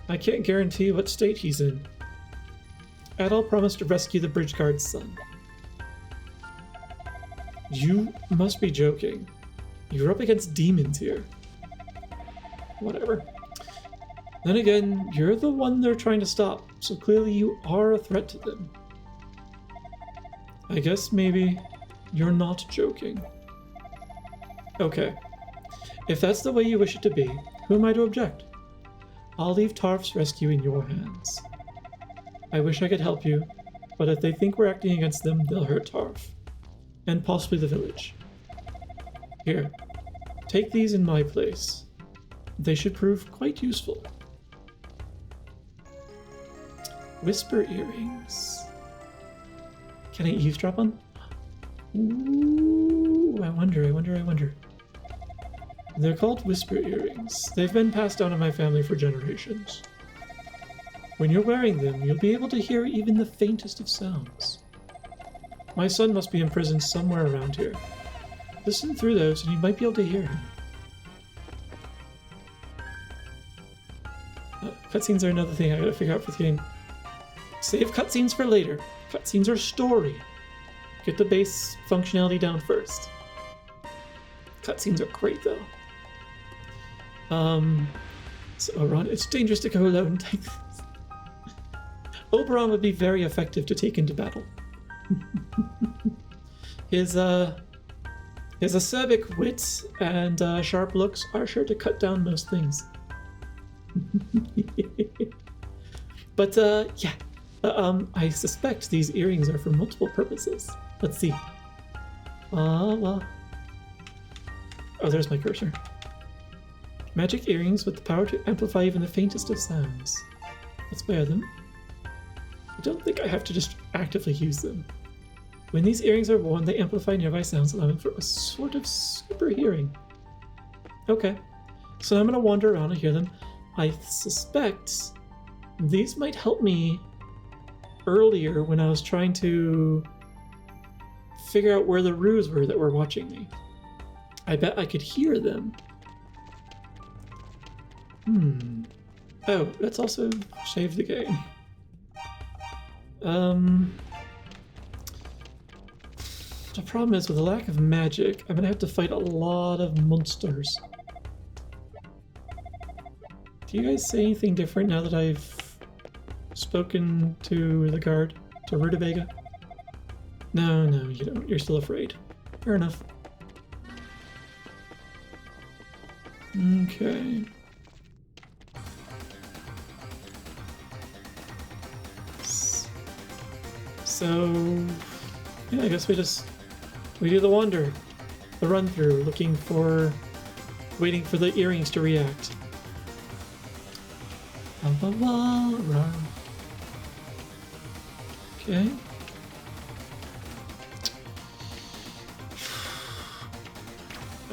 I can't guarantee what state he's in. Adol promised to rescue the bridge guard's son. You must be joking. You're up against demons here. Whatever. Then again, you're the one they're trying to stop, so clearly you are a threat to them. I guess maybe you're not joking. Okay. If that's the way you wish it to be, who am I to object? I'll leave Tarf's rescue in your hands. I wish I could help you, but if they think we're acting against them, they'll hurt Tarf. And possibly the village. Here, take these in my place. They should prove quite useful. Whisper earrings. Can I eavesdrop on? Ooh, I wonder. They're called whisper earrings. They've been passed down in my family for generations. When you're wearing them, you'll be able to hear even the faintest of sounds. My son must be imprisoned somewhere around here. Listen through those and you might be able to hear him. Cutscenes are another thing I gotta figure out for the game. Save cutscenes for later. Cutscenes are story. Get the base functionality down first. Cutscenes are great though. So Oberon, it's dangerous to go alone. Oberon would be very effective to take into battle. His acerbic wits and sharp looks are sure to cut down most things. But yeah, I suspect these earrings are for multiple purposes. Let's see. Well. Oh, there's my cursor. Magic earrings with the power to amplify even the faintest of sounds. Let's wear them. I don't think I have to just actively use them. When these earrings are worn, they amplify nearby sounds, allowing for a sort of super hearing. Okay, so I'm going to wander around and hear them. I suspect these might help me earlier when I was trying to figure out where the roos were that were watching me. I bet I could hear them. Oh, let's also save the game. The problem is with the lack of magic, I'm gonna have to fight a lot of monsters. Do you guys say anything different now that I've spoken to the guard, to Rutabaga? No, you don't. You're still afraid. Fair enough. Okay. So, yeah, I guess we do the wander, the run through, waiting for the earrings to react. Okay.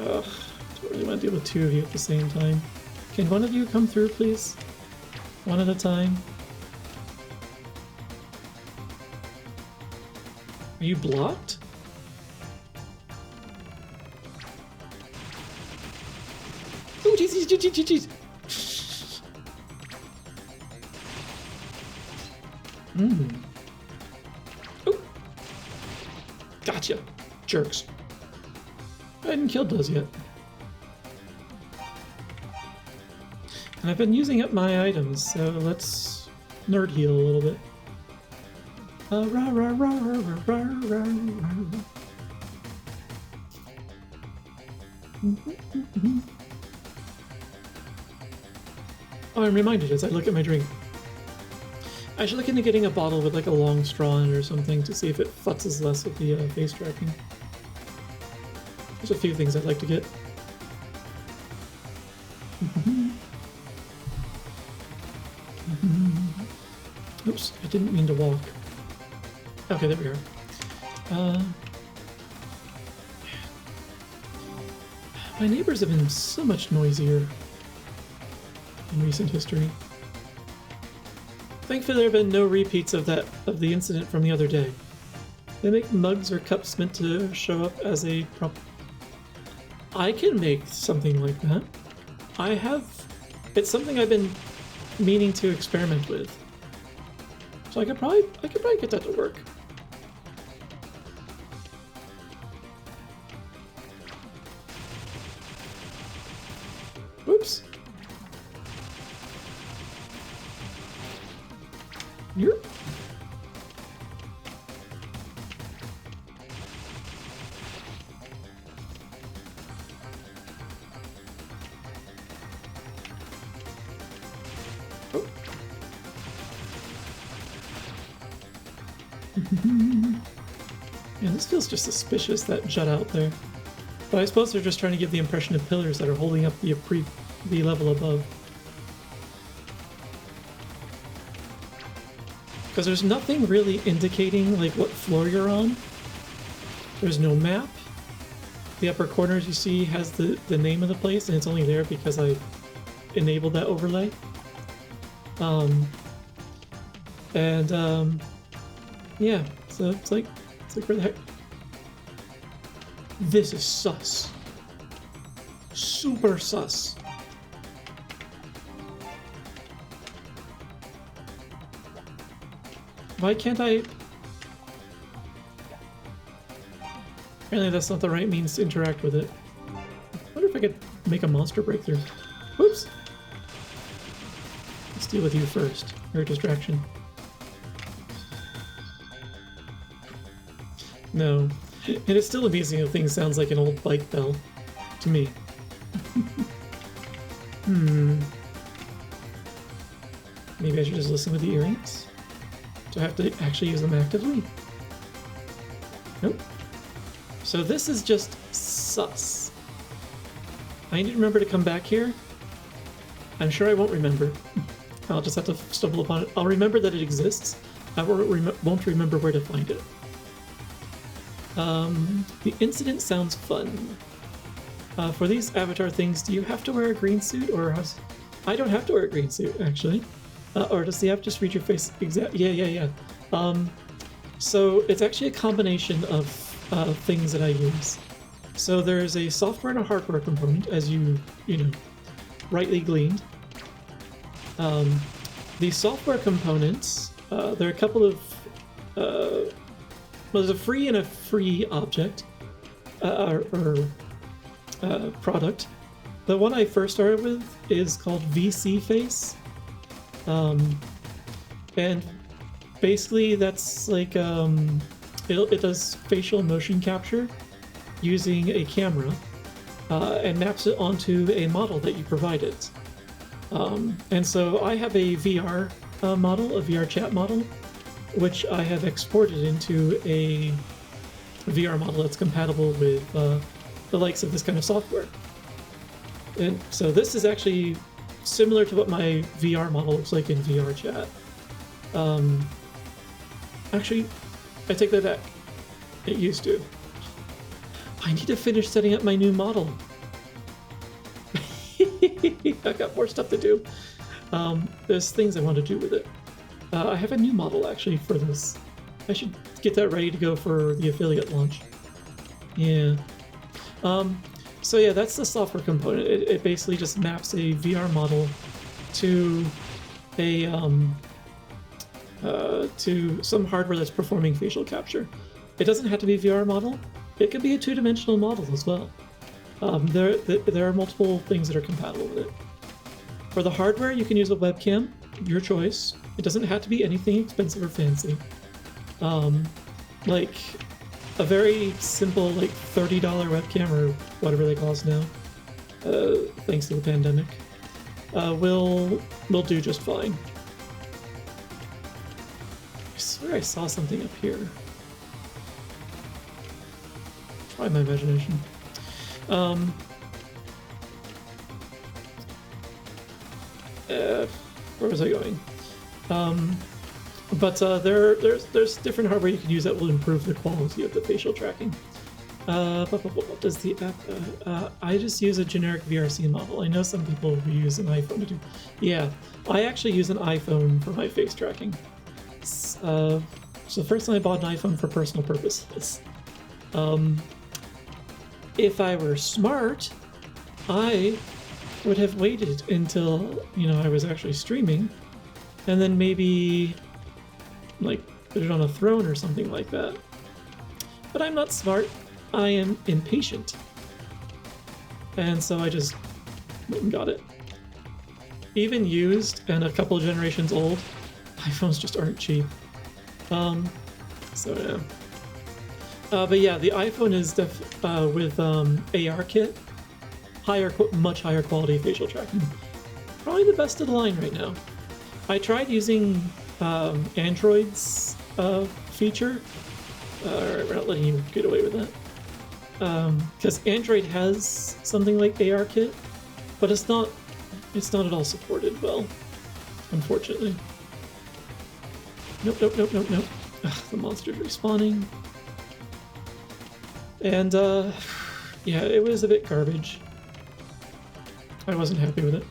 Ugh, don't really want to deal with two of you at the same time. Can one of you come through, please? One at a time. Are you blocked? Oh, jeez. Oh. Gotcha. Jerks. I hadn't killed those yet. And I've been using up my items, so let's nerd heal a little bit. Oh, I'm reminded as I look at my drink. I should look into getting a bottle with like a long straw in it or something to see if it futzes less with the face tracking. There's a few things I'd like to get. Oops, I didn't mean to walk. Okay, there we are. My neighbors have been so much noisier in recent history. Thankfully, there have been no repeats of the incident from the other day. They make mugs or cups meant to show up as a prop. I can make something like that. It's something I've been meaning to experiment with. So I could probably get that to work. Whoops. You're... Oh. Yeah, this feels just suspicious, that jut out there. But I suppose they're just trying to give the impression of pillars that are holding up the level above. Because there's nothing really indicating like what floor you're on. There's no map. The upper corner, as you see, has the name of the place, and it's only there because I enabled that overlay. And yeah, so it's like where the heck? This is sus. Super sus. Why can't I? Apparently that's not the right means to interact with it. I wonder if I could make a monster breakthrough. Whoops. Let's deal with you first. You're a distraction. No. And it's still amazing how things sounds like an old bike bell to me. Maybe I should just listen with the earrings? Do I have to actually use them actively? Nope. So this is just sus. I need to remember to come back here. I'm sure I won't remember. I'll just have to stumble upon it. I'll remember that it exists. I won't remember where to find it. The incident sounds fun. For these avatar things, do you have to wear a green suit, or has... I don't have to wear a green suit, actually. Or does the app just read your face? Yeah. So it's actually a combination of things that I use. So there's a software and a hardware component, as you know, rightly gleaned. The software components, there are a couple of... well, there's a free and a free object, product. The one I first started with is called VC Face. And basically that's like, it does facial motion capture using a camera, and maps it onto a model that you provided. And so I have a VR model, a VR chat model, which I have exported into a VR model that's compatible with the likes of this kind of software. And so this is actually similar to what my VR model looks like in VR chat. Actually, I take that back. It used to. I need to finish setting up my new model. I got more stuff to do. There's things I want to do with it. I have a new model actually for this. I should get that ready to go for the affiliate launch. Yeah. So yeah, that's the software component. It basically just maps a VR model to a to some hardware that's performing facial capture. It doesn't have to be a VR model. It could be a two-dimensional model as well. There are multiple things that are compatible with it. For the hardware, you can use a webcam, your choice. It doesn't have to be anything expensive or fancy. Like a very simple, like $30 webcam or whatever they cost now, thanks to the pandemic, will do just fine. I swear I saw something up here. Try my imagination. Where was I going? There's different hardware you can use that will improve the quality of the facial tracking. What does the app? I just use a generic VRC model. I know some people who use an iPhone to do. Yeah, I actually use an iPhone for my face tracking. So first time I bought an iPhone for personal purposes. If I were smart, I would have waited until, I was actually streaming, and then maybe like put it on a throne or something like that. But I'm not smart. I am impatient. And so I just went and got it. Even used and a couple of generations old, iPhones just aren't cheap. So yeah. But yeah, the iPhone is with ARKit, much higher quality facial tracking. Probably the best of the line right now. I tried using Android's feature. Alright, we're not letting you get away with that. Because Android has something like ARKit, but it's not at all supported well, unfortunately. Nope. Ugh, the monster's respawning. And yeah, it was a bit garbage. I wasn't happy with it.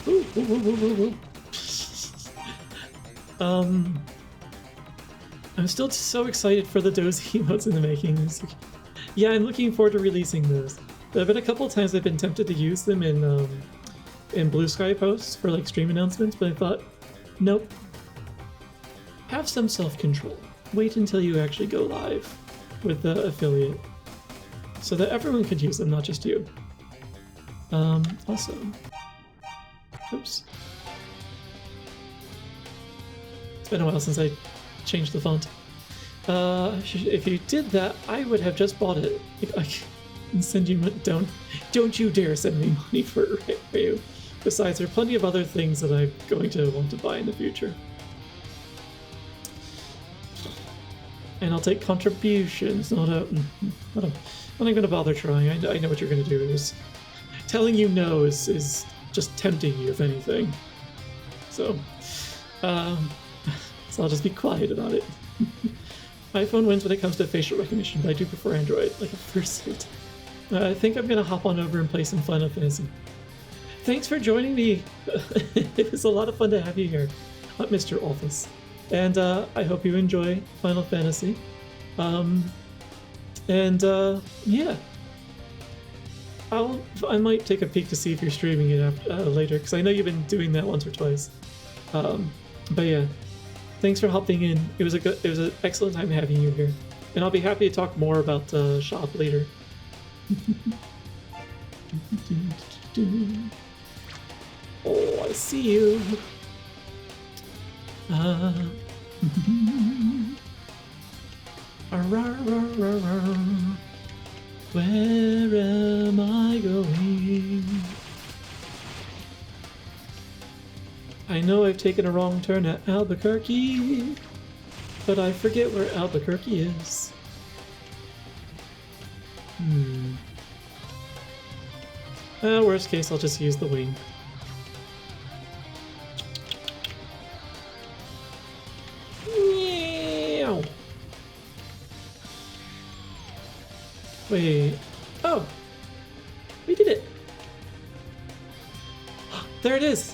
Ooh. I'm still so excited for the dozy emotes in the making. Yeah, I'm looking forward to releasing those. There have been a couple of times I've been tempted to use them in Blue Sky posts for like stream announcements, but I thought, nope. Have some self-control. Wait until you actually go live with the affiliate, so that everyone could use them, not just you. Also, oops. It's been a while since I changed the font. If you did that, I would have just bought it. I can send you don't you dare send me money for you. Besides, there are plenty of other things that I'm going to want to buy in the future. And I'll take contributions, not I'm not going to bother trying. I know what you're going to do. Telling you no is just tempting you, if anything. So I'll just be quiet about it. iPhone wins when it comes to facial recognition, but I do prefer Android, like a fursuit. I think I'm going to hop on over and play some Final Fantasy. Thanks for joining me. It was a lot of fun to have you here, Mr. Office. And I hope you enjoy Final Fantasy. Yeah. I might take a peek to see if you're streaming it later, because I know you've been doing that once or twice. But yeah, thanks for hopping in. It was an excellent time having you here, and I'll be happy to talk more about the shop later. Oh, I see you. Where am I going? I know I've taken a wrong turn at Albuquerque, but I forget where Albuquerque is. Worst case, I'll just use the wing. Meow. Wait. Oh! We did it! There it is!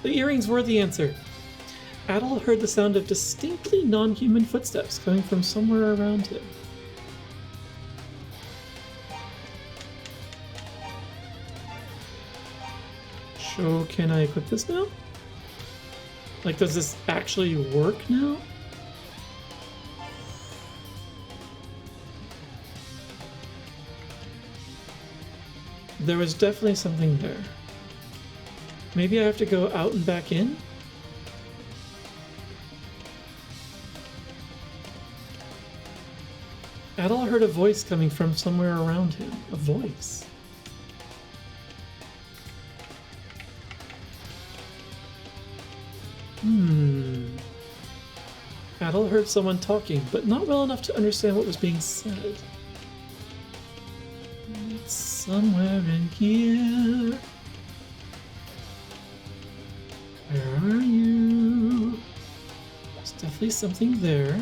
The earrings were the answer. Adol heard the sound of distinctly non-human footsteps coming from somewhere around him. So, can I equip this now? Like, does this actually work now? There was definitely something there. Maybe I have to go out and back in? Adol heard a voice coming from somewhere around him. A voice. Adol heard someone talking, but not well enough to understand what was being said. It's somewhere in here. Where are you? There's definitely something there.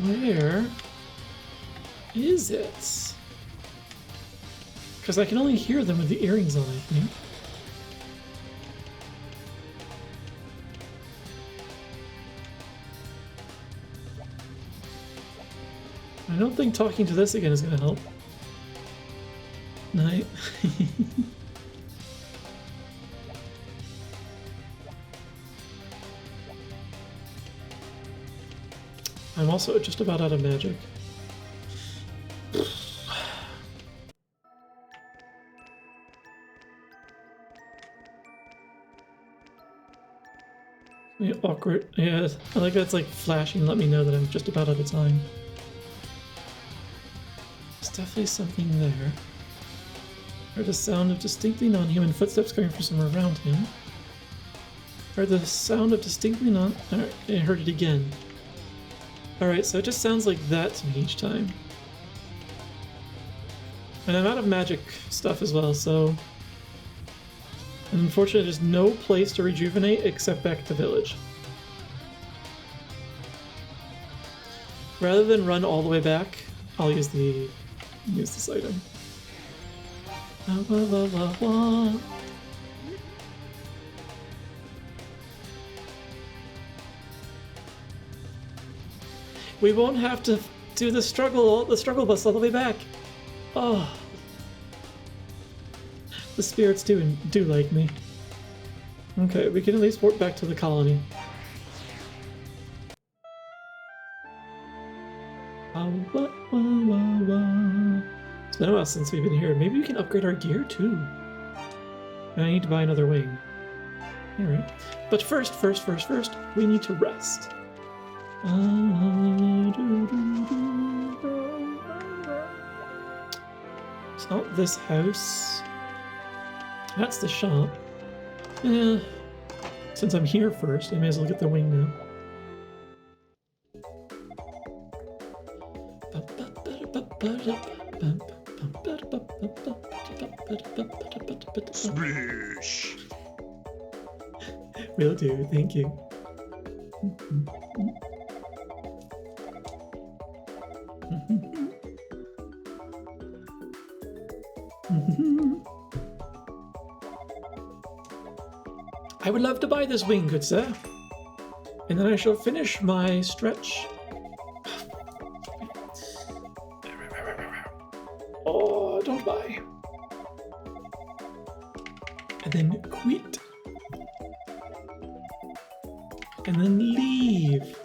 Where is it? Because I can only hear them with the earrings on, I think. I don't think talking to this again is going to help. Night. I'm also just about out of magic. Yeah, awkward. Yeah, I like that's like flashing, let me know that I'm just about out of time. There's definitely something there. Heard the sound of distinctly non-human footsteps coming from somewhere around him. Heard the sound of distinctly Alright, I heard it again. Alright, so it just sounds like that to me each time. And I'm out of magic stuff as well, so... And unfortunately, there's no place to rejuvenate except back at the village. Rather than run all the way back, I'll use this item. We won't have to do the struggle bus all the way back. Oh, the spirits do like me. Okay, we can at least walk back to the colony. It's been a while since we've been here. Maybe we can upgrade our gear too. I need to buy another wing. Alright. But first, we need to rest. It's not this house. That's the shop. Yeah. Since I'm here first, I may as well get the wing now. Smash! Will do, thank you. I would love to buy this wing, good sir. And then I shall finish my stretch. Oh, don't buy. And then quit. And then leave.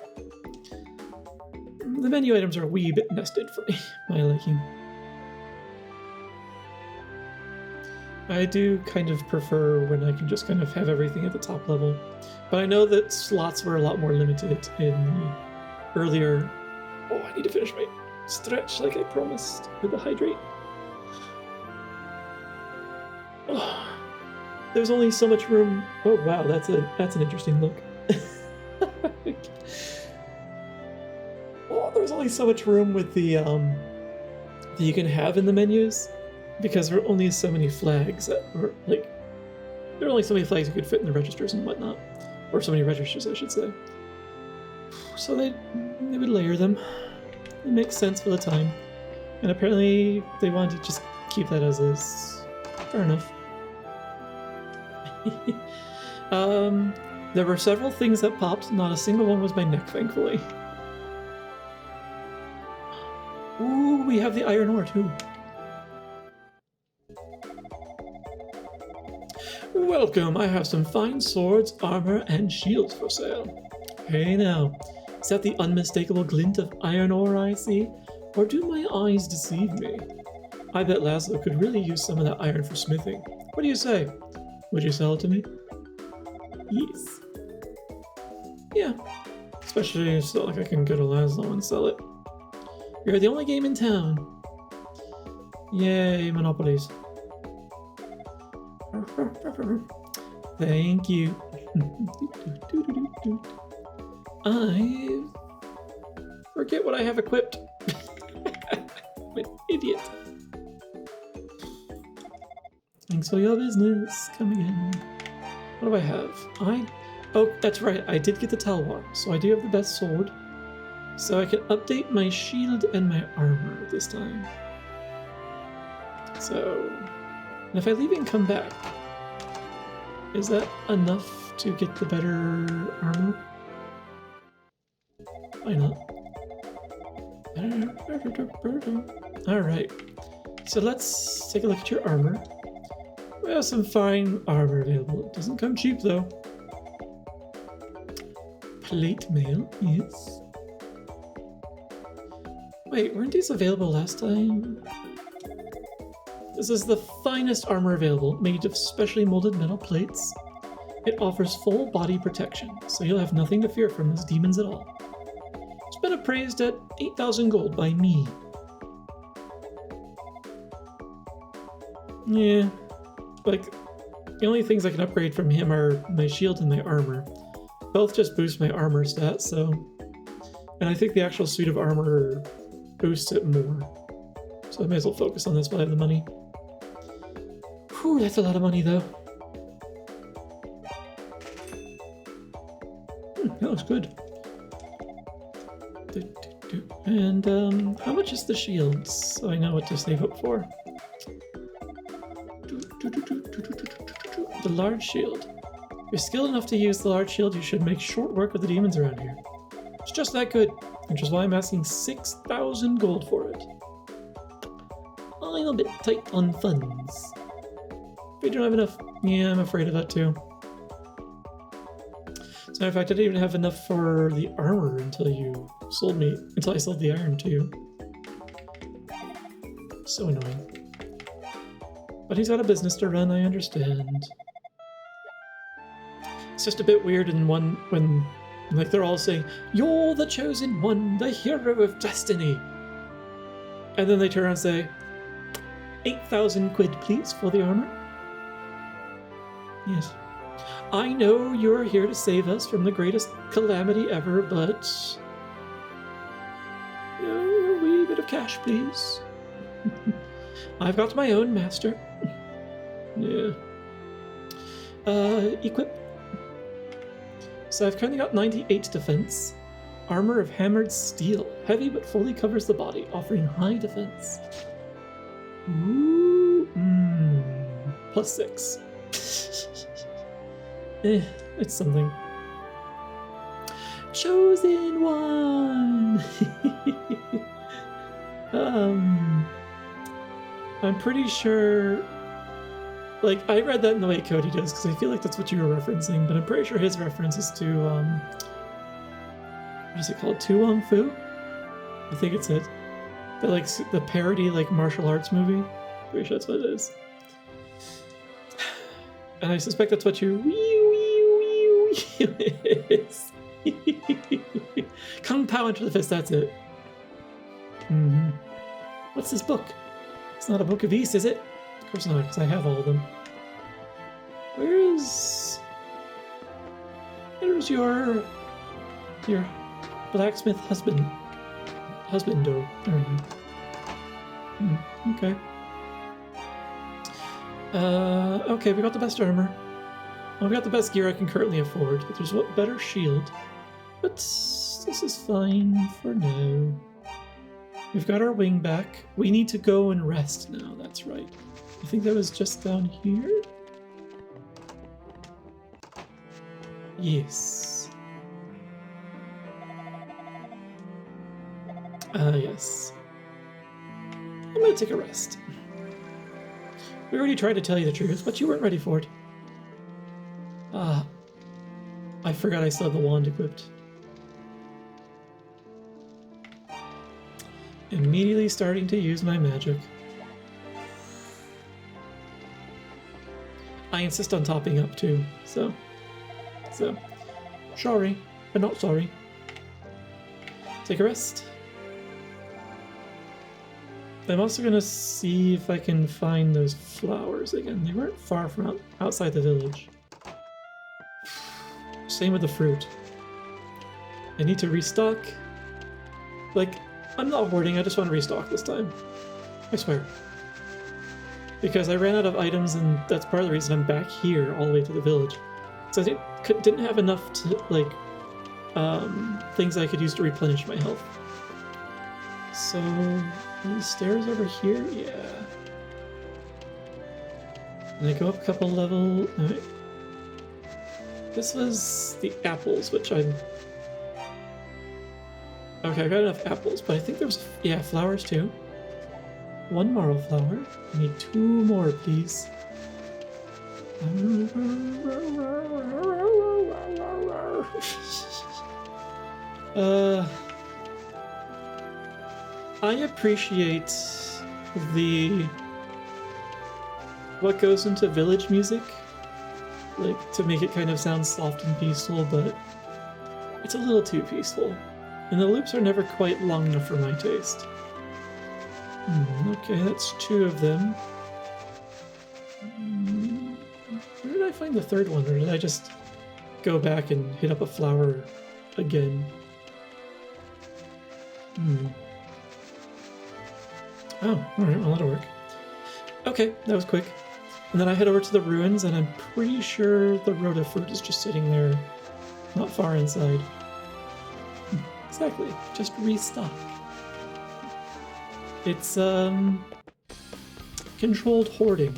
The menu items are a wee bit nested for me, my liking. I do kind of prefer when I can just kind of have everything at the top level. But I know that slots were a lot more limited in the earlier... Oh, I need to finish my stretch like I promised with the hydrate. Oh, there's only so much room. Oh wow, that's an interesting look. Oh, there's only so much room with the that you can have in the menus, because there are only so many flags that were like, there are only so many flags you could fit in the registers and whatnot, or so many registers, I should say. So they would layer them. It makes sense for the time, and apparently they wanted to just keep that as is. Fair enough. There were several things that popped. Not a single one was my neck, thankfully. Ooh, we have the iron ore too. Welcome, I have some fine swords, armor, and shields for sale. Hey now, is that the unmistakable glint of iron ore I see? Or do my eyes deceive me? I bet Laszlo could really use some of that iron for smithing. What do you say? Would you sell it to me? Yes. Yeah, especially it's not like I can go to Laszlo and sell it. You're the only game in town. Yay, monopolies. Thank you. I forget what I have equipped. I'm an idiot. Thanks for your business. Come again. What do I have? Oh, that's right. I did get the Talwar, so I do have the best sword. So I can update my shield and my armor this time. So, and if I leave and come back, is that enough to get the better armor? Why not? Alright, so let's take a look at your armor. We have some fine armor available. It doesn't come cheap though. Plate mail, yes. Wait, weren't these available last time? This is the finest armor available, made of specially molded metal plates. It offers full body protection, so you'll have nothing to fear from those demons at all. It's been appraised at 8,000 gold by me. Yeah, like, the only things I can upgrade from him are my shield and my armor. Both just boost my armor stats, so... And I think the actual suit of armor boosts it more. So I may as well focus on this while I have the money. Whew, that's a lot of money though. That looks good. And how much is the shield? So I know what to save up for. The large shield. If you're skilled enough to use the large shield, you should make short work of the demons around here. It's just that good, which is why I'm asking 6,000 gold for it. I'm a bit tight on funds. We don't have enough. Yeah, I'm afraid of that too. So in fact, I didn't even have enough for the armor until I sold the iron to you. So annoying. But he's got a business to run, I understand. It's just a bit weird when like they're all saying, "You're the chosen one, the hero of destiny." And then they turn around and say, 8,000 quid please for the armor. Yes. I know you're here to save us from the greatest calamity ever, but a wee bit of cash, please. I've got my own master. Yeah. Equip. So I've currently got 98 defense. Armor of hammered steel. Heavy but fully covers the body, offering high defense. Ooh. +6. It's something. Chosen one! I'm pretty sure... Like, I read that in the way Cody does, because I feel like that's what you were referencing, but I'm pretty sure his reference is to, what is it called? Tu Wong Fu? I think it's it. The parody, like, martial arts movie. Pretty sure that's what it is. And I suspect that's what you... is. Kung Pao into the fist, that's it. What's this book? It's not a book of East, is it? Of course not, because I have all of them. Where's your blacksmith husband? Husbando. There we go. Okay. Okay, we got the best armor. Well, we got the best gear I can currently afford, but there's what better shield. But this is fine for now. We've got our wing back. We need to go and rest now, that's right. I think that was just down here? Yes. Yes. I'm gonna take a rest. We already tried to tell you the truth, but you weren't ready for it. I forgot I still had the wand equipped. Immediately starting to use my magic. I insist on topping up too, so sorry, but not sorry. Take a rest. I'm also gonna see if I can find those flowers again. They weren't far from outside the village. Same with the fruit. I need to restock. Like, I'm not hoarding, I just want to restock this time. I swear. Because I ran out of items, and that's part of the reason I'm back here all the way to the village. So I didn't have enough to, like, things I could use to replenish my health. So, the stairs over here? Yeah. And I go up a couple level... Alright. This was the apples, which I'm... Okay, I got enough apples, but I think there was... Yeah, flowers too. One marl flower. I need 2 more, please. I appreciate what goes into village music, like to make it kind of sound soft and peaceful, but it's a little too peaceful, and the loops are never quite long enough for my taste. Okay, that's 2 of them. Where did I find the 3rd one, or did I just go back and hit up a flower again? Oh, alright, well that'll work. Okay, that was quick. And then I head over to the ruins, and I'm pretty sure the rhoda fruit is just sitting there, not far inside. Exactly. Just restock. It's, controlled hoarding.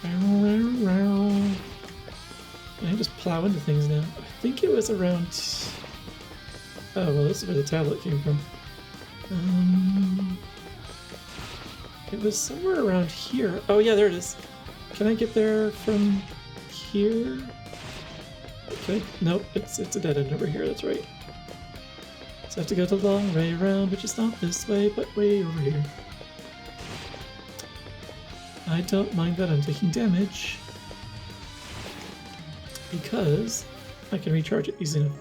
Can I just plow into things now? I think it was around... Oh, well, this is where the tablet came from. It was somewhere around here. Oh, yeah, there it is. Can I get there from here? Okay, nope, it's a dead end over here, that's right. So I have to go the long way around, which is not this way, but way over here. I don't mind that I'm taking damage, because I can recharge it easy enough.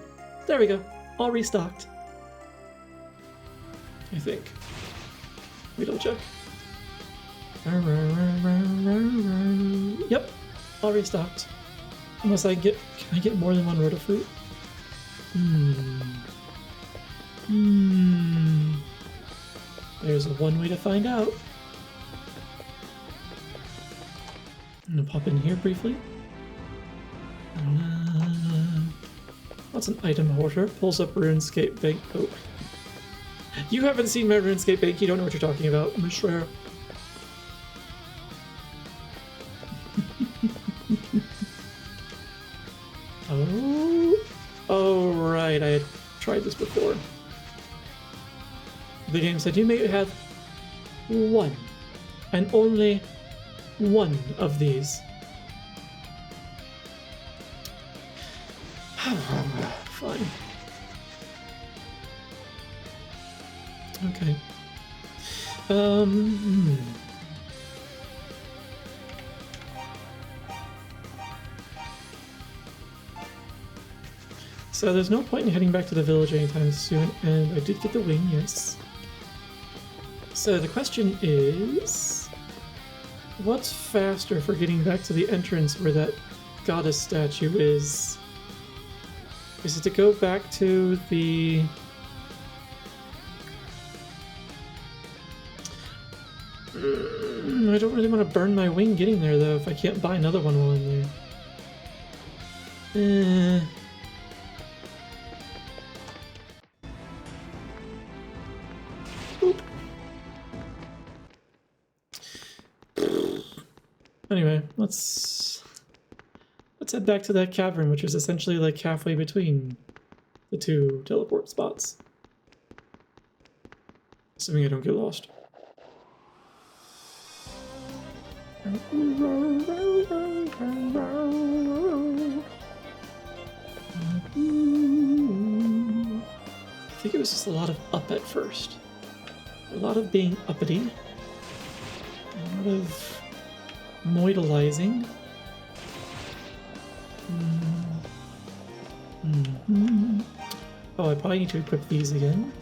There we go, all restocked. I think. Let me double check. Yep, all restocked. Unless I get, can I get more than one Rotofruit? There's one way to find out. I'm gonna pop in here briefly. What's an item hoarder? Pulls up RuneScape bank. Oh. You haven't seen my RuneScape bank, you don't know what you're talking about, I swear. Oh, right, I had tried this before. The game said you may have one, and only one of these. Fine. Okay. So there's no point in heading back to the village anytime soon, and I did get the wing, yes. So the question is, what's faster for getting back to the entrance where that goddess statue is? Is it to go back to the... I don't really want to burn my wing getting there, though, if I can't buy another one while I'm there. Anyway, let's head back to that cavern, which is essentially like halfway between the two teleport spots. Assuming I don't get lost. I think it was just a lot of up at first. A lot of being uppity. A lot of moidalizing. Oh, I probably need to equip these again.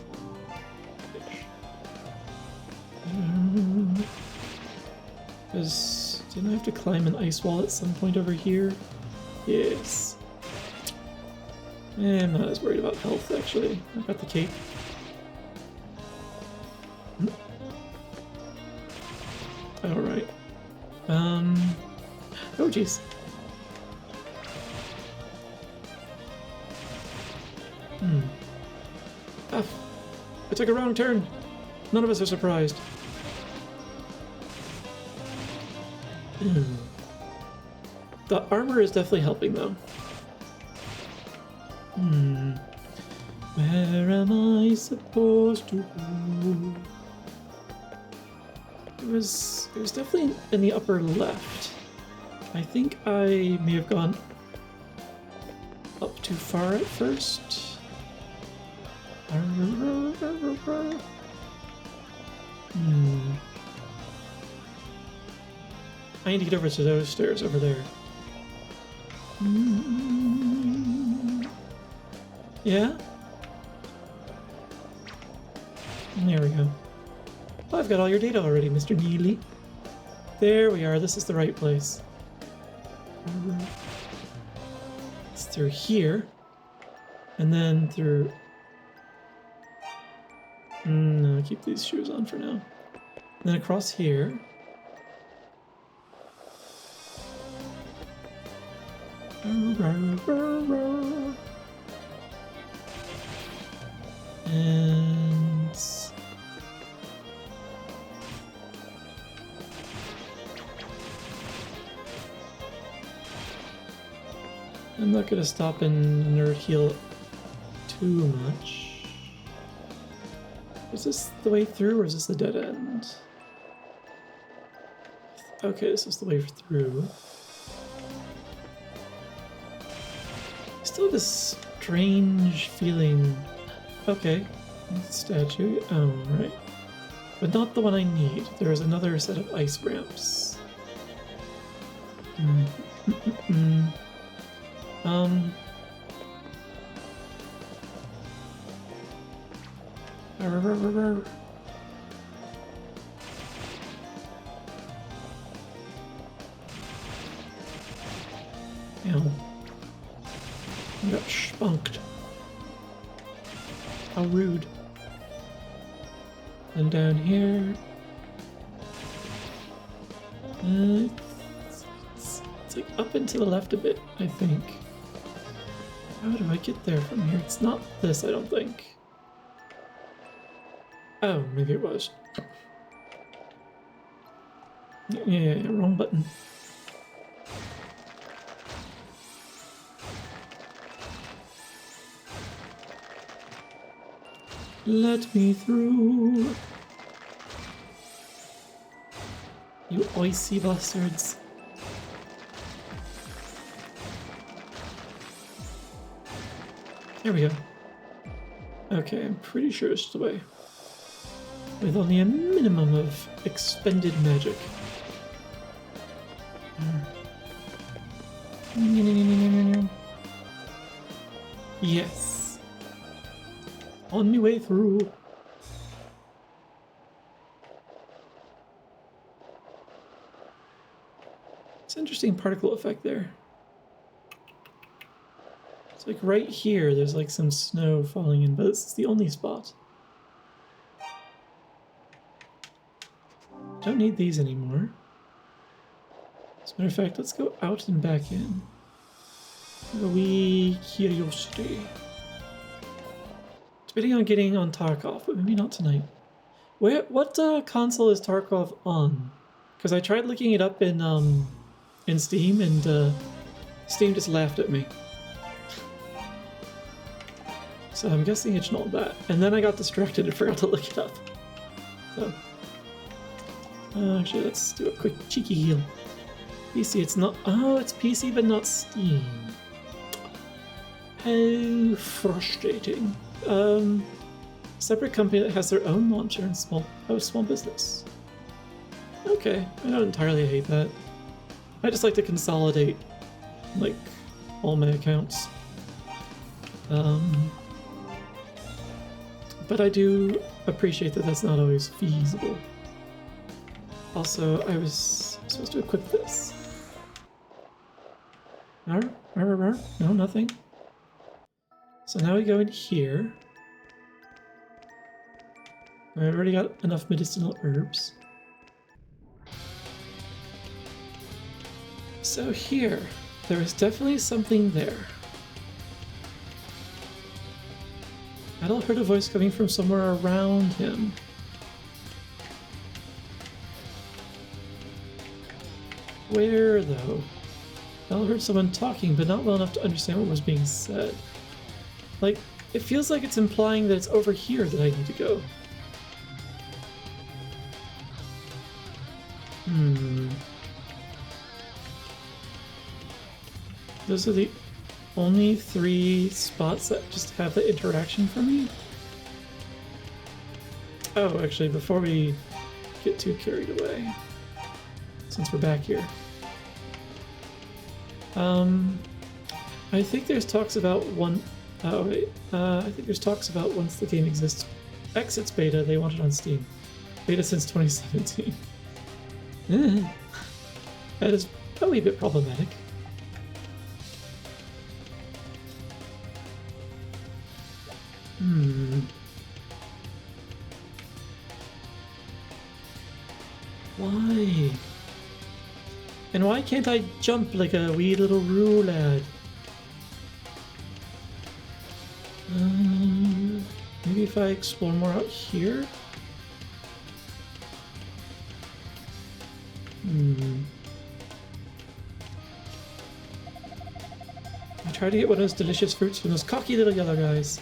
Because didn't I have to climb an ice wall at some point over here? Yes. I'm not as worried about health, actually. I've got the cape. Alright. Oh, jeez. Ah, I took a wrong turn. None of us are surprised. The armor is definitely helping, though. Where am I supposed to go? It was definitely in the upper left. I think I may have gone up too far at first. I need to get over to those stairs over there. Yeah? There we go. Oh, I've got all your data already, Mr. Neely. There we are, this is the right place. It's through here. And then through... no, I'll keep these shoes on for now. And then across here. And I'm not gonna stop and nerd heal too much. Is this the way through or is this the dead end? Okay, this is the way through. Still this strange feeling. Okay, statue. Oh, right. But not the one I need. There is another set of ice ramps. Ow. I got spunked. How rude. And down here. It's like up and to the left a bit, I think. How do I get there from here? It's not this, I don't think. Oh, maybe it was. Yeah, wrong button. Let me through. You icy bastards. There we go. Okay, I'm pretty sure it's the way. With only a minimum of expended magic. Yes. On my way through. It's an interesting particle effect there. It's like right here, there's like some snow falling in, but this is the only spot. Don't need these anymore. As a matter of fact, let's go out and back in. A wee curiosity. Debating on getting on Tarkov, but maybe not tonight. What console is Tarkov on? Because I tried looking it up in Steam, and Steam just laughed at me. So I'm guessing it's not that. And then I got distracted and forgot to look it up. So, actually, let's do a quick cheeky heal. PC, it's not. Oh, it's PC, but not Steam. How frustrating. Separate company that has their own launcher and small business. Okay, I don't entirely hate that. I just like to consolidate, like, all my accounts. But I do appreciate that that's not always feasible. Also, I was supposed to equip this. No, nothing. So now we go in here. I've already got enough medicinal herbs. So here, there is definitely something there. Adel heard a voice coming from somewhere around him. Where, though? Adel heard someone talking, but not well enough to understand what was being said. Like, it feels like it's implying that it's over here that I need to go. Those are the only 3 spots that just have the interaction for me? Oh, actually, before we get too carried away, since we're back here. I think there's talks about one... Oh, wait. I think there's talks about once the game exits beta, they want it on Steam. Beta since 2017. That is probably a bit problematic. Why? And And why can't I jump like a wee little roo lad? Maybe if I explore more out here? I tried to get one of those delicious fruits from those cocky little yellow guys.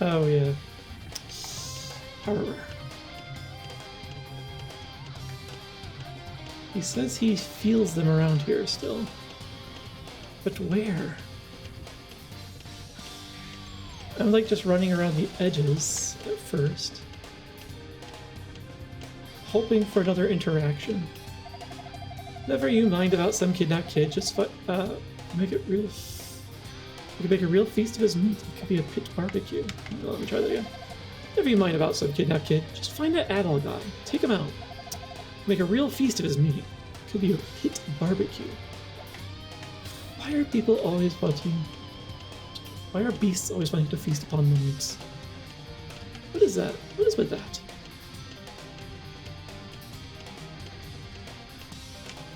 Oh yeah. Arr. He says he feels them around here still. But where? I'm like just running around the edges at first. Hoping for another interaction. Never you mind about some kidnapped kid, just make it real. You could make a real feast of his meat. It could be a pit barbecue. Oh, let me try that again. Never you mind about some kidnapped kid, just find that adult guy. Take him out. Make a real feast of his meat. It could be a pit barbecue. Why are people always wanting... Why are beasts always wanting to feast upon the meats? What is that? What is with that?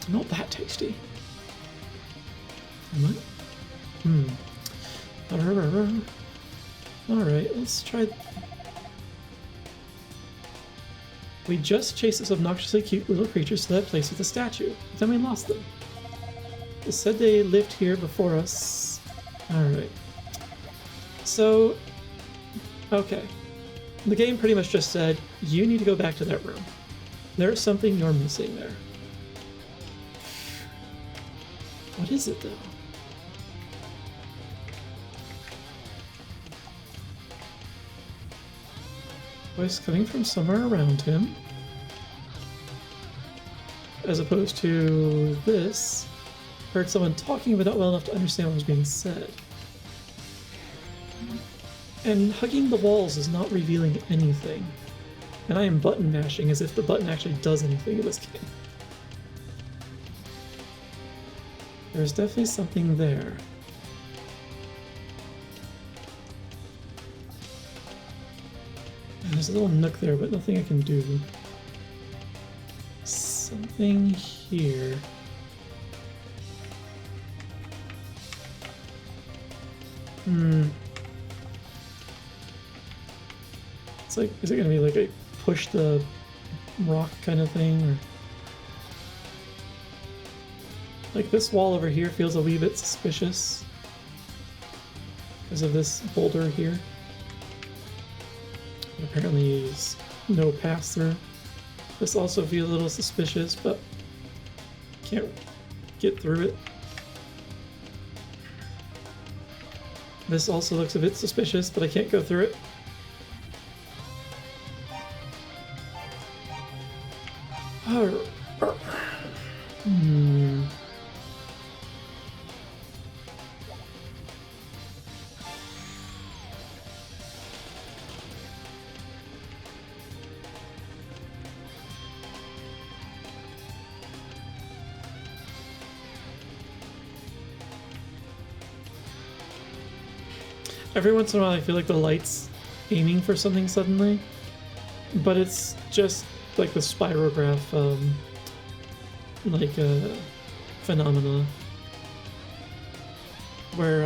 Not that tasty. Am I? Alright, let's try... We just chased this obnoxiously cute little creatures to that place with the statue. Then we lost them. It said they lived here before us. Alright. So... Okay. The game pretty much just said, you need to go back to that room. There's something you're missing there. What is it, though? Voice coming from somewhere around him. As opposed to this. Heard someone talking but not well enough to understand what was being said. And hugging the walls is not revealing anything. And I am button mashing as if the button actually does anything in this game. There's definitely something there. And there's a little nook there, but nothing I can do. Something here. It's like, is it gonna be like a push the rock kind of thing, or... Like this wall over here feels a wee bit suspicious because of this boulder here. Apparently there's no pass through. This also feels a little suspicious, but can't get through it. This also looks a bit suspicious, but I can't go through it. Every once in a while I feel like the light's aiming for something suddenly, but it's just like the spirograph, phenomena, where,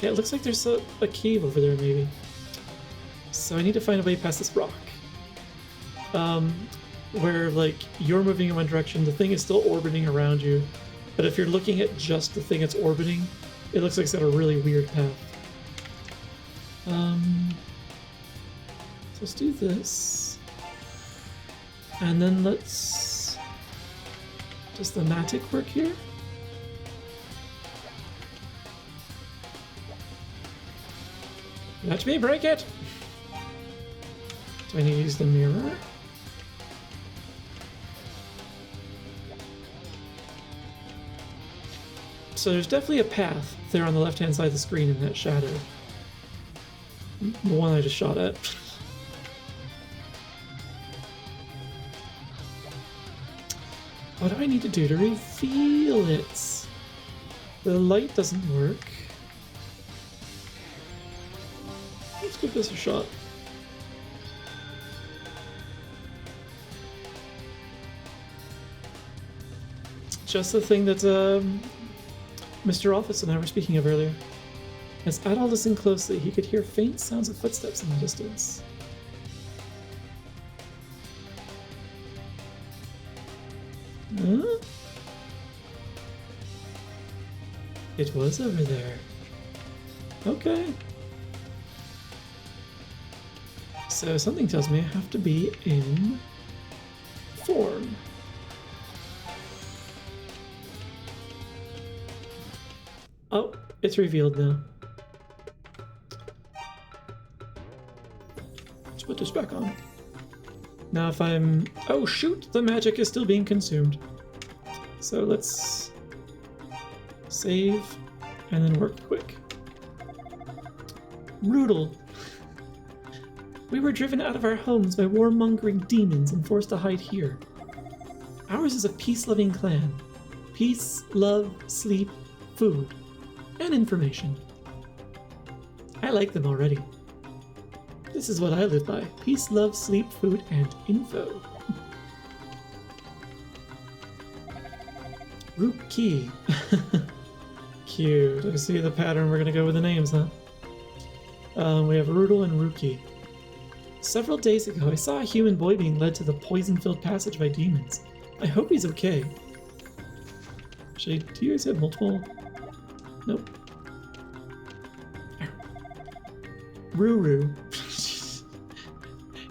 yeah, it looks like there's a cave over there maybe. So I need to find a way past this rock. Where, like, you're moving in one direction, the thing is still orbiting around you, but if you're looking at just the thing it's orbiting, it looks like it's got a really weird path. So let's do this. And then let's... Does the matic work here? Let me break it! Do I need to use the mirror? So there's definitely a path there on the left-hand side of the screen in that shadow. The one I just shot at. What do I need to do to reveal it? The light doesn't work. Let's give this a shot. just the thing that Mr. Office and I were speaking of earlier. As Adol listened closely, he could hear faint sounds of footsteps in the distance. Huh? It was over there. Okay. So something tells me I have to be in form. Oh, it's revealed now. Let's put this back on. Now if I'm... Oh shoot, the magic is still being consumed. So let's save and then work quick. Brutal. We were driven out of our homes by warmongering demons and forced to hide here. Ours is a peace-loving clan. Peace, love, sleep, food, and information. I like them already. This is what I live by. Peace, love, sleep, food, and info. Rookie. Cute. I see the pattern. We're gonna go with the names, huh? We have Rudel and Rookie. Several days ago, I saw a human boy being led to the poison-filled passage by demons. I hope he's okay. Actually, do you guys have multiple? Nope. Ruru.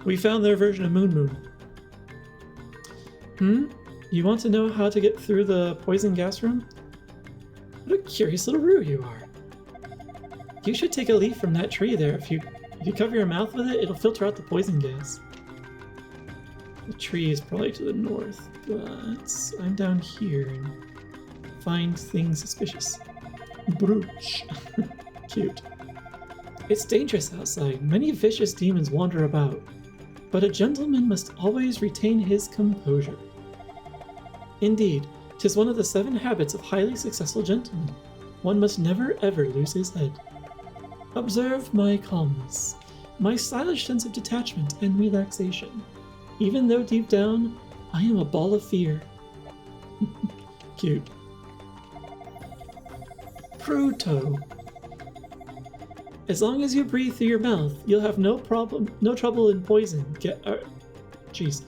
We found their version of Moon Moon. You want to know how to get through the poison gas room? What a curious little Roo you are. You should take a leaf from that tree there. If you cover your mouth with it, it'll filter out the poison gas. The tree is probably to the north, but I'm down here and find things suspicious. Brooch. Cute. It's dangerous outside. Many vicious demons wander about, but a gentleman must always retain his composure. Indeed, 'tis one of the 7 habits of highly successful gentlemen. One must never ever lose his head. Observe my calmness, my stylish sense of detachment and relaxation, even though deep down, I am a ball of fear. Cute. Pruto. As long as you breathe through your mouth, you'll have no trouble in poison. Jeez.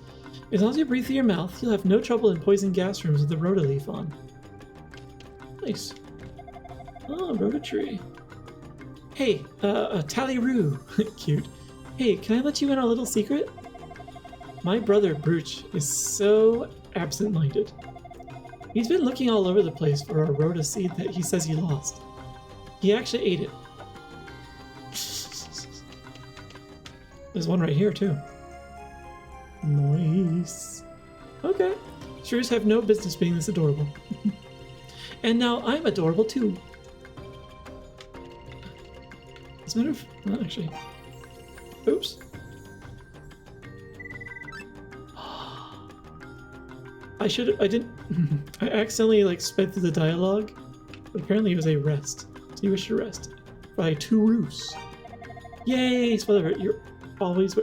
As long as you breathe through your mouth, you'll have no trouble in poison gas rooms with the Rhoda leaf on. Nice. Oh, Rhoda tree. Hey, Tally-Roo. Cute. Hey, can I let you in on a little secret? My brother, Brooch, is so absent-minded. He's been looking all over the place for a Rhoda seed that he says he lost. He actually ate it. There's one right here, too. Nice. Okay. Shrews have no business being this adorable. And now I'm adorable, too. As a matter of... Not actually. Oops. I didn't... I accidentally, sped through the dialogue, but apparently it was a rest. So you wish to rest. By 2 roos. Yay! Spoiler alert, you're always...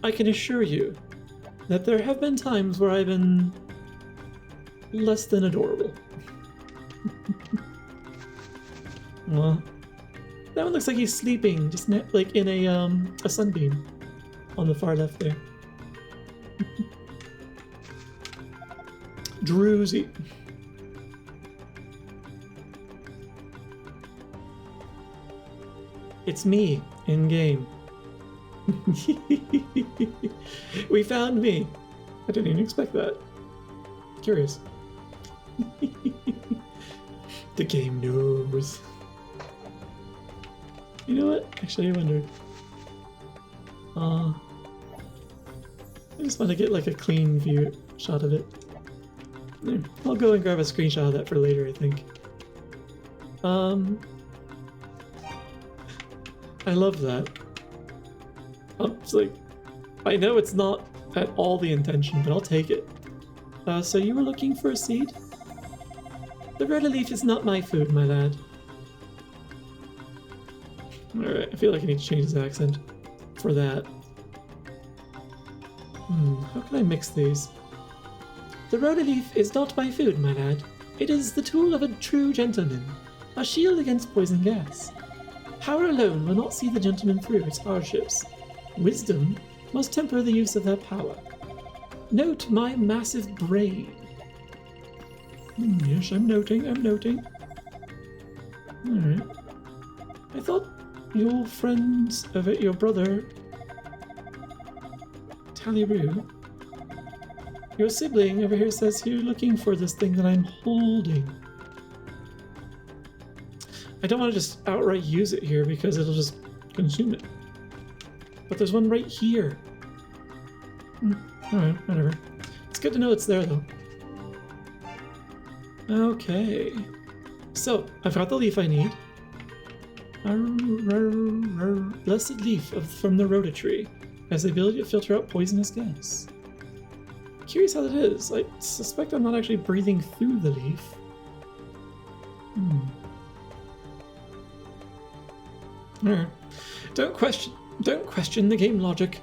I can assure you that there have been times where I've been less than adorable. Well, that one looks like he's sleeping, just like in a sunbeam on the far left there. Druzy. It's me in game. We found me. I didn't even expect that. Curious. The game knows. You know what? Actually, I wonder. I just want to get a clean view shot of it. There. I'll go and grab a screenshot of that for later, I think. I love that. It's I know it's not at all the intention, but I'll take it. So you were looking for a seed? The Rhoda leaf is not my food, my lad. Alright, I feel like I need to change his accent for that. How can I mix these? The rhodaleaf is not my food, my lad. It is the tool of a true gentleman, a shield against poison gas. Power alone will not see the gentleman through its hardships. Wisdom must temper the use of that power. Note my massive brain. Yes, I'm noting. Alright. I thought your friend of it, your brother, Tallybroo, your sibling over here says you're looking for this thing that I'm holding. I don't want to just outright use it here because it'll just consume it. But there's one right here. Alright, whatever. It's good to know it's there, though. Okay. So, I've got the leaf I need. Blessed leaf from the rhoda tree has the ability to filter out poisonous gas. Curious how that is. I suspect I'm not actually breathing through the leaf. Alright. Don't question the game logic.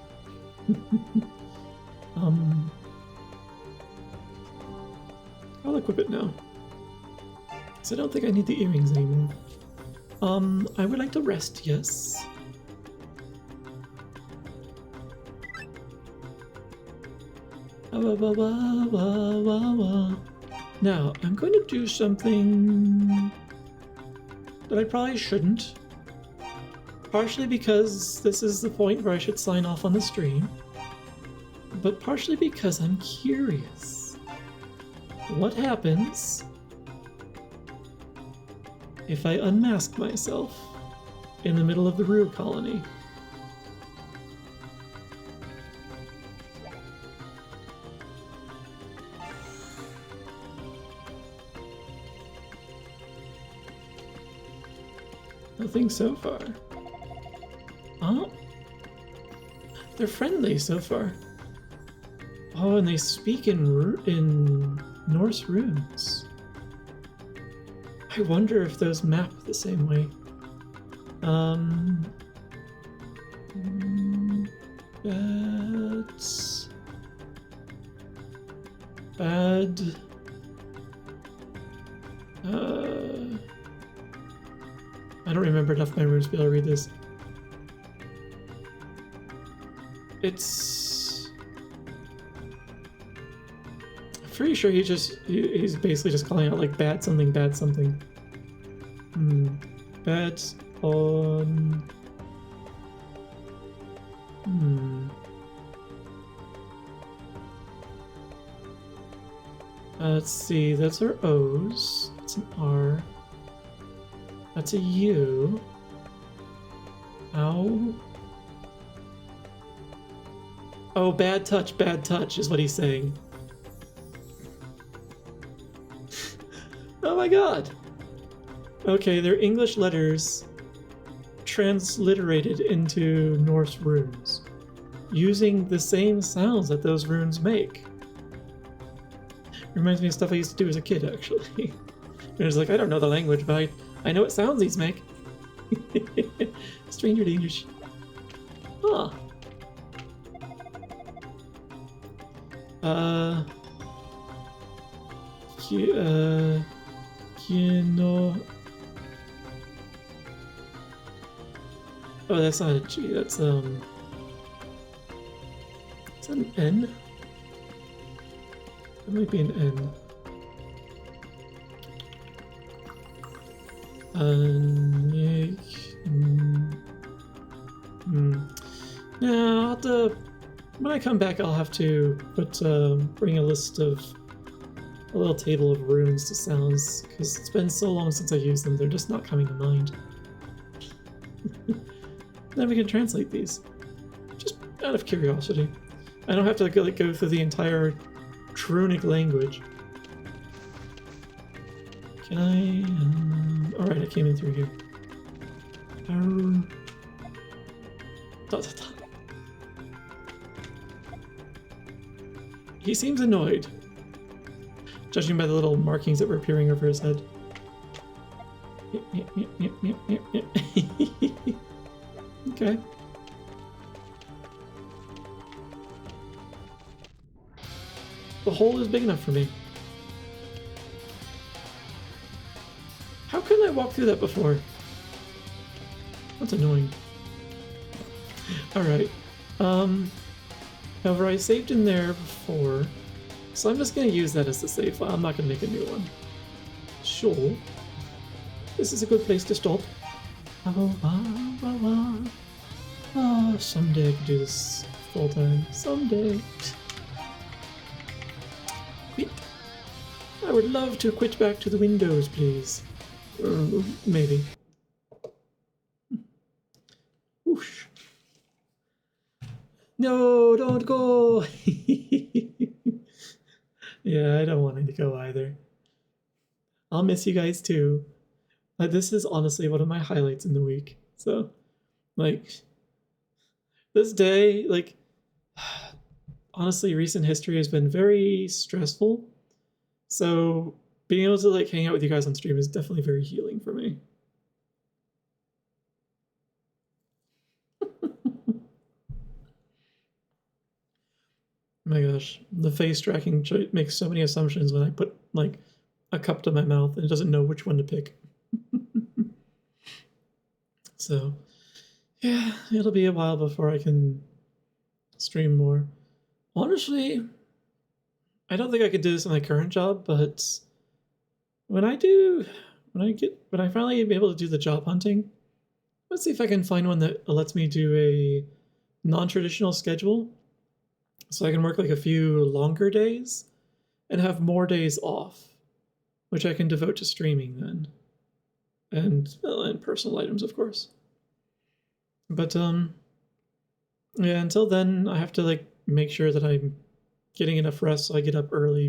I'll equip it now. So I don't think I need the earrings anymore. I would like to rest, yes. Now, I'm going to do something that I probably shouldn't. Partially because this is the point where I should sign off on the stream, but partially because I'm curious. What happens if I unmask myself in the middle of the Rue colony? Nothing so far. Oh, they're friendly so far. Oh, and they speak in Norse runes. I wonder if those map the same way. That's bad. I don't remember enough memories to be able to read this. It's... I'm pretty sure he's basically just calling out like bad something, bad something. Bad on... Let's see, those are O's. That's an R. That's a U. Ow. Oh, bad touch is what he's saying. Oh my god! Okay, they're English letters transliterated into Norse runes, using the same sounds that those runes make. Reminds me of stuff I used to do as a kid, actually. And it's like, I don't know the language, but I know what sounds these make. Stranger danger. Huh. Oh, that's not a G, that's, is that an N? That might be an N. Yeah, I'll have to, when I come back, I'll have to bring a list of a little table of runes to sounds, because it's been so long since I used them, they're just not coming to mind. Then we can translate these, just out of curiosity. I don't have to go through the entire Chronic language. Can I? Alright, I came in through here. He seems annoyed, judging by the little markings that were appearing over his head. Okay. Oh, hole is big enough for me. How couldn't I walk through that before? That's annoying. Alright. However, I saved in there before, so I'm just going to use that as the save file. I'm not going to make a new one. Sure. This is a good place to stop. Oh, someday I can do this full time. Someday. Quit. I would love to quit back to the Windows, please. Maybe. Whoosh. No, don't go! Yeah, I don't want him to go either. I'll miss you guys too. This is honestly one of my highlights in the week. So, like, this day, like, honestly, recent history has been very stressful. So, being able to, like, hang out with you guys on stream is definitely very healing for me. My gosh, the face tracking makes so many assumptions when I put, like, a cup to my mouth and it doesn't know which one to pick. So, yeah, it'll be a while before I can stream more. Honestly, I don't think I could do this in my current job, but when I finally be able to do the job hunting, let's see if I can find one that lets me do a non-traditional schedule. So I can work like a few longer days and have more days off, which I can devote to streaming then. And personal items, of course. But yeah, until then I have to like make sure that I'm getting enough rest so I get up early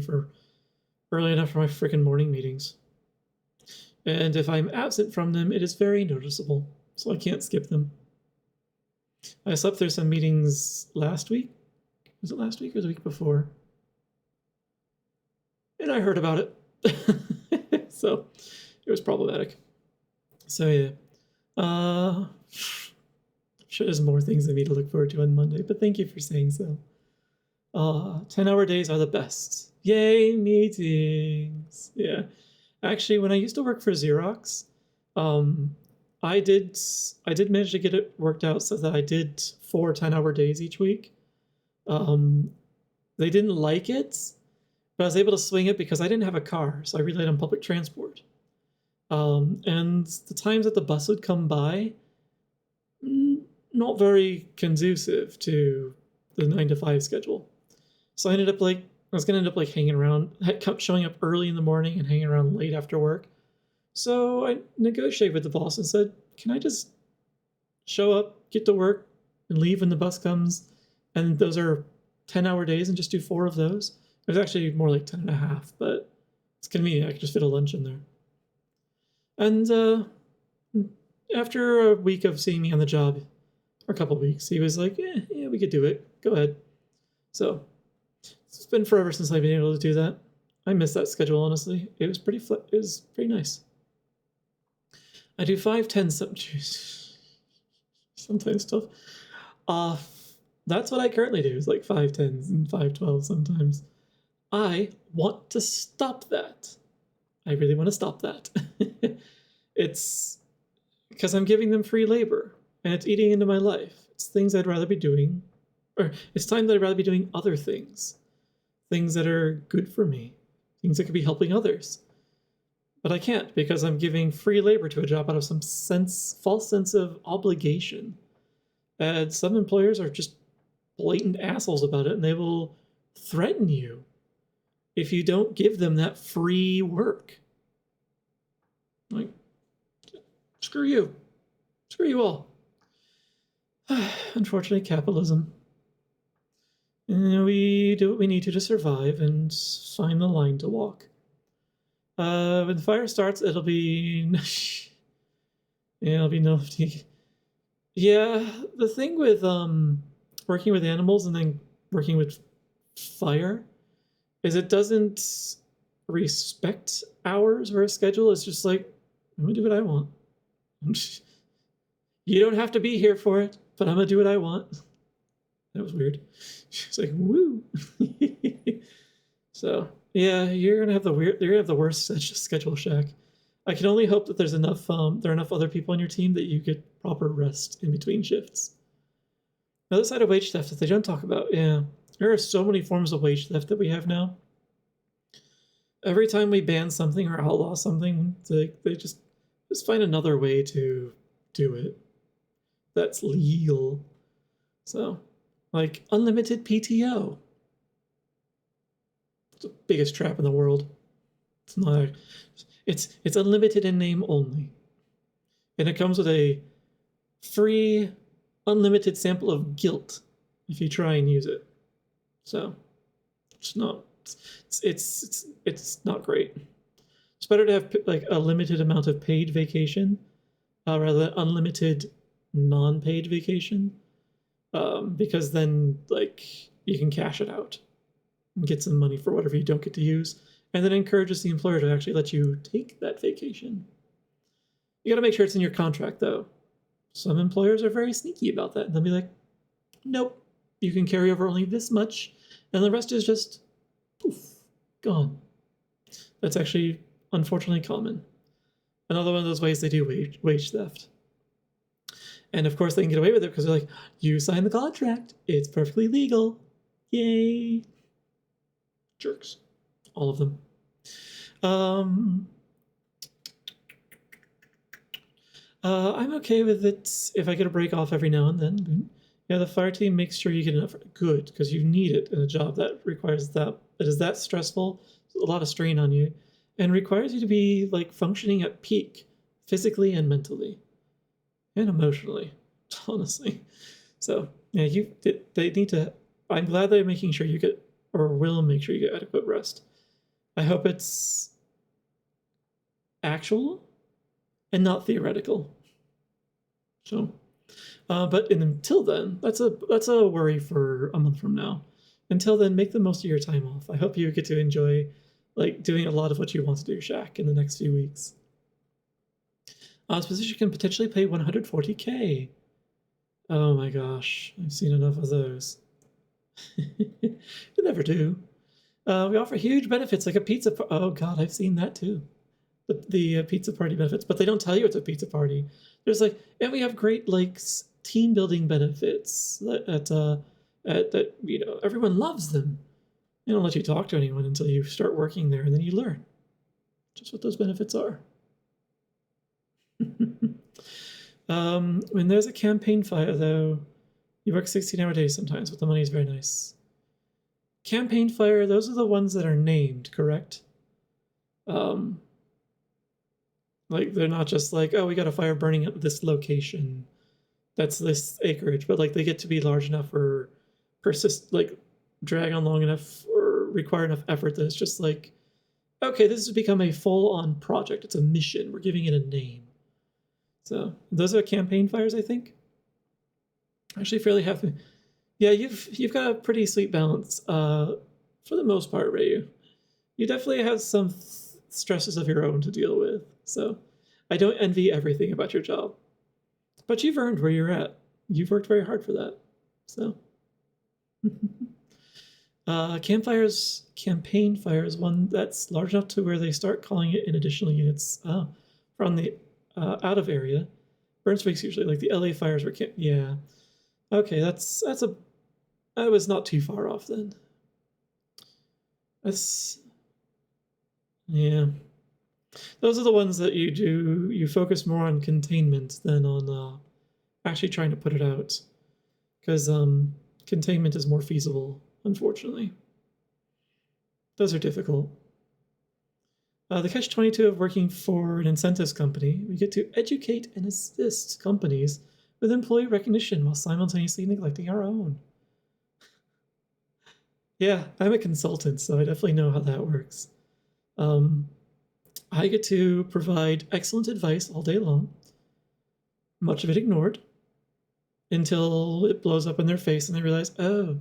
enough for my freaking morning meetings. And if I'm absent from them, it is very noticeable, so I can't skip them. I slept through some meetings last week. Was it last week or the week before? And I heard about it. So it was problematic. So yeah. I'm sure there's more things than me to look forward to on Monday, but thank you for saying so. 10-hour days are the best. Yay, meetings. Yeah. Actually, when I used to work for Xerox, I did manage to get it worked out so that I did 4 10-hour days each week. They didn't like it, but I was able to swing it because I didn't have a car, so I relied on public transport. And the times that the bus would come by, not very conducive to the 9-to-5 schedule. So I was gonna end up like hanging around, kept showing up early in the morning and hanging around late after work. So I negotiated with the boss and said, can I just show up, get to work, and leave when the bus comes? And those are 10-hour days and just do 4 of those. It was actually more like 10 and a half, but it's convenient. I could just fit a lunch in there. And after a week of seeing me on the job, or a couple weeks, he was like, yeah, we could do it. Go ahead. So it's been forever since I've been able to do that. I miss that schedule, honestly. It was pretty nice. I do 5, 10, sometimes tough. That's what I currently do, is like 5, 10s and 5, 12 sometimes. I want to stop that. I really want to stop that. It's because I'm giving them free labor and it's eating into my life. It's things I'd rather be doing, or it's time that I'd rather be doing other things. Things that are good for me. Things that could be helping others. But I can't because I'm giving free labor to a job out of some false sense of obligation. And some employers are just blatant assholes about it, and they will threaten you if you don't give them that free work. Like, screw you. Screw you all. Unfortunately, capitalism. And we do what we need to survive and find the line to walk. When the fire starts, it'll be... yeah, it'll be no... Yeah, the thing with working with animals and then working with fire is it doesn't respect hours or a schedule. It's just like, I'm gonna do what I want. You don't have to be here for it, but I'm gonna do what I want. That was weird. She's like, woo. So yeah, you're gonna have the worst schedule, Shaq. I can only hope that there are enough other people on your team that you get proper rest in between shifts. The other side of wage theft that they don't talk about, yeah, there are so many forms of wage theft that we have now. Every time we ban something or outlaw something, they just find another way to do it that's legal. So, like unlimited PTO. It's the biggest trap in the world. It's not. It's unlimited in name only, and it comes with a free, unlimited sample of guilt if you try and use it. So, it's not. It's not great. It's better to have like a limited amount of paid vacation rather than unlimited non-paid vacation, because then like you can cash it out and get some money for whatever you don't get to use, and then encourages the employer to actually let you take that vacation. You got to make sure it's in your contract though. Some employers are very sneaky about that, and they'll be like, nope, you can carry over only this much, and the rest is just poof, gone. That's actually unfortunately common. Another one of those ways they do wage theft. And of course they can get away with it because they're like, you signed the contract, it's perfectly legal. Yay. Jerks. All of them. I'm okay with it if I get a break off every now and then. Yeah, the fire team makes sure you get enough good because you need it in a job that requires that is that stressful, a lot of strain on you, and requires you to be like functioning at peak physically and mentally and emotionally, honestly. So yeah, they need to. I'm glad they're making sure you get or will make sure you get adequate rest. I hope it's actual and not theoretical. So, but until then, that's a worry for a month from now. Until then, make the most of your time off. I hope you get to enjoy like doing a lot of what you want to do, Shaq, in the next few weeks. This position can potentially pay 140K. Oh my gosh, I've seen enough of those. You never do. We offer huge benefits like a pizza. Oh god, I've seen that too. The pizza party benefits, but they don't tell you it's a pizza party. There's like, and we have great like team building benefits that you know everyone loves them. They don't let you talk to anyone until you start working there, and then you learn just what those benefits are. When there's a campaign fire, though, you work 16-hour days sometimes, but the money is very nice. Campaign fire, those are the ones that are named, correct? Like they're not just like, oh, we got a fire burning at this location, that's this acreage, but like they get to be large enough or like drag on long enough or require enough effort that it's just like, okay, this has become a full-on project. It's a mission. We're giving it a name. So those are campaign fires, I think. Actually, fairly happy. Yeah, you've got a pretty sweet balance for the most part, Rayu. You definitely have some stresses of your own to deal with. So I don't envy everything about your job, but you've earned where you're at. You've worked very hard for that. So campaign fires, one that's large enough to where they start calling it in additional units from the out of area. Burn streaks usually, like the LA fires were yeah. Okay, that was not too far off then. Yeah. Those are the ones that you focus more on containment than on actually trying to put it out. Because containment is more feasible, unfortunately. Those are difficult. The catch-22 of working for an incentives company, we get to educate and assist companies with employee recognition while simultaneously neglecting our own. Yeah, I'm a consultant, so I definitely know how that works. I get to provide excellent advice all day long, much of it ignored, until it blows up in their face and they realize, oh,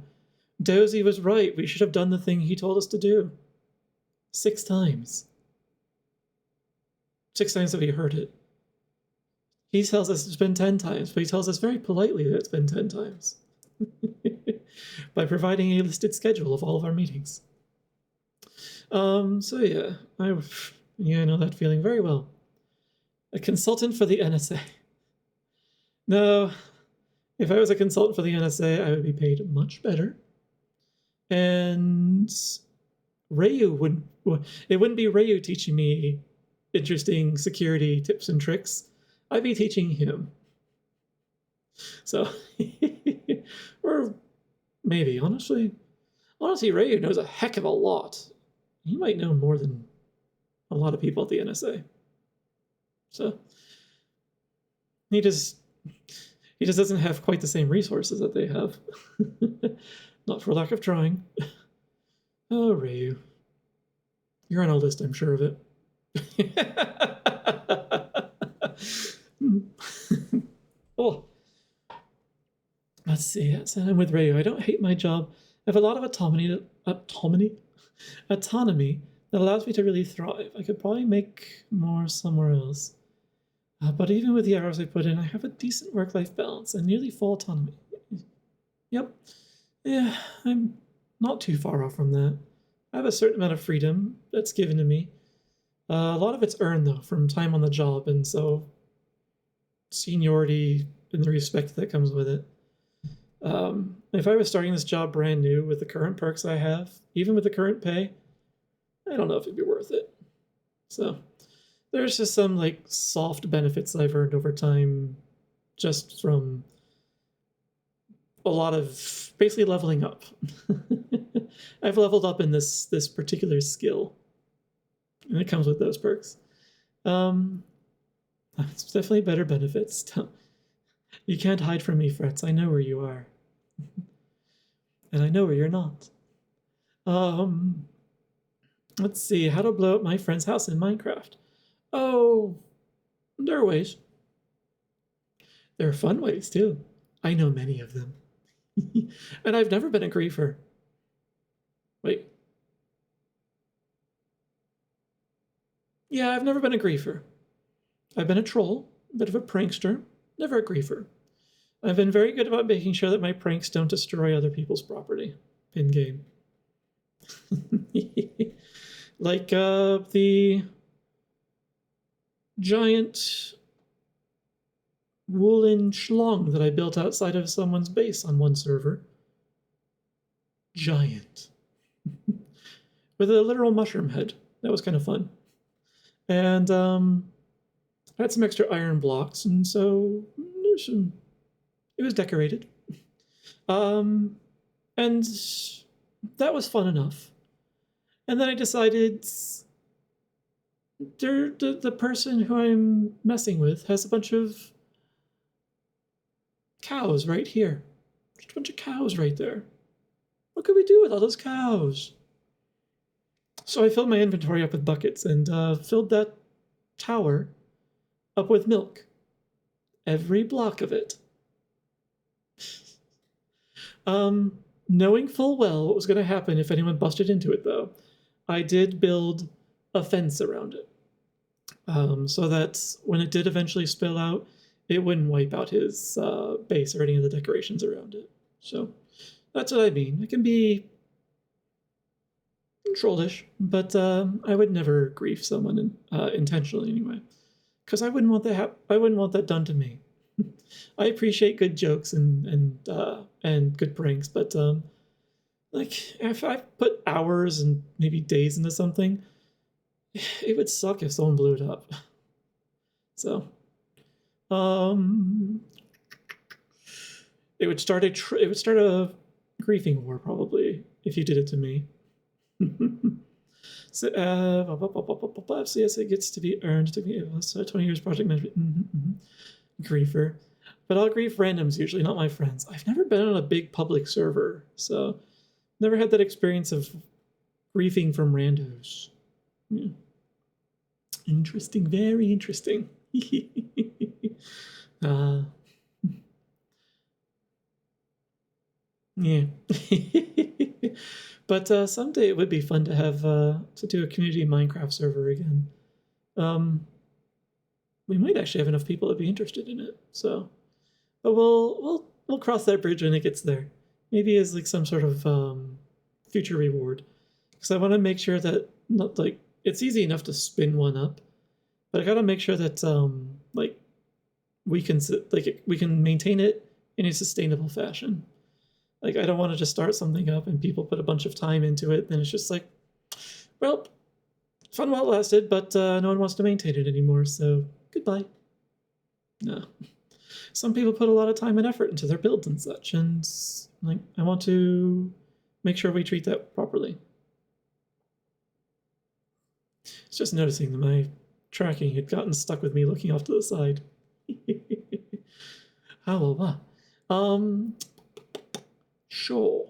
Dozy was right. We should have done the thing he told us to do. 6 times. 6 times that we heard it. He tells us it's been 10 times, but he tells us very politely that it's been 10 times. By providing a listed schedule of all of our meetings. So yeah, I know that feeling very well. A consultant for the NSA. No, if I was a consultant for the NSA, I would be paid much better. And Rayu wouldn't. It wouldn't be Rayu teaching me interesting security tips and tricks. I'd be teaching him. So, or maybe honestly, Rayu knows a heck of a lot. He might know more than a lot of people at the NSA. So he just doesn't have quite the same resources that they have. Not for lack of trying. Oh, Rayu. You're on a list, I'm sure of it. Oh. Let's see. So I'm with Rayu. I don't hate my job. I have a lot of autonomy that allows me to really thrive. I could probably make more somewhere else. But even with the hours I put in, I have a decent work-life balance and nearly full autonomy. Yep. Yeah, I'm not too far off from that. I have a certain amount of freedom that's given to me. A lot of it's earned, though, from time on the job, and so seniority and the respect that comes with it. If I was starting this job brand new with the current perks I have, even with the current pay, I don't know if it'd be worth it. So there's just some like soft benefits I've earned over time just from a lot of basically leveling up. I've leveled up in this particular skill, and it comes with those perks. It's definitely better benefits. You can't hide from me, Frets. I know where you are. And I know where you're not. Let's see. How to blow up my friend's house in Minecraft. Oh, there are ways. There are fun ways, too. I know many of them. And I've never been a griefer. Wait. Yeah, I've never been a griefer. I've been a troll, a bit of a prankster, never a griefer. I've been very good about making sure that my pranks don't destroy other people's property in-game. Like the giant woolen schlong that I built outside of someone's base on one server. Giant. With a literal mushroom head. That was kind of fun. And I had some extra iron blocks, and so there's some... It was decorated. And that was fun enough. And then I decided the person who I'm messing with has a bunch of cows right here. Just a bunch of cows right there. What could we do with all those cows? So I filled my inventory up with buckets and filled that tower up with milk. Every block of it. Knowing full well what was going to happen if anyone busted into it, though, I did build a fence around it. So that when it did eventually spill out, it wouldn't wipe out his base or any of the decorations around it. So that's what I mean. It can be trollish, but I would never grief someone intentionally anyway, because I wouldn't want that. I wouldn't want that done to me. I appreciate good jokes and good pranks, but like if I put hours and maybe days into something, it would suck if someone blew it up. So, it would start a griefing war probably if you did it to me. So, yes, it gets to be earned to be 20 years project management. Griefer. But I'll grief randoms usually, not my friends. I've never been on a big public server, so never had that experience of griefing from randos. Yeah. Interesting, very interesting. Yeah. But someday it would be fun to have to do a community Minecraft server again. We might actually have enough people to be interested in it. So, but we'll cross that bridge when it gets there. Maybe as like some sort of future reward. because I want to make sure that not like it's easy enough to spin one up, but I gotta make sure that like we can maintain it in a sustainable fashion. Like, I don't want to just start something up and people put a bunch of time into it, then it's just like, well, fun while it lasted, but no one wants to maintain it anymore, so goodbye. No. Some people put a lot of time and effort into their builds and such, and like I want to make sure we treat that properly. It's just noticing that my tracking had gotten stuck with me looking off to the side. How Sure.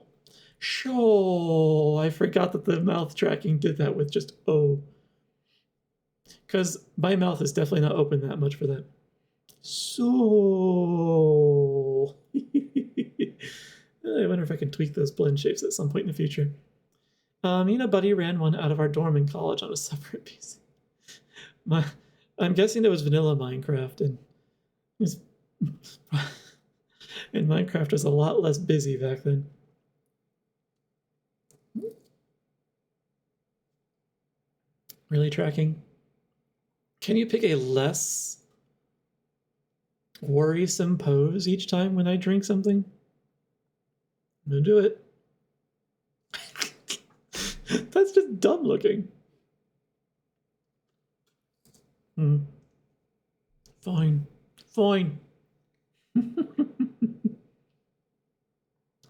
I forgot that the mouth tracking did that with just O. Because my mouth is definitely not open that much for that. So. I wonder if I can tweak those blend shapes at some point in the future. Buddy ran one out of our dorm in college on a separate PC. I'm guessing it was vanilla Minecraft, and and Minecraft was a lot less busy back then. Really tracking? Can you pick a less worrisome pose each time when I drink something? I'm gonna do it. That's just dumb looking. Fine.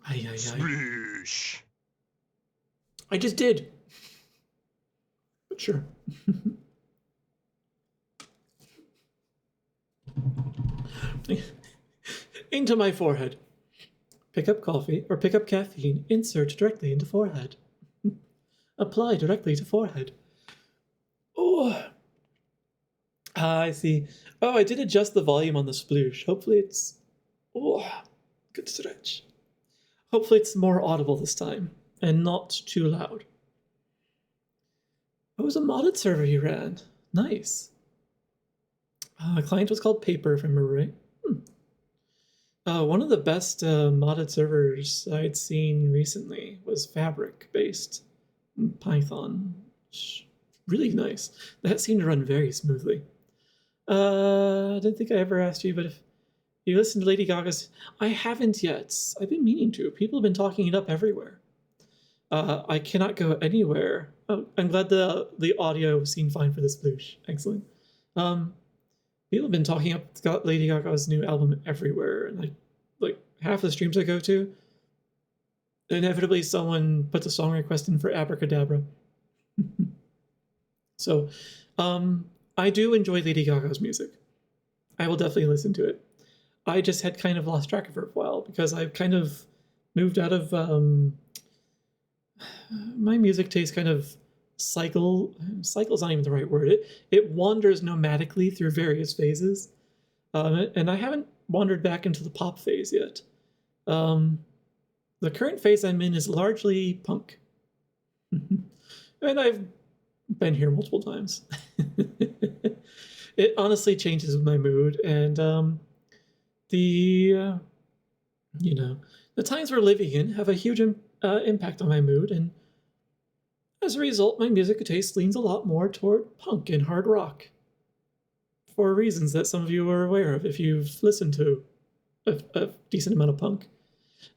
Sploosh. I just did. But sure. Into my forehead. Pick up coffee or pick up caffeine. Insert directly into forehead. Apply directly to forehead. Oh. I see. Oh, I did adjust the volume on the sploosh. Hopefully it's... Oh, good stretch. Hopefully it's more audible this time and not too loud. It was a modded server he ran. Nice. The client was called Paper, if I remember right. One of the best modded servers I'd seen recently was Fabric-based Python. Really nice. That seemed to run very smoothly. I didn't think I ever asked you, but if you listen to Lady Gaga's... I haven't yet. I've been meaning to. People have been talking it up everywhere. I cannot go anywhere. Oh, I'm glad the audio seemed fine for this sploosh. Excellent. People have been talking up Lady Gaga's new album everywhere, and like half the streams I go to, inevitably someone puts a song request in for Abracadabra. So, I do enjoy Lady Gaga's music. I will definitely listen to it. I just had kind of lost track of her for a while because I've kind of moved out of my music taste. Kind of cycle's not even the right word. It wanders nomadically through various phases, and I haven't wandered back into the pop phase yet. The current phase I'm in is largely punk, and I've been here multiple times. It honestly changes with my mood, and the times we're living in have a huge impact on my mood, and as a result, my music taste leans a lot more toward punk and hard rock, for reasons that some of you are aware of if you've listened to a decent amount of punk.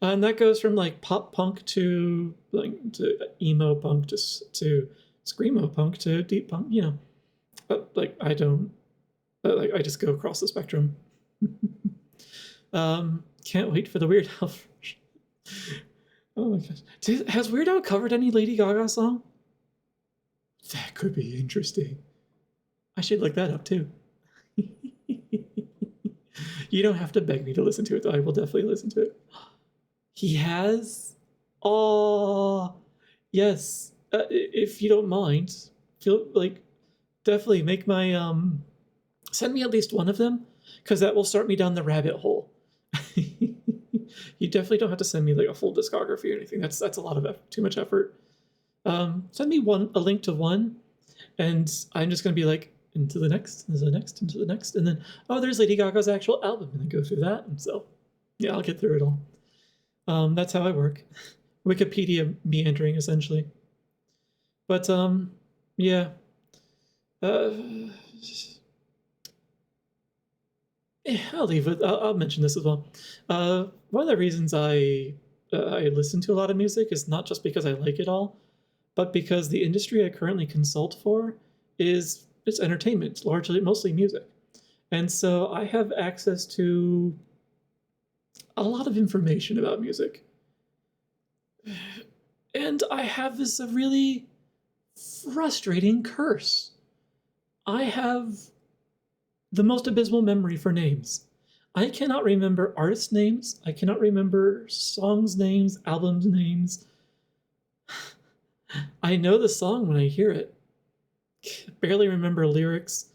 And that goes from like pop punk to emo punk to screamo punk to deep punk, But I just go across the spectrum. Can't wait for the Weird Al version. Oh my gosh. Has Weird Al covered any Lady Gaga song? That could be interesting. I should look that up too. You don't have to beg me to listen to it, though. I will definitely listen to it. He has? Oh, yes. If you don't mind, definitely make my send me at least one of them, because that will start me down the rabbit hole. You definitely don't have to send me like a full discography or anything. That's a lot of too much effort. Send me a link to one, and I'm just gonna be like into the next, into the next, into the next, and then there's Lady Gaga's actual album, and then go through that, and so yeah, I'll get through it all. That's how I work. Wikipedia meandering, essentially. But yeah. Uh, I'll leave it. I'll mention this as well. One of the reasons I listen to a lot of music is not just because I like it all, but because the industry I currently consult for is it's entertainment. It's largely mostly music, and so I have access to a lot of information about music. And I have this really frustrating curse. I have the most abysmal memory for names. I cannot remember artist names. I cannot remember songs names, albums names. I know the song when I hear it. Barely remember lyrics.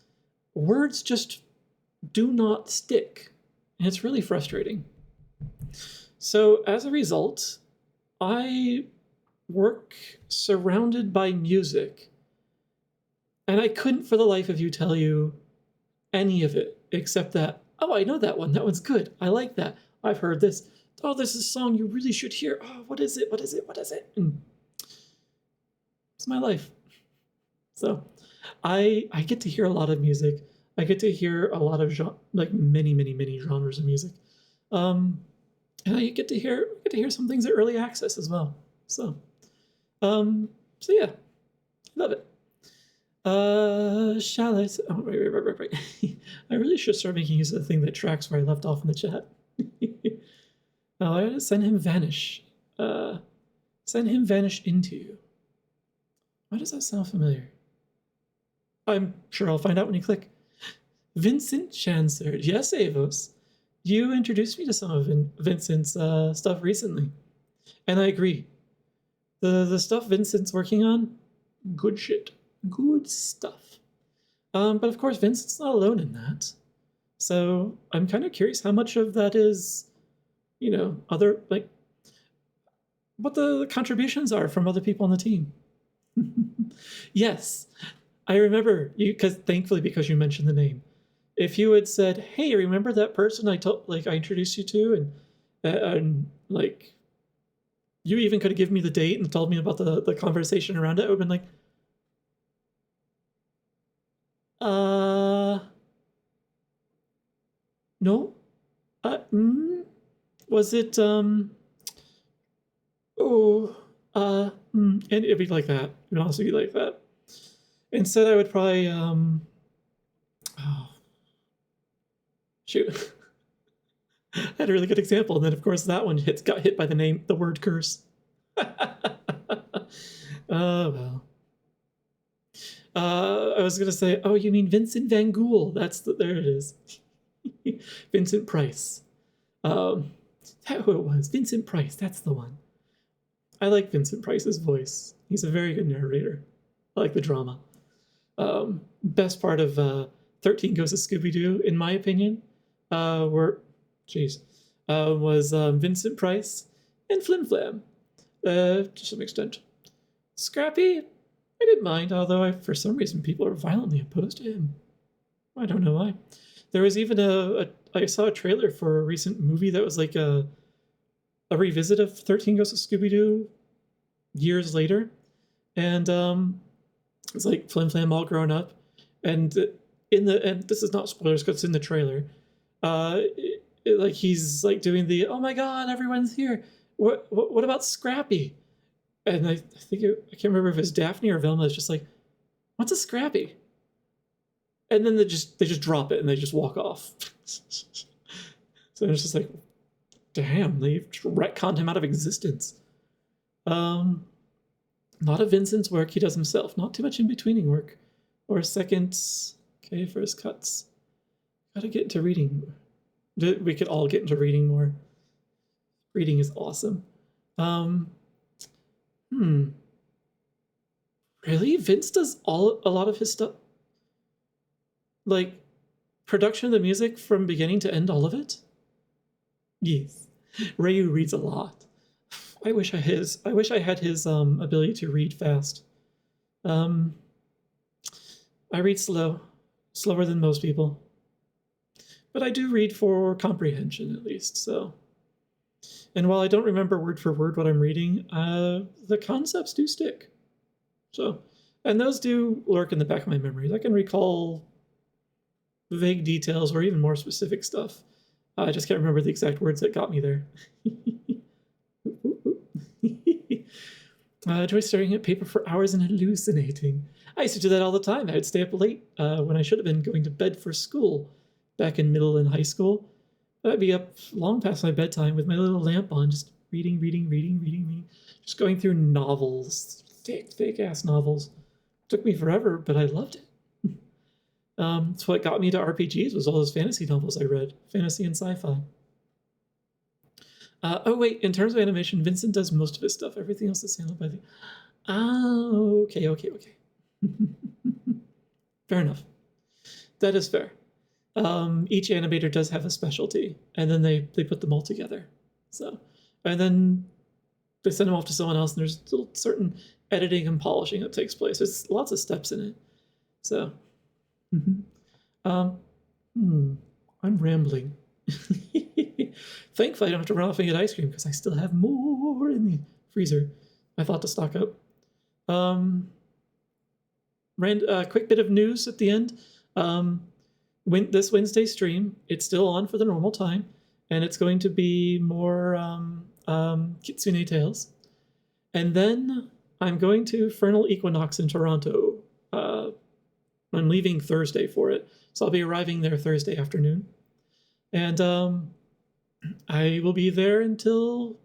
Words just do not stick. And it's really frustrating. So as a result, I work surrounded by music. And I couldn't for the life of you tell you any of it except that, oh, I know that one. That one's good. I like that. I've heard this. Oh, this is a song you really should hear. Oh, what is it? What is it? What is it? And it's my life. So I get to hear a lot of music. I get to hear a lot of many genres of music. And I get to hear some things at early access as well. So yeah, love it. Shall I? Oh, right. I really should start making use of the thing that tracks where I left off in the chat. Oh, I gotta send him vanish. Send him vanish into you. Why does that sound familiar? I'm sure I'll find out when you click. Vincent Chansard. Yes, Avos. You introduced me to some of Vincent's stuff recently. And I agree. The stuff Vincent's working on, good shit. Good stuff. But of course, Vincent's not alone in that. So I'm kind of curious how much of that is, other, what the contributions are from other people on the team. Yes, I remember you, because you mentioned the name. If you had said, "Hey, remember that person I introduced you to," and you even could have given me the date and told me about the conversation around it, I would have been like, no, was it, and it'd be like that. It would also be like that. Instead, I would probably, shoot. I had a really good example, and then of course that one got hit by the word curse. Oh, well. I was gonna say, oh, you mean Vincent Van Gogh? There it is. Vincent Price. That who it was. Vincent Price, that's the one. I like Vincent Price's voice. He's a very good narrator. I like the drama. Best part of 13 Ghosts of Scooby-Doo, in my opinion, was Vincent Price and Flim Flam, to some extent. Scrappy, I didn't mind, although for some reason people are violently opposed to him. I don't know why. There was even I saw a trailer for a recent movie that was like a revisit of 13 Ghosts of Scooby-Doo years later. And it's like Flim Flam all grown up. And this is not spoilers because it's in the trailer. He's like doing the, oh my god, everyone's here. What about Scrappy? And I think I can't remember if it's Daphne or Velma. It's just like, what's a Scrappy? And then they just drop it and they just walk off. So it's just like, damn, they retconned him out of existence. A lot of Vincent's work he does himself. Not too much in-betweening work. Or seconds. Okay, for his cuts. Gotta get into reading more. We could all get into reading more. Reading is awesome. Really? Vince does a lot of his stuff? Like, production of the music from beginning to end, all of it? Yes. Ryu reads a lot. I wish I had his ability to read fast. I read slower than most people. But I do read for comprehension, at least, so. And while I don't remember word for word what I'm reading, the concepts do stick. So, and those do lurk in the back of my memories. I can recall vague details or even more specific stuff. I just can't remember the exact words that got me there. Enjoy staring at paper for hours and hallucinating. I used to do that all the time. I'd stay up late when I should have been going to bed for school back in middle and high school. I'd be up long past my bedtime with my little lamp on, just reading. Just going through novels, thick ass novels. Took me forever, but I loved it. It's what got me to RPGs was all those fantasy novels I read, fantasy and sci-fi. Oh wait, in terms of animation, Vincent does most of his stuff. Everything else is handled by the. Oh, okay. Fair enough. That is fair. Each animator does have a specialty, and then they put them all together. So, and then they send them off to someone else, and there's certain editing and polishing that takes place. There's lots of steps in it. So, I'm rambling. Thankfully, I don't have to run off and get ice cream because I still have more in the freezer. I thought to stock up. Quick bit of news at the end. This Wednesday stream, it's still on for the normal time, and it's going to be more Kitsune Tales. And then I'm going to Fernal Equinox in Toronto. I'm leaving Thursday for it, so I'll be arriving there Thursday afternoon. And I will be there until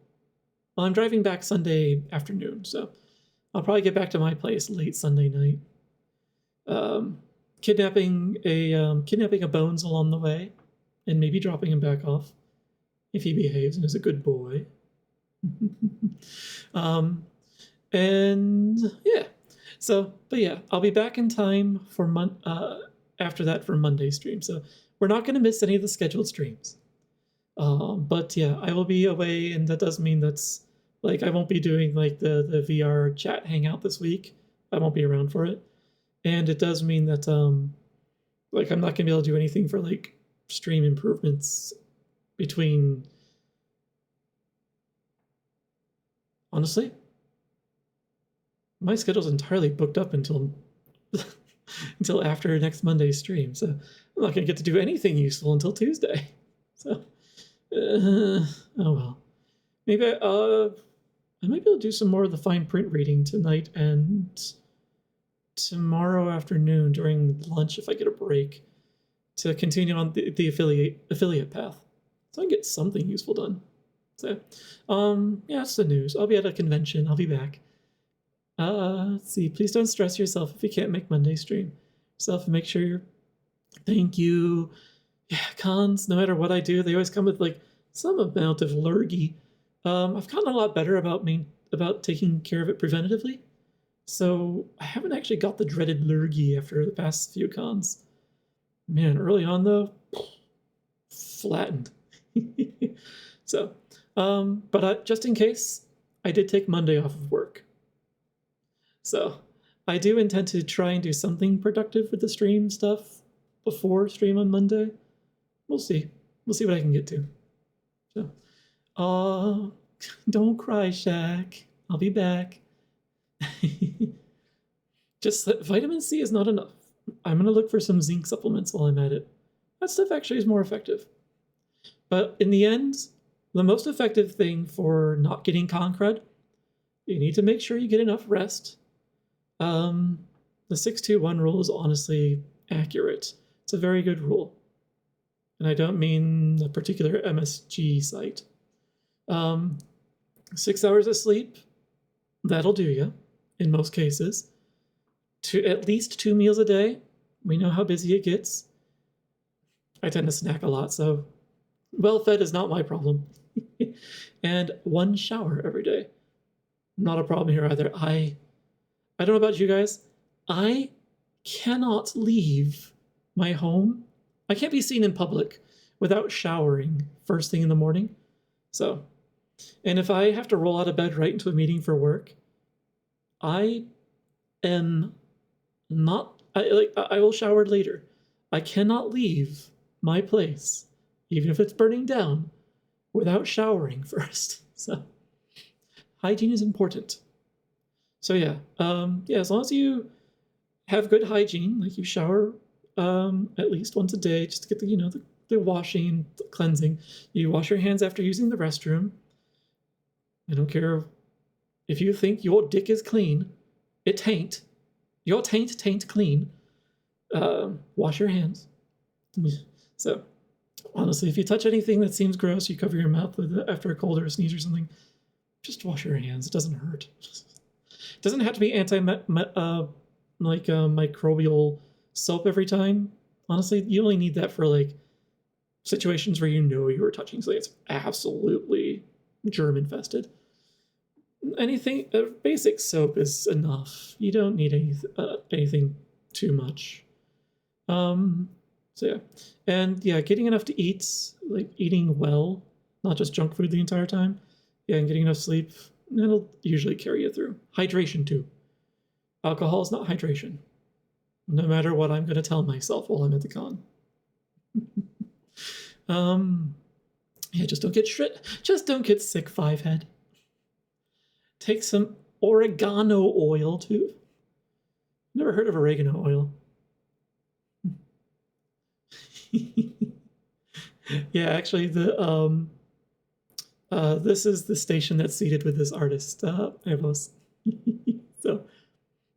I'm driving back Sunday afternoon, so I'll probably get back to my place late Sunday night. Kidnapping a Bones along the way, and maybe dropping him back off if he behaves and is a good boy. And yeah, but yeah, I'll be back in time for after that for Monday stream. So we're not going to miss any of the scheduled streams. But yeah, I will be away, and that does mean that's like I won't be doing like the VR chat hangout this week. I won't be around for it. And it does mean that like I'm not gonna be able to do anything for like stream improvements between. Honestly, my schedule's entirely booked up until until after next Monday's stream, so I'm not gonna get to do anything useful until Tuesday. So, oh well. Maybe I might be able to do some more of the fine print reading tonight and tomorrow afternoon during lunch if I get a break to continue on the affiliate path, so I can get something useful done. So, yeah, that's the news. I'll be at a convention. I'll be back. Let's see. Please don't stress yourself if you can't make Monday stream. Make sure you're. Thank you. Yeah, cons. No matter what I do, they always come with like some amount of lurgy. I've gotten a lot better about taking care of it preventatively. So I haven't actually got the dreaded lurgy after the past few cons. Man, early on though, flattened. So, but just in case, I did take Monday off of work. So I do intend to try and do something productive with the stream stuff before stream on Monday. We'll see. We'll see what I can get to. So, don't cry, Shaq. I'll be back. Just vitamin C is not enough. I'm going to look for some zinc supplements while I'm at it. That stuff actually is more effective. But in the end, the most effective thing for not getting con crud, you need to make sure you get enough rest. The 6-2-1 rule is honestly accurate. It's a very good rule. And I don't mean a particular MSG site. 6 hours of sleep, that'll do you, in most cases. At least 2 meals a day. We know how busy it gets. I tend to snack a lot, so well-fed is not my problem. And 1 shower every day. Not a problem here either. I don't know about you guys. I cannot leave my home. I can't be seen in public without showering first thing in the morning. So, and if I have to roll out of bed right into a meeting for work, I am not, I will shower later. I cannot leave my place, even if it's burning down, without showering first. So, hygiene is important. So yeah, yeah, as long as you have good hygiene, like you shower at least once a day just to get the washing, the cleansing. You wash your hands after using the restroom. I don't care if you think your dick is clean, it tain't. Your taint clean. Wash your hands. So honestly, if you touch anything that seems gross, you cover your mouth with it after a cold or a sneeze or something. Just wash your hands. It doesn't hurt. It doesn't have to be microbial soap every time. Honestly, you only need that for like situations where you know you were touching something that's absolutely germ infested. Anything basic soap is enough. You don't need anything too much. So yeah, and yeah, getting enough to eat, like eating well, not just junk food the entire time. Yeah, and getting enough sleep, that'll usually carry you through. Hydration too. Alcohol is not hydration. No matter what I'm going to tell myself while I'm at the con. Yeah, just don't get shit. Just don't get sick, five head. Take some oregano oil too. Never heard of oregano oil. Yeah, actually, this is the station that's seated with this artist, Evos. So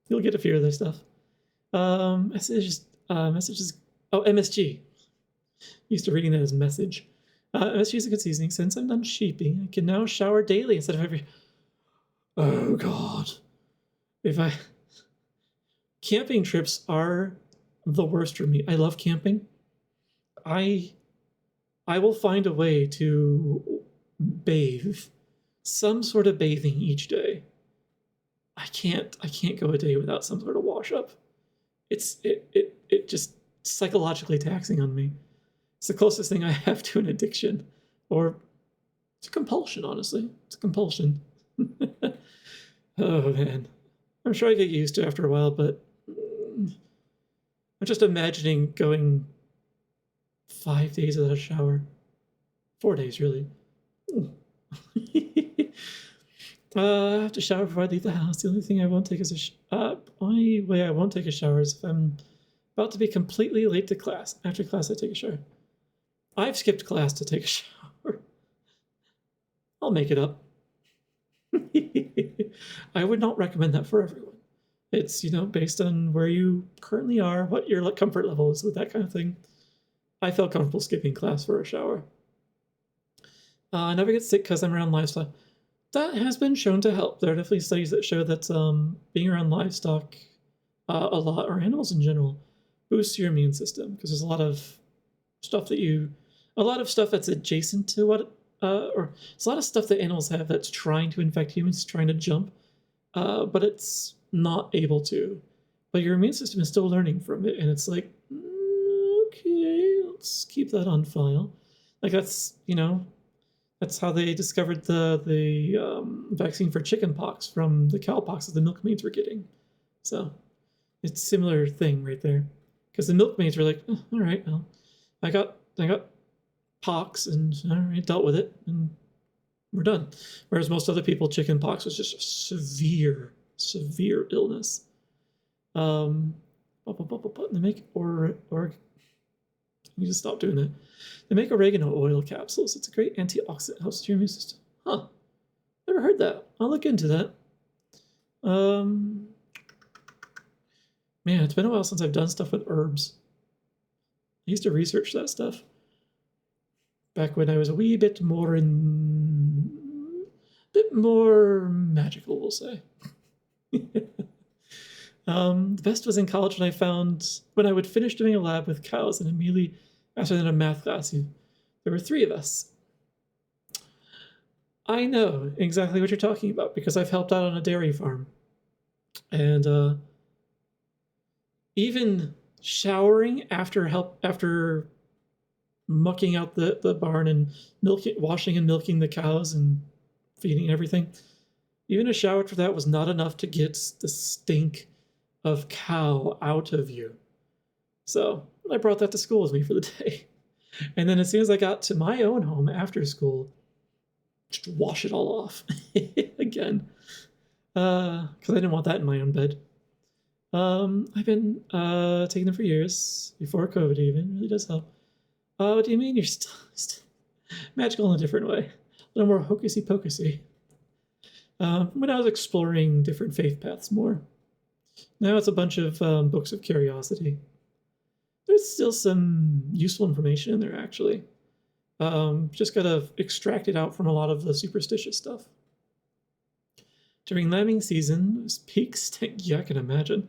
you'll get a few of their stuff. Messages. Oh, MSG. Used to reading that as message. MSG is a good seasoning. Since I'm done sheeping, I can now shower daily instead of every. Oh God. Camping trips are the worst for me. I love camping. I will find a way to bathe, some sort of bathing each day. I can't go a day without some sort of wash up. It just psychologically taxing on me. It's the closest thing I have to an addiction, or it's a compulsion. Honestly, it's a compulsion. Oh man, I'm sure I get used to it after a while, but I'm just imagining going 5 days without a shower. 4 days, really. I have to shower before I leave the house. The only thing I won't take is only way I won't take a shower is if I'm about to be completely late to class. After class, I take a shower. I've skipped class to take a shower. I'll make it up. I would not recommend that for everyone. It's, based on where you currently are, what your comfort level is with that kind of thing. I felt comfortable skipping class for a shower. I never get sick because I'm around livestock. That has been shown to help. There are definitely studies that show that being around livestock a lot, or animals in general, boosts your immune system because there's a lot of stuff that's adjacent to or it's a lot of stuff that animals have that's trying to infect humans, trying to jump, but it's not able to. But your immune system is still learning from it, and it's like, okay, let's keep that on file. Like that's how they discovered the vaccine for chickenpox from the cowpox that the milkmaids were getting. So it's a similar thing right there, because the milkmaids were like, all right, well, I got pox and all right, dealt with it and we're done. Whereas most other people, chickenpox was just a severe illness. They make you just stop doing that. They make oregano oil capsules. It's a great antioxidant, helps your immune system. Huh. Never heard that. I'll look into that. Man, it's been a while since I've done stuff with herbs. I used to research that stuff back when I was a wee bit more magical, we'll say. The best was in college when I would finish doing a lab with cows, and immediately after that, a math class, there were 3 of us. I know exactly what you're talking about because I've helped out on a dairy farm. And even showering after mucking out the barn and washing and milking the cows and feeding everything, even a shower for that was not enough to get the stink of cow out of you. So I brought that to school with me for the day. And then as soon as I got to my own home after school, just wash it all off again. Because I didn't want that in my own bed. I've been taking them for years, before COVID even. It really does help. What do you mean you're still magical in a different way? A little more hocusy pocusy. When I was exploring different faith paths more. Now it's a bunch of books of curiosity. There's still some useful information in there, actually. Just gotta extract it out from a lot of the superstitious stuff. During lambing season, peak stink, yeah, I can imagine.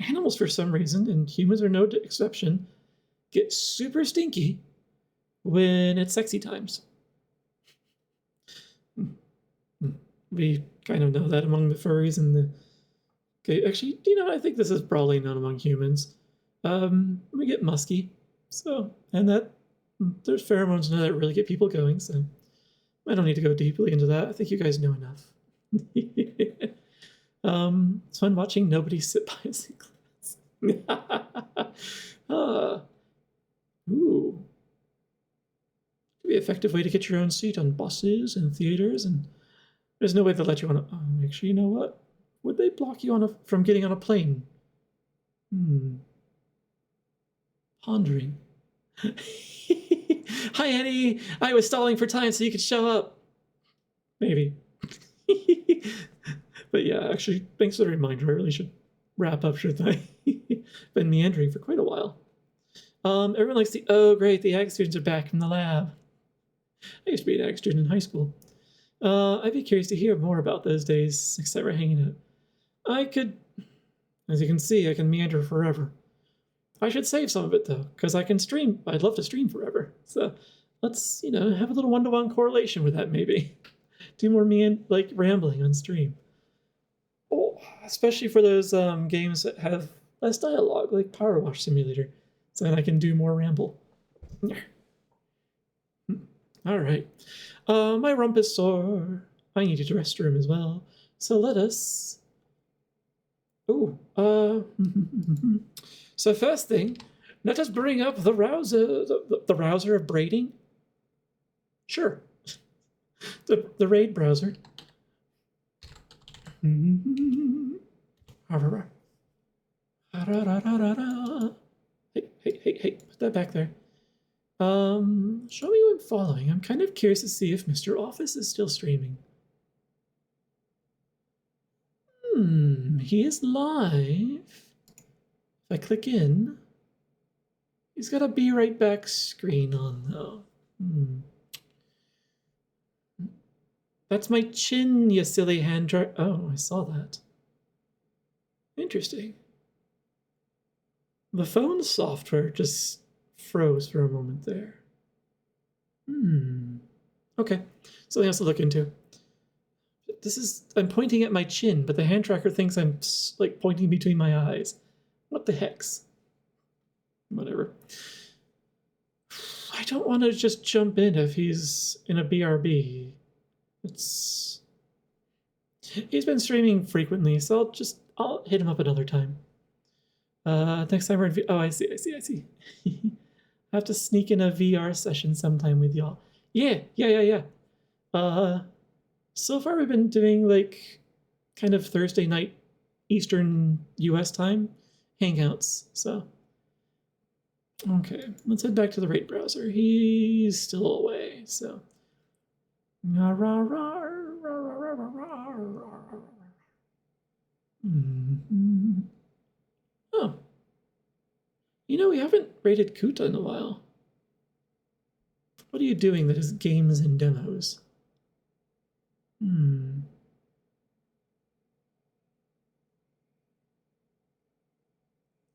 Animals, for some reason, and humans are no exception, get super stinky when it's sexy times. We kind of know that among the furries and the... Okay, actually, I think this is probably known among humans. We get musky, so, and there's pheromones in there that really get people going, so I don't need to go deeply into that. I think you guys know enough. It's fun watching nobody sit by us in class. Ooh. Could be an effective way to get your own seat on buses and theaters, and there's no way they'll let you on a... actually, you know what? Would they block you from getting on a plane? Pondering. Hi, Annie. I was stalling for time so you could show up. Maybe. But yeah, actually, thanks for the reminder. I really should wrap up, shouldn't I? Been meandering for quite a while. Everyone likes oh, great, the ag students are back from the lab. I used to be an ag student in high school. I'd be curious to hear more about those days next time we're hanging out. I could, as you can see, I can meander forever. I should save some of it, though, because I can stream. I'd love to stream forever. So let's, have a little one-to-one correlation with that, maybe. Do more rambling on stream. Oh, especially for those games that have less dialogue, like Power Wash Simulator, so that I can do more ramble. All right. My rump is sore. I need to restroom as well. So let us... Ooh, So first thing, let us bring up the rouser, the rouser of braiding. Sure. The raid browser. Hey, put that back there. Show me who I'm following. I'm kind of curious to see if Mr. Office is still streaming. He is live. If I click in, he's got a be right back screen on though. That's my chin, you silly hand dry. Oh, I saw that. Interesting. The phone software just froze for a moment there. Okay, something else to look into. I'm pointing at my chin, but the hand tracker thinks I'm like pointing between my eyes. What the hex? Whatever. I don't want to just jump in if he's in a BRB. He's been streaming frequently, so I'll hit him up another time. Next time we're in I see. I have to sneak in a VR session sometime with y'all. Yeah. So far we've been doing like kind of Thursday night Eastern US time hangouts, so. Okay, let's head back to the raid browser. He's still away, so. Oh. We haven't rated Kuta in a while. What are you doing that is games and demos?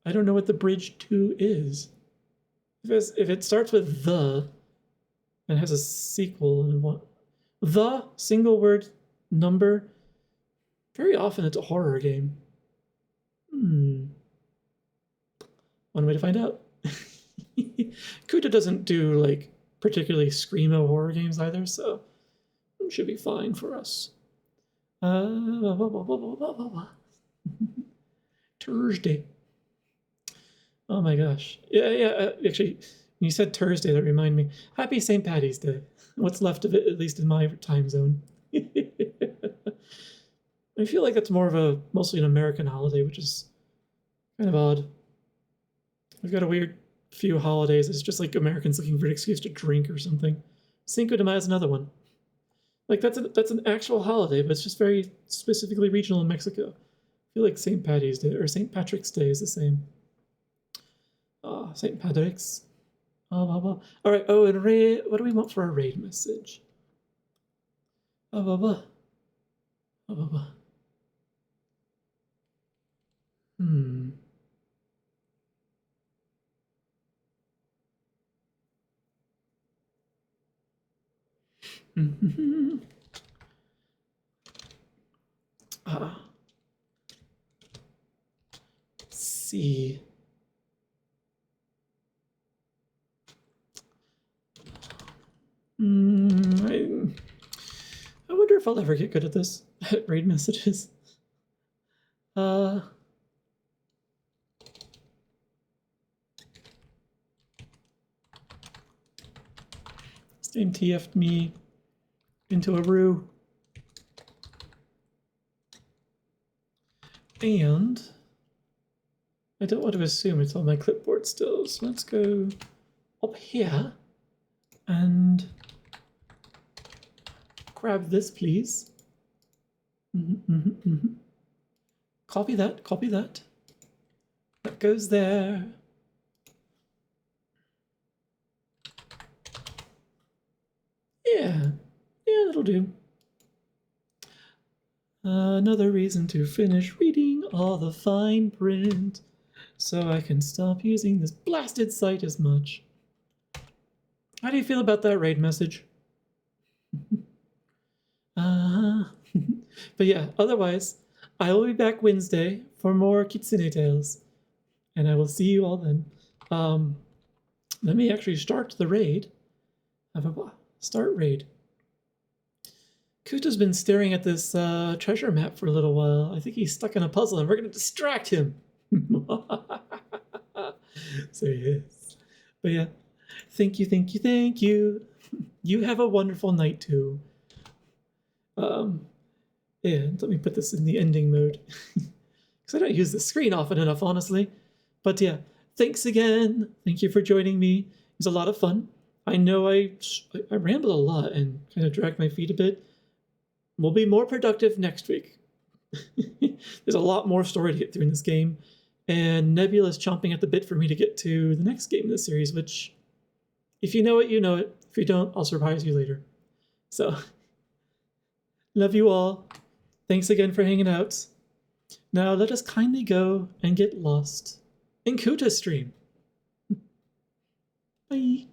I don't know what the bridge to is. If it starts with the and has a sequel and what the single word number, very often it's a horror game. One way to find out. Kuta doesn't do like particularly screamo horror games either, so it should be fine for us. Thursday. Oh my gosh. Yeah. Actually, when you said Thursday, that reminded me. Happy St. Paddy's Day. What's left of it, at least in my time zone. I feel like that's more of a mostly an American holiday, which is kind of odd. We've got a weird few holidays. It's just like Americans looking for an excuse to drink or something. Cinco de Mayo is another one. Like that's an actual holiday, but it's just very specifically regional in Mexico. I feel like St. Patty's Day or St. Patrick's Day is the same. St. Patrick's. Blah, blah. All right. Oh, and raid. What do we want for a raid message? Blah, blah, blah. Blah, blah, blah. Let's see. I wonder if I'll ever get good at this. Raid messages. Steam TF'd me into a roux. And I don't want to assume it's on my clipboard still, so let's go up here and grab this, please. Copy that, copy that. That goes there. Yeah, that'll do. Another reason to finish reading all the fine print so I can stop using this blasted site as much. How do you feel about that raid message? But yeah, otherwise, I will be back Wednesday for more Kitsune Tales. And I will see you all then. Let me actually start the raid. Start raid. Kuta's been staring at this treasure map for a little while. I think he's stuck in a puzzle and we're going to distract him. So yes. But yeah, thank you. You have a wonderful night too. Yeah, let me put this in the ending mode. Because I don't use the screen often enough, honestly. But yeah, thanks again. Thank you for joining me. It was a lot of fun. I know I rambled a lot and kind of dragged my feet a bit. We'll be more productive next week. There's a lot more story to get through in this game. And Nebula's chomping at the bit for me to get to the next game in the series, which, if you know it, you know it. If you don't, I'll surprise you later. So, love you all. Thanks again for hanging out. Now let us kindly go and get lost in Kuta's stream. Bye.